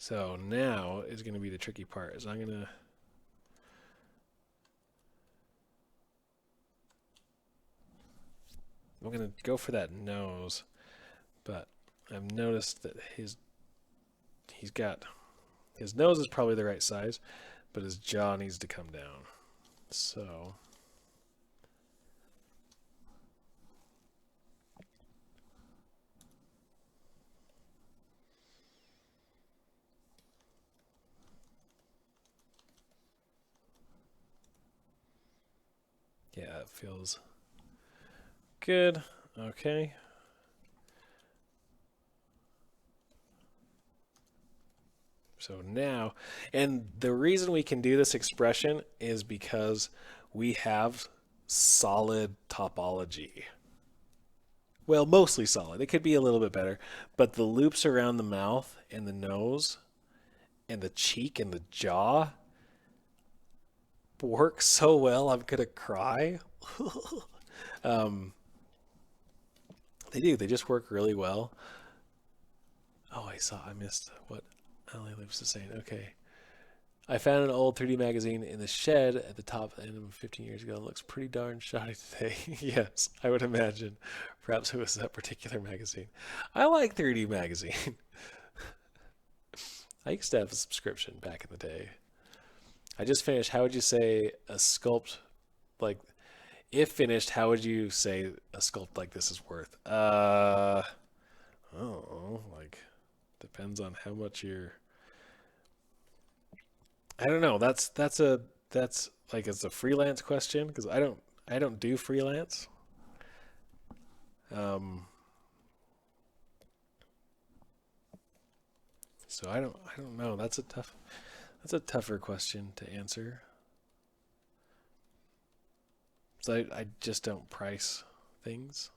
So now is going to be the tricky part. Is I'm going to go for that nose, but I've noticed that his nose is probably the right size, but his jaw needs to come down. So yeah, it feels good. Okay. So now, and the reason we can do this expression is because we have solid topology. Well, mostly solid. It could be a little bit better, but the loops around the mouth and the nose and the cheek and the jaw work so well, I'm gonna cry. They do. They just work really well. Oh, I missed what Ellie Lives is saying. Okay. I found an old 3D magazine in the shed at the top end of 15 years ago. It looks pretty darn shoddy today. Yes, I would imagine. Perhaps it was that particular magazine. I like 3D magazine. I used to have a subscription back in the day. I just finished. How would you say a sculpt, like, if finished, how would you say a sculpt like this is worth? Oh, like, depends on how much you're. I don't know. That's like it's a freelance question because I don't do freelance. So I don't know. That's a tougher question to answer. So I just don't price things.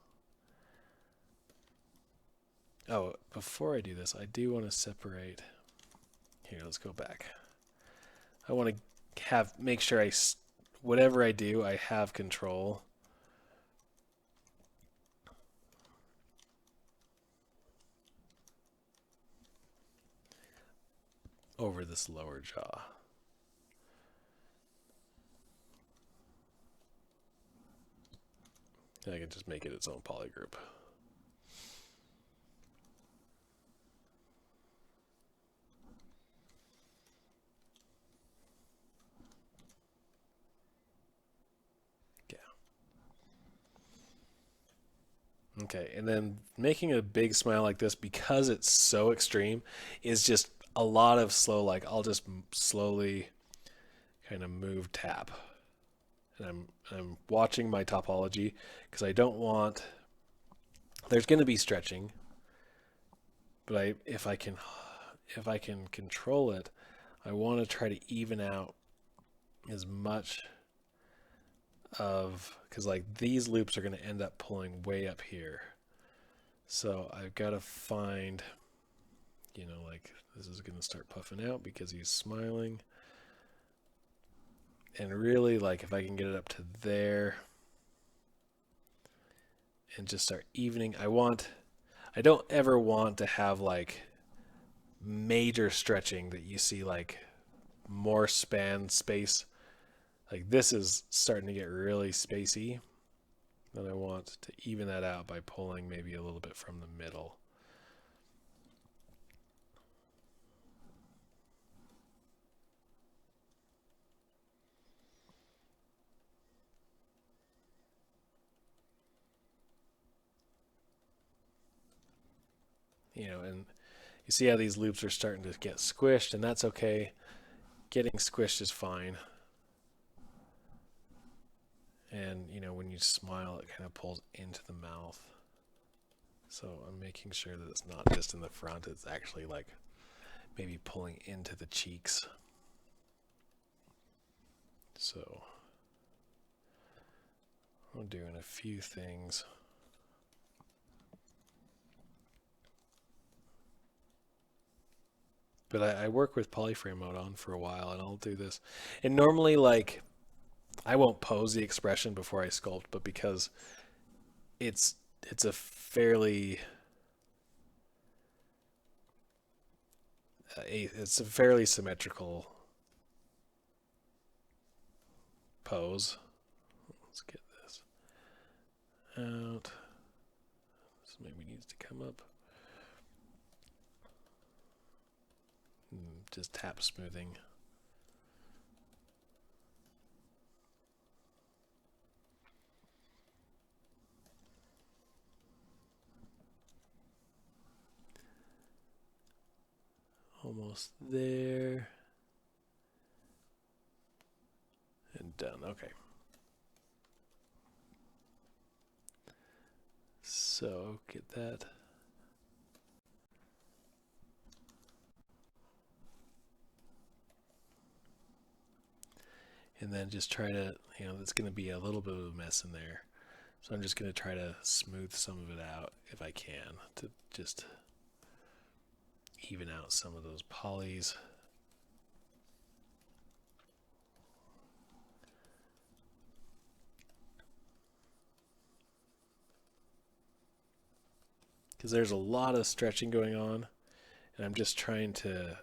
Oh, before I do this, I do want to separate. Here, let's go back. I want to make sure whatever I do, I have control. Over this lower jaw. And I can just make it its own polygroup. Okay, and then making a big smile like this, because it's so extreme, is just a lot of slow, like I'll just slowly kind of move tap. And I'm watching my topology because I don't want, there's going to be stretching, but if I can control it, I want to try to even out as much of, because like these loops are going to end up pulling way up here. So I've got to find, like this is going to start puffing out because he's smiling. And really, like if I can get it up to there and just start evening, I don't ever want to have like major stretching that you see, like more span space. Like this is starting to get really spacey. Then I want to even that out by pulling maybe a little bit from the middle. And you see how these loops are starting to get squished, and that's okay. Getting squished is fine. And, when you smile, it kind of pulls into the mouth. So I'm making sure that it's not just in the front, it's actually like maybe pulling into the cheeks. So I'm doing a few things. But I work with polyframe mode on for a while, and I'll do this. And normally, like, I won't pose the expression before I sculpt, but because it's a fairly it's a fairly symmetrical pose. Let's get this out. This maybe needs to come up. Just tap smoothing. Almost there. And done. Okay. So get that. And then just try to, there's going to be a little bit of a mess in there. So I'm just going to try to smooth some of it out if I can to just even out some of those polys. Because there's a lot of stretching going on, and I'm just trying to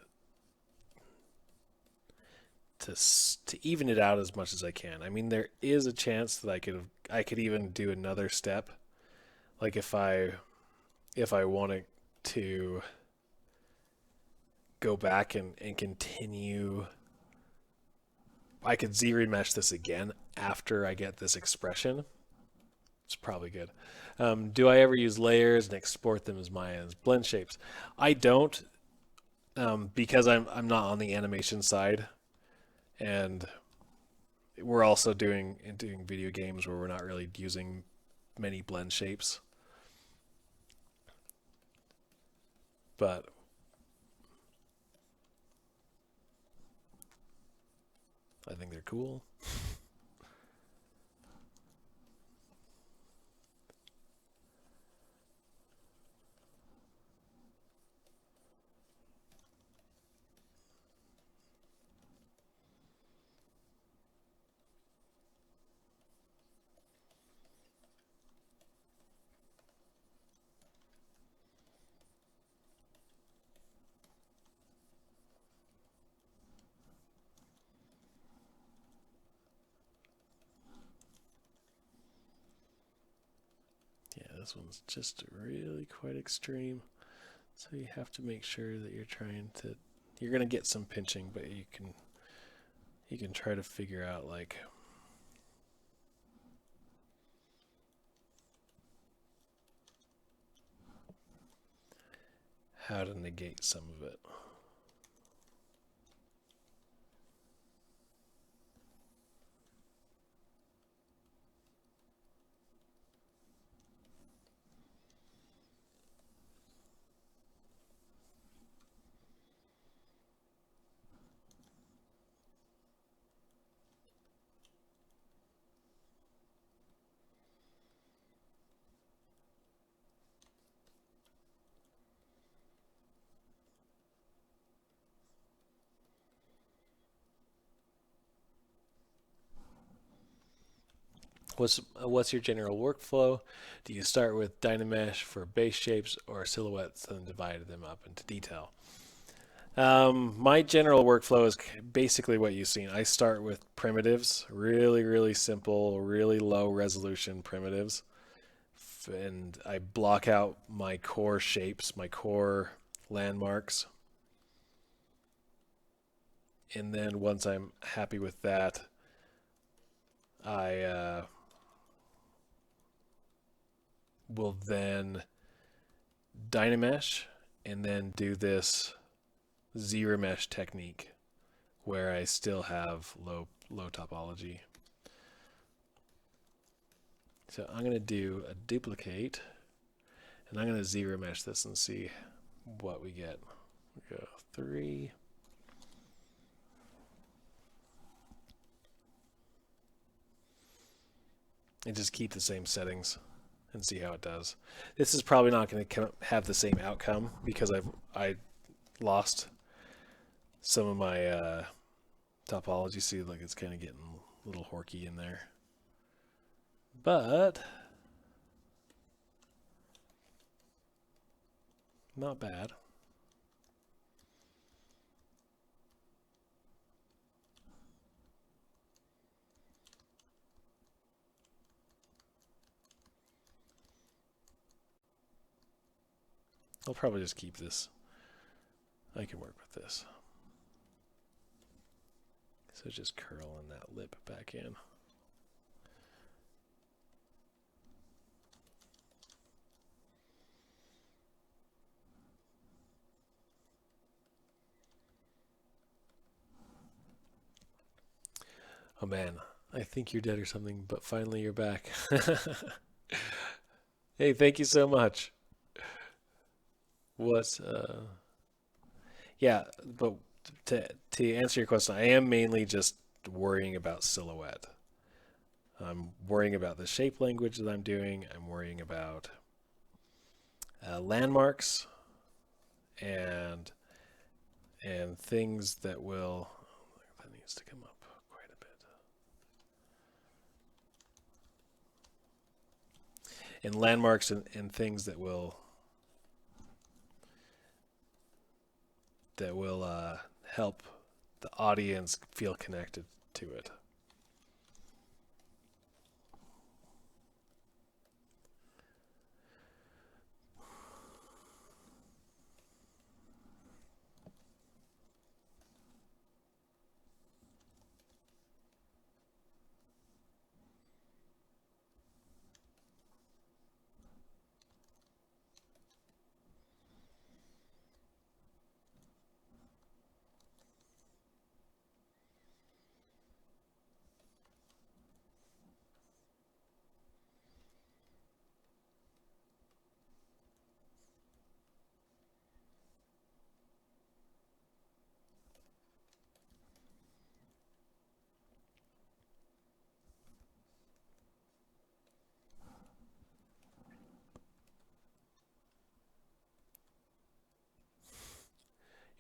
even it out as much as I can. I mean, there is a chance that I could even do another step, like if I wanted to go back and continue. I could Z-remesh this again after I get this expression. It's probably good. Do I ever use layers and export them as my blend shapes? I don't, because I'm not on the animation side, and we're also doing video games where we're not really using many blend shapes. But I think they're cool. This one's just really quite extreme, so you have to make sure that you're going to get some pinching, but you can try to figure out like how to negate some of it. What's your general workflow? Do you start with Dynamesh for base shapes or silhouettes and divide them up into detail? My general workflow is basically what you've seen. I start with primitives, really, really simple, really low resolution primitives. And I block out my core shapes, my core landmarks. And then once I'm happy with that, I will then Dynamesh and then do this Z-remesh technique where I still have low topology. So I'm going to do a duplicate, and I'm going to Z-remesh this and see what we get. We go 3. And just keep the same settings and see how it does. This is probably not going to have the same outcome because I lost some of my topology. See, like it's kind of getting a little horky in there. But not bad. I'll probably just keep this. I can work with this. So just curling that lip back in. Oh man, I think you're dead or something, but finally you're back. Hey, thank you so much. What? Yeah, but to answer your question, I am mainly just worrying about silhouette. I'm worrying about the shape language that I'm doing. I'm worrying about landmarks and things that will. That needs to come up quite a bit. And landmarks and things that will help the audience feel connected to it.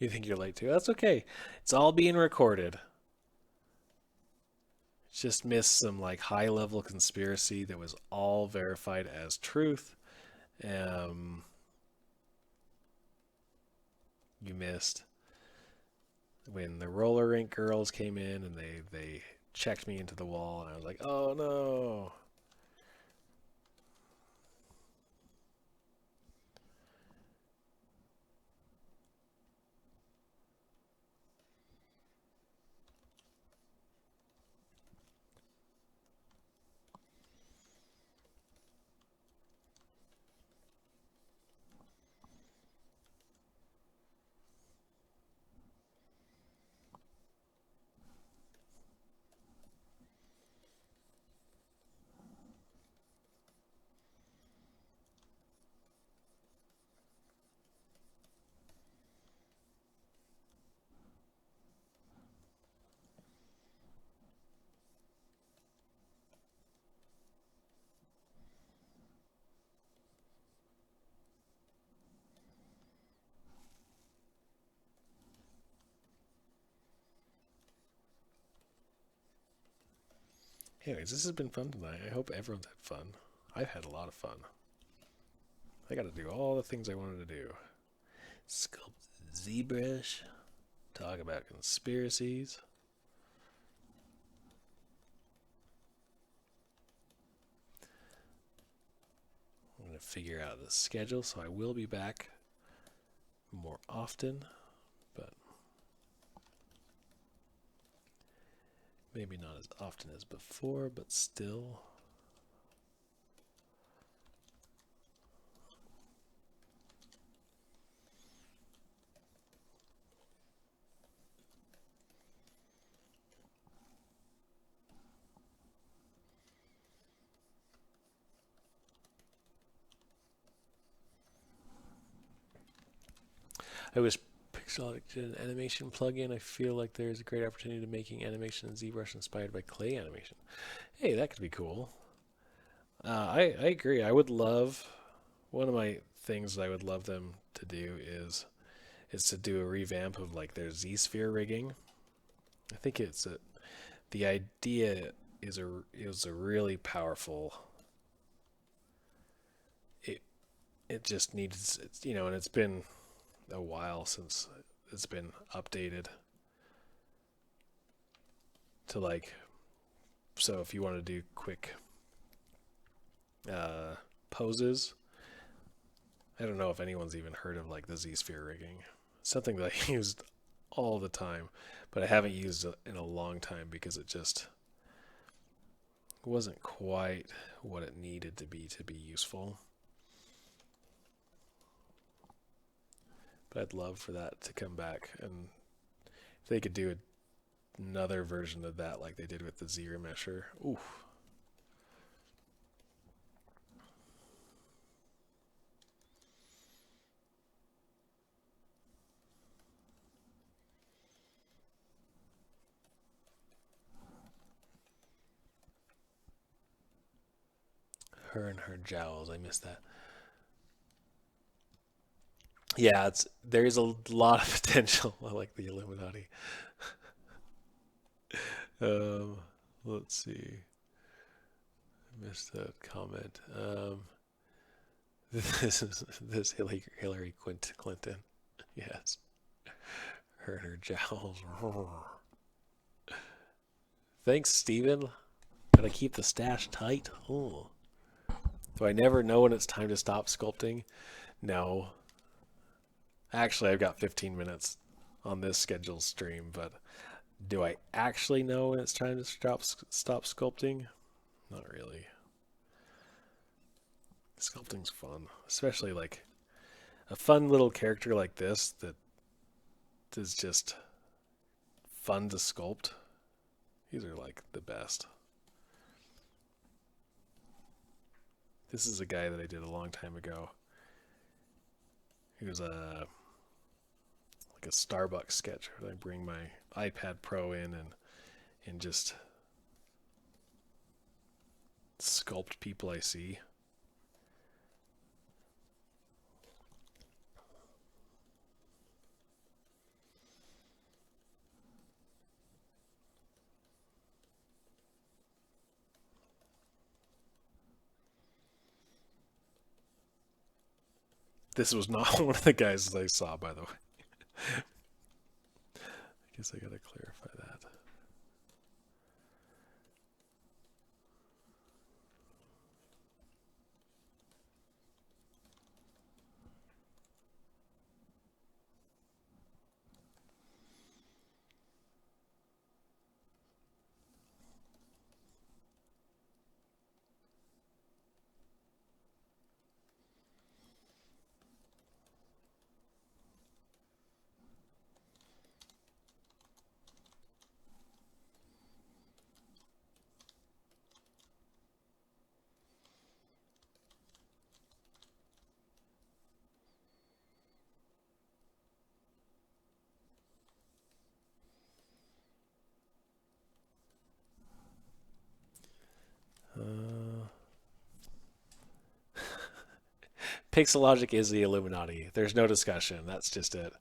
You think you're late too? That's okay. It's all being recorded. Just missed some like high level conspiracy that was all verified as truth. Um, you missed when the roller rink girls came in and they checked me into the wall, and I was like, oh no. Anyways, this has been fun tonight. I hope everyone's had fun. I've had a lot of fun. I got to do all the things I wanted to do. Sculpt ZBrush. Talk about conspiracies. I'm going to figure out the schedule, so I will be back more often, but maybe not as often as before, but still. I wish Pixel did an animation plugin. I feel like there's a great opportunity to making animation in ZBrush inspired by clay animation. Hey, that could be cool. I agree. I would love, one of my things that I would love them to do is to do a revamp of like their Z-sphere rigging. I think the idea is a really powerful. It just needs, and it's been a while since it's been updated to like, so if you want to do quick poses, I don't know if anyone's even heard of like the Z-sphere rigging. Something that I used all the time, but I haven't used it in a long time because it just wasn't quite what it needed to be useful. But I'd love for that to come back, and if they could do another version of that like they did with the Z-remesher. Oof. Her and her jowls. I missed that. Yeah, there's a lot of potential. I like the Illuminati. Um, let's see. I missed that comment. This Hillary Clinton. Yes, her and her jowls. Thanks, Steven. Gotta keep the stash tight. Oh. Do I never know when it's time to stop sculpting? No. Actually, I've got 15 minutes on this scheduled stream, but do I actually know when it's time to stop sculpting? Not really. Sculpting's fun, especially like a fun little character like this that is just fun to sculpt. These are like the best. This is a guy that I did a long time ago. He was like a Starbucks sketch where I bring my iPad Pro in and just sculpt people I see. This was not one of the guys I saw, by the way. I guess I gotta clarify that. Pixelogic is the Illuminati. There's no discussion. That's just it.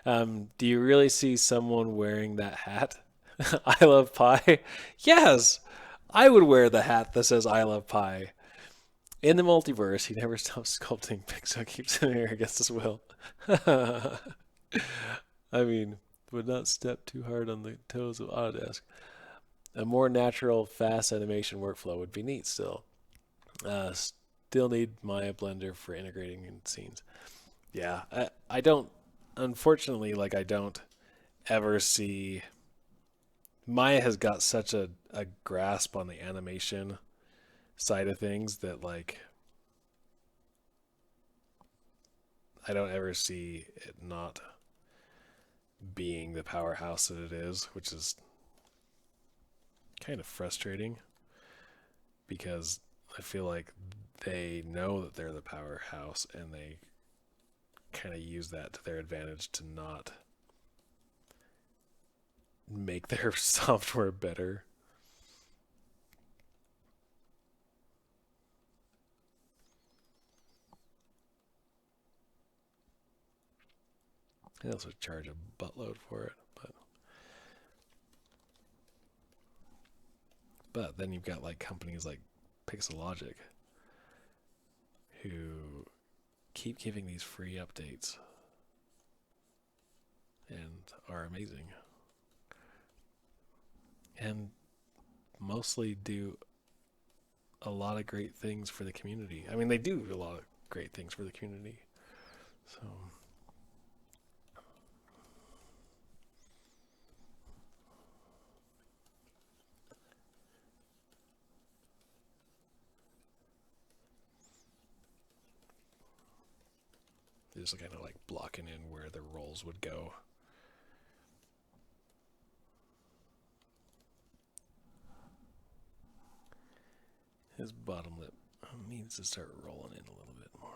Do you really see someone wearing that hat? I love pie. Yes, I would wear the hat that says I love pie. In the multiverse, he never stops sculpting. Pixar keeps him here against his will. I mean, would not step too hard on the toes of Autodesk. A more natural, fast animation workflow would be neat still. Still need Maya Blender for integrating in scenes. Yeah, I don't, unfortunately, like I don't ever see. Maya has got such a grasp on the animation side of things that like I don't ever see it not being the powerhouse that it is, which is kind of frustrating because I feel like they know that they're the powerhouse and they kind of use that to their advantage to not make their software better. They also charge a buttload for it, but then you've got like companies like Pixelogic who keep giving these free updates and are amazing and mostly do a lot of great things for the community. I mean, they do a lot of great things for the community. So just kind of like blocking in where the rolls would go. His bottom lip needs to start rolling in a little bit more.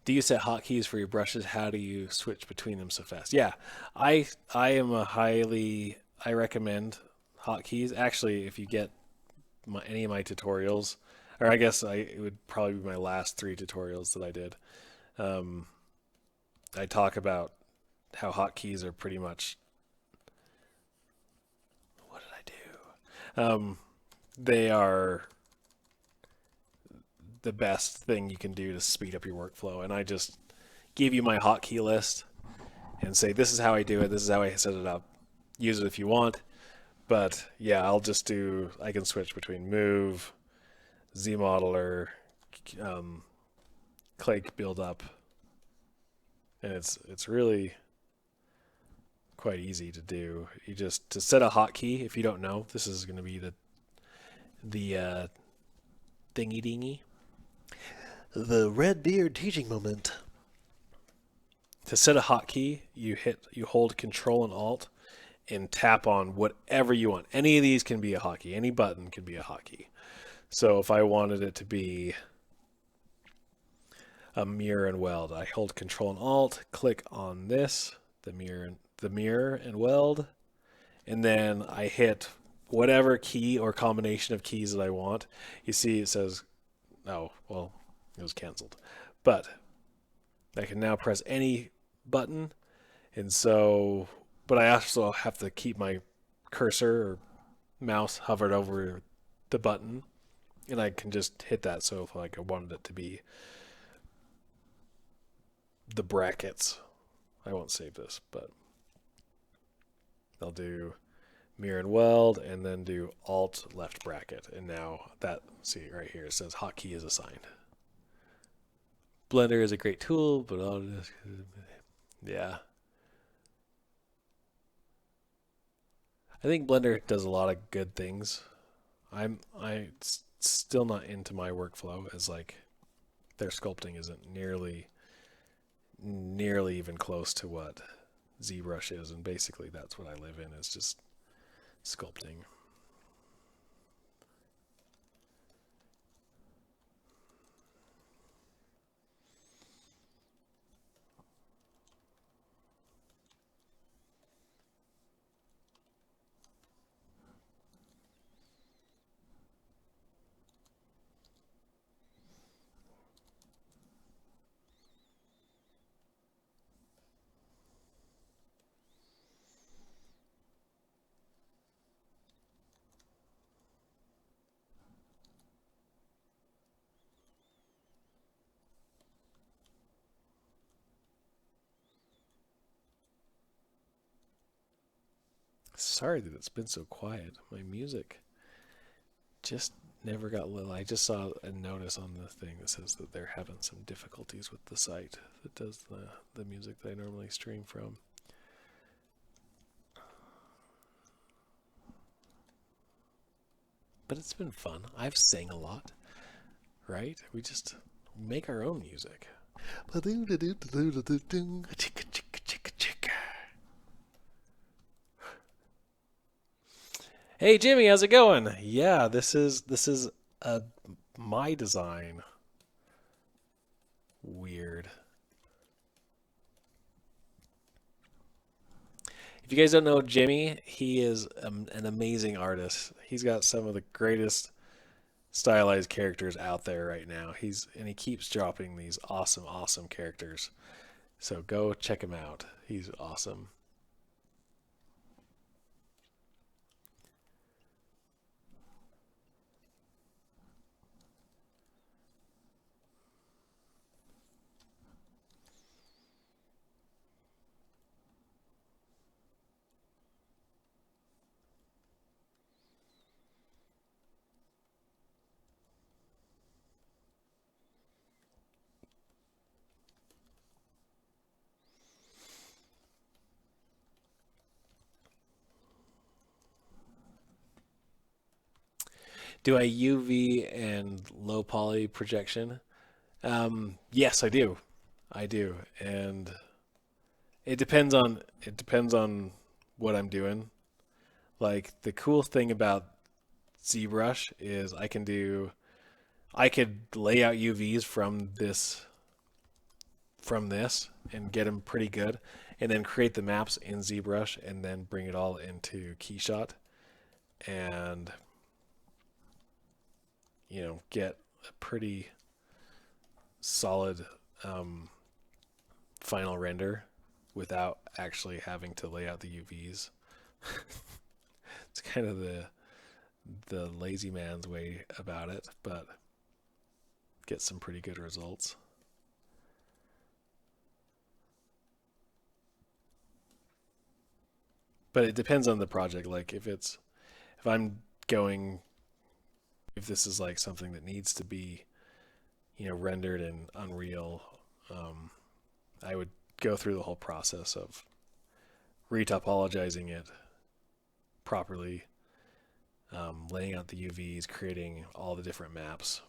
Do you set hotkeys for your brushes? How do you switch between them so fast? Yeah, I am I recommend hotkeys. Actually, if you get any of my tutorials, or I guess it would probably be my last 3 tutorials that I did. Um, I talk about how hotkeys are pretty much, what did I do? They are the best thing you can do to speed up your workflow. And I just give you my hotkey list and say, this is how I do it. This is how I set it up. Use it if you want. But yeah, I can switch between move, Z modeler, Clake build up. And it's really quite easy to do. To set a hotkey, if you don't know, this is going to be the thingy dingy. The Redbeard teaching moment. To set a hotkey, you hold Control and Alt and tap on whatever you want. Any of these can be a hotkey. Any button can be a hotkey. So if I wanted it to be a mirror and weld, I hold Control and Alt, click on this, the mirror and weld, and then I hit whatever key or combination of keys that I want. You see it says, oh, well, it was canceled. But I can now press any button, and so, but I also have to keep my cursor or mouse hovered over the button, and I can just hit that. So if like I wanted it to be the brackets, I won't save this, but I'll do mirror and weld and then do Alt left bracket. And now see right here, it says hotkey is assigned. Blender is a great tool, but yeah. I think Blender does a lot of good things. I'm still not into my workflow, as like their sculpting isn't nearly even close to what ZBrush is, and basically that's what I live in, is just sculpting. Sorry that it's been so quiet. My music just never got little. I just saw a notice on the thing that says that they're having some difficulties with the site that does the music that I normally stream from. But it's been fun. I've sang a lot, right? We just make our own music. Hey Jimmy, how's it going? Yeah, this is my design. Weird. If you guys don't know Jimmy, he is an amazing artist. He's got some of the greatest stylized characters out there right now. And he keeps dropping these awesome characters. So go check him out. He's awesome. Do I UV and low poly projection? Yes, I do. I do, and it depends on what I'm doing. Like the cool thing about ZBrush is I could lay out UVs from this and get them pretty good, and then create the maps in ZBrush and then bring it all into KeyShot and get a pretty solid final render without actually having to lay out the UVs. It's kind of the lazy man's way about it, but get some pretty good results. But it depends on the project. Like if I'm going if this is like something that needs to be rendered in Unreal, I would go through the whole process of retopologizing it properly, laying out the UVs, creating all the different maps.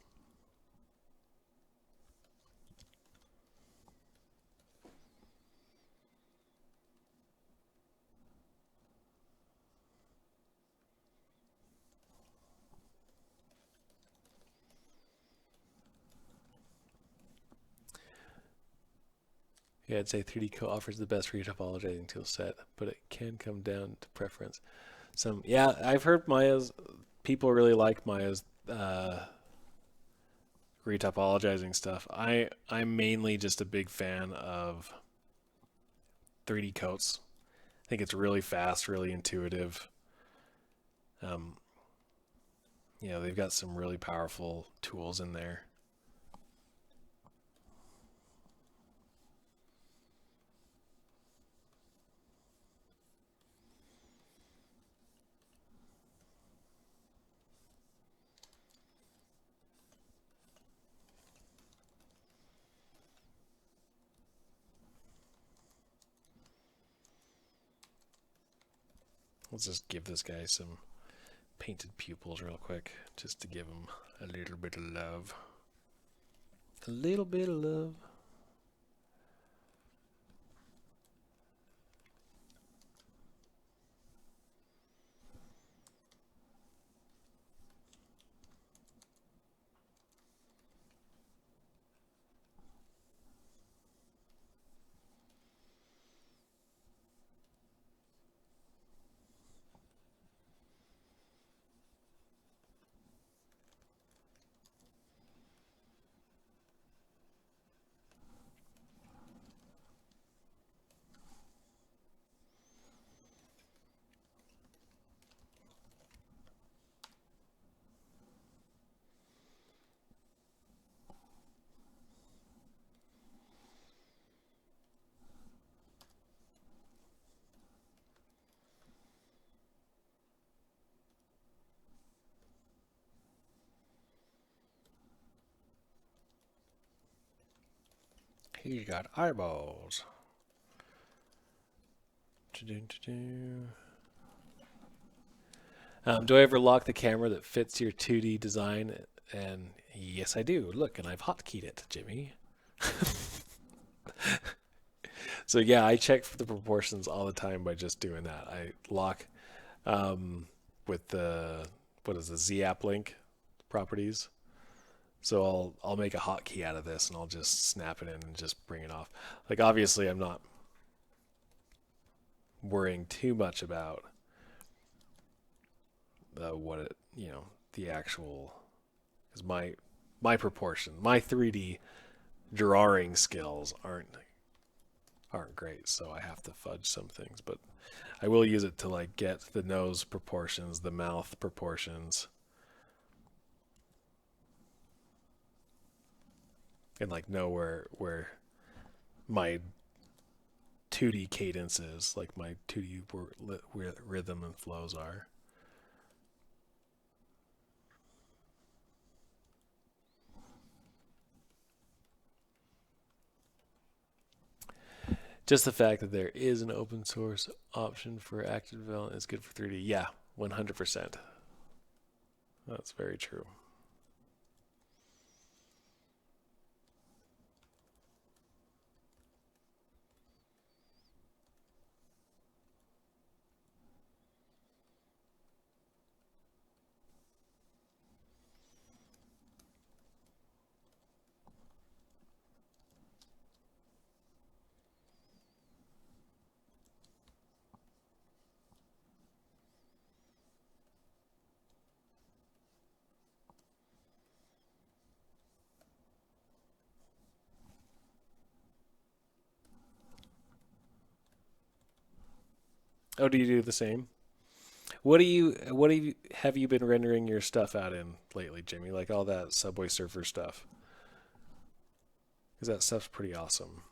Yeah, I'd say 3D Co offers the best retopologizing tool set, but it can come down to preference. Yeah, I've heard Maya's. People really like Maya's retopologizing stuff. I'm mainly just a big fan of 3D coats. I think it's really fast, really intuitive. Um, they've got some really powerful tools in there. Let's just give this guy some painted pupils real quick, just to give him a little bit of love. A little bit of love. He's got eyeballs. Do I ever lock the camera that fits your 2D design? And yes, I do. Look, and I've hotkeyed it, Jimmy. So yeah, I check for the proportions all the time by just doing that. I lock with the what is the Z app link properties. So I'll make a hotkey out of this and I'll just snap it in and just bring it off. Like obviously I'm not worrying too much about the actual, because my proportion, my 3D drawing skills aren't great, so I have to fudge some things, but I will use it to like get the nose proportions, the mouth proportions, and like know where my 2D cadences, like my 2D rhythm and flows are. Just the fact that there is an open source option for active development is good for 3D. Yeah, 100%. That's very true. Oh, do you do the same? What have you been rendering your stuff out in lately, Jimmy? Like all that Subway Surfer stuff? Because that stuff's pretty awesome.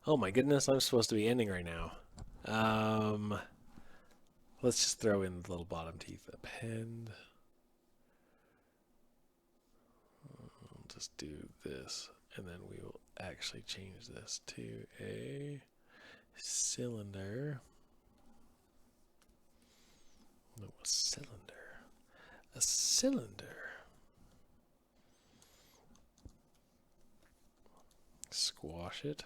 Oh my goodness, I'm supposed to be ending right now. Um, let's just throw in the little bottom teeth. Append. I'll just do this, and then we will actually change this to a cylinder. No, a cylinder. A cylinder. Squash it.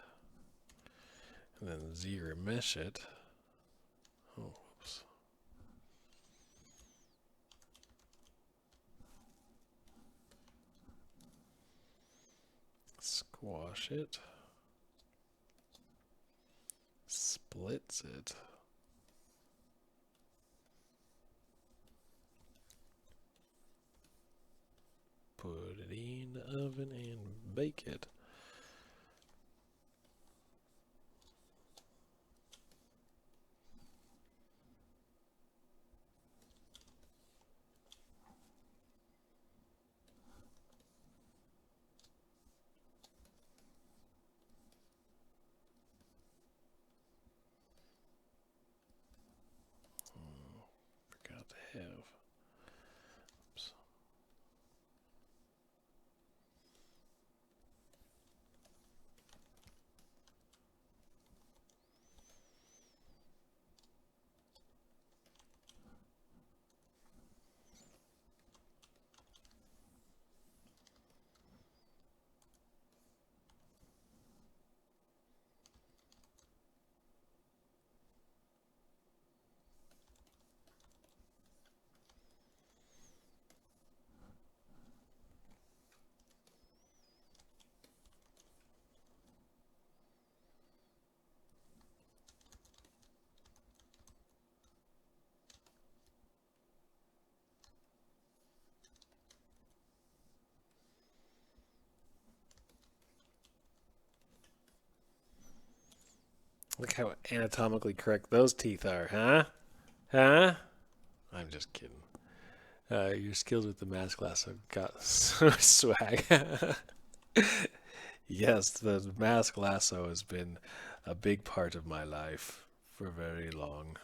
And then ZBrush it. Oh, whoops. Squash it. Splits it. Put it in the oven and bake it. Forgot to have. Oops. Look how anatomically correct those teeth are, huh? Huh? I'm just kidding. Your skills with the mask lasso got so swag. Yes, the mask lasso has been a big part of my life for very long.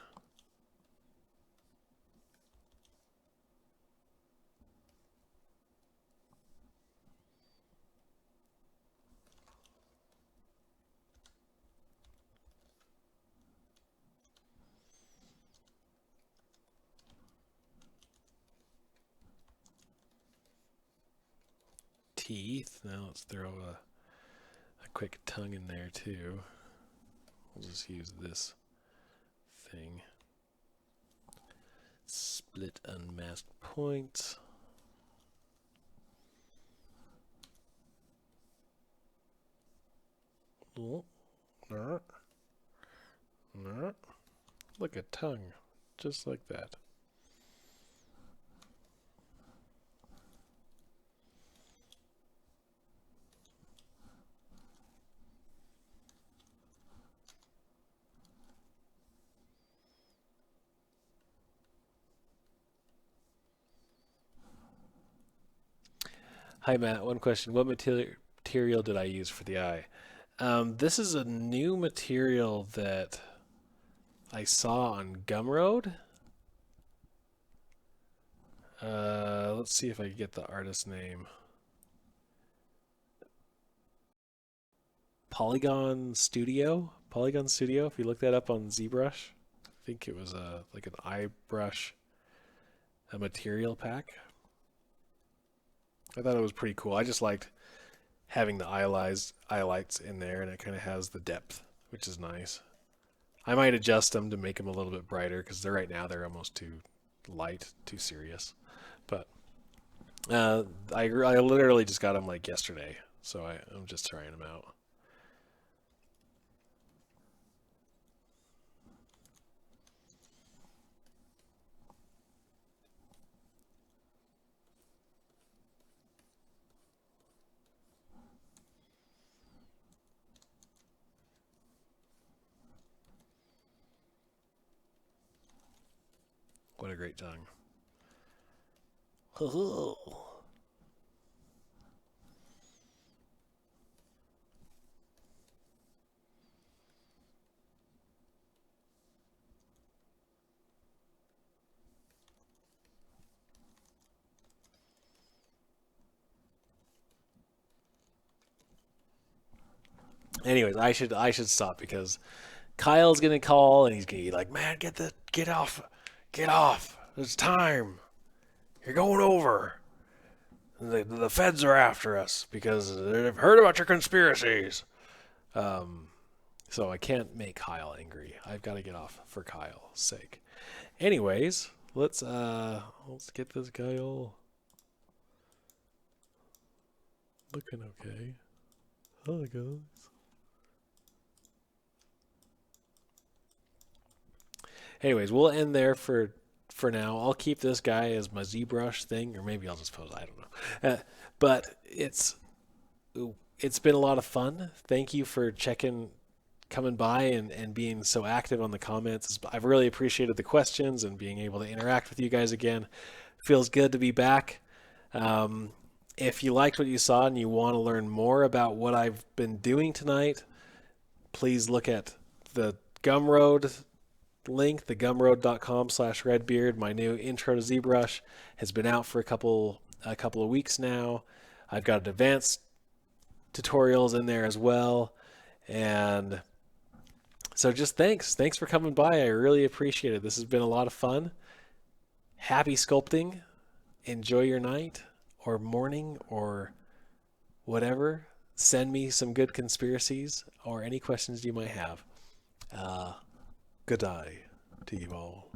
teeth. Now let's throw a quick tongue in there too. We'll just use this thing. Split unmasked points. Oh, look at tongue, just like that. Hi Matt, one question. What material did I use for the eye? This is a new material that I saw on Gumroad. Let's see if I can get the artist's name. Polygon Studio. If you look that up on ZBrush, I think it was like an eye brush, a material pack. I thought it was pretty cool. I just liked having the highlights in there, and it kind of has the depth, which is nice. I might adjust them to make them a little bit brighter because right now they're almost too light, too serious. But I literally just got them like yesterday, so I'm just trying them out. What a great tongue. Anyways, I should stop because Kyle's gonna call and he's gonna be like, "Man, get off, it's time. You're going over. The feds are after us because they've heard about your conspiracies." So I can't make Kyle angry. I've got to get off for Kyle's sake. Anyways, let's get this guy all looking okay. Hi guys. Anyways, we'll end there for now. I'll keep this guy as my ZBrush thing, or maybe I'll just pose. I don't know. But it's been a lot of fun. Thank you for coming by and being so active on the comments. I've really appreciated the questions and being able to interact with you guys again. Feels good to be back. If you liked what you saw and you want to learn more about what I've been doing tonight, please look at the Gumroad link, the gumroad.com/redbeard. My new intro to ZBrush has been out for a couple of weeks now. I've got advanced tutorials in there as well. And so just thanks for coming by. I really appreciate it. This has been a lot of fun. Happy sculpting. Enjoy your night or morning or whatever. Send me some good conspiracies or any questions you might have. Good day to you all.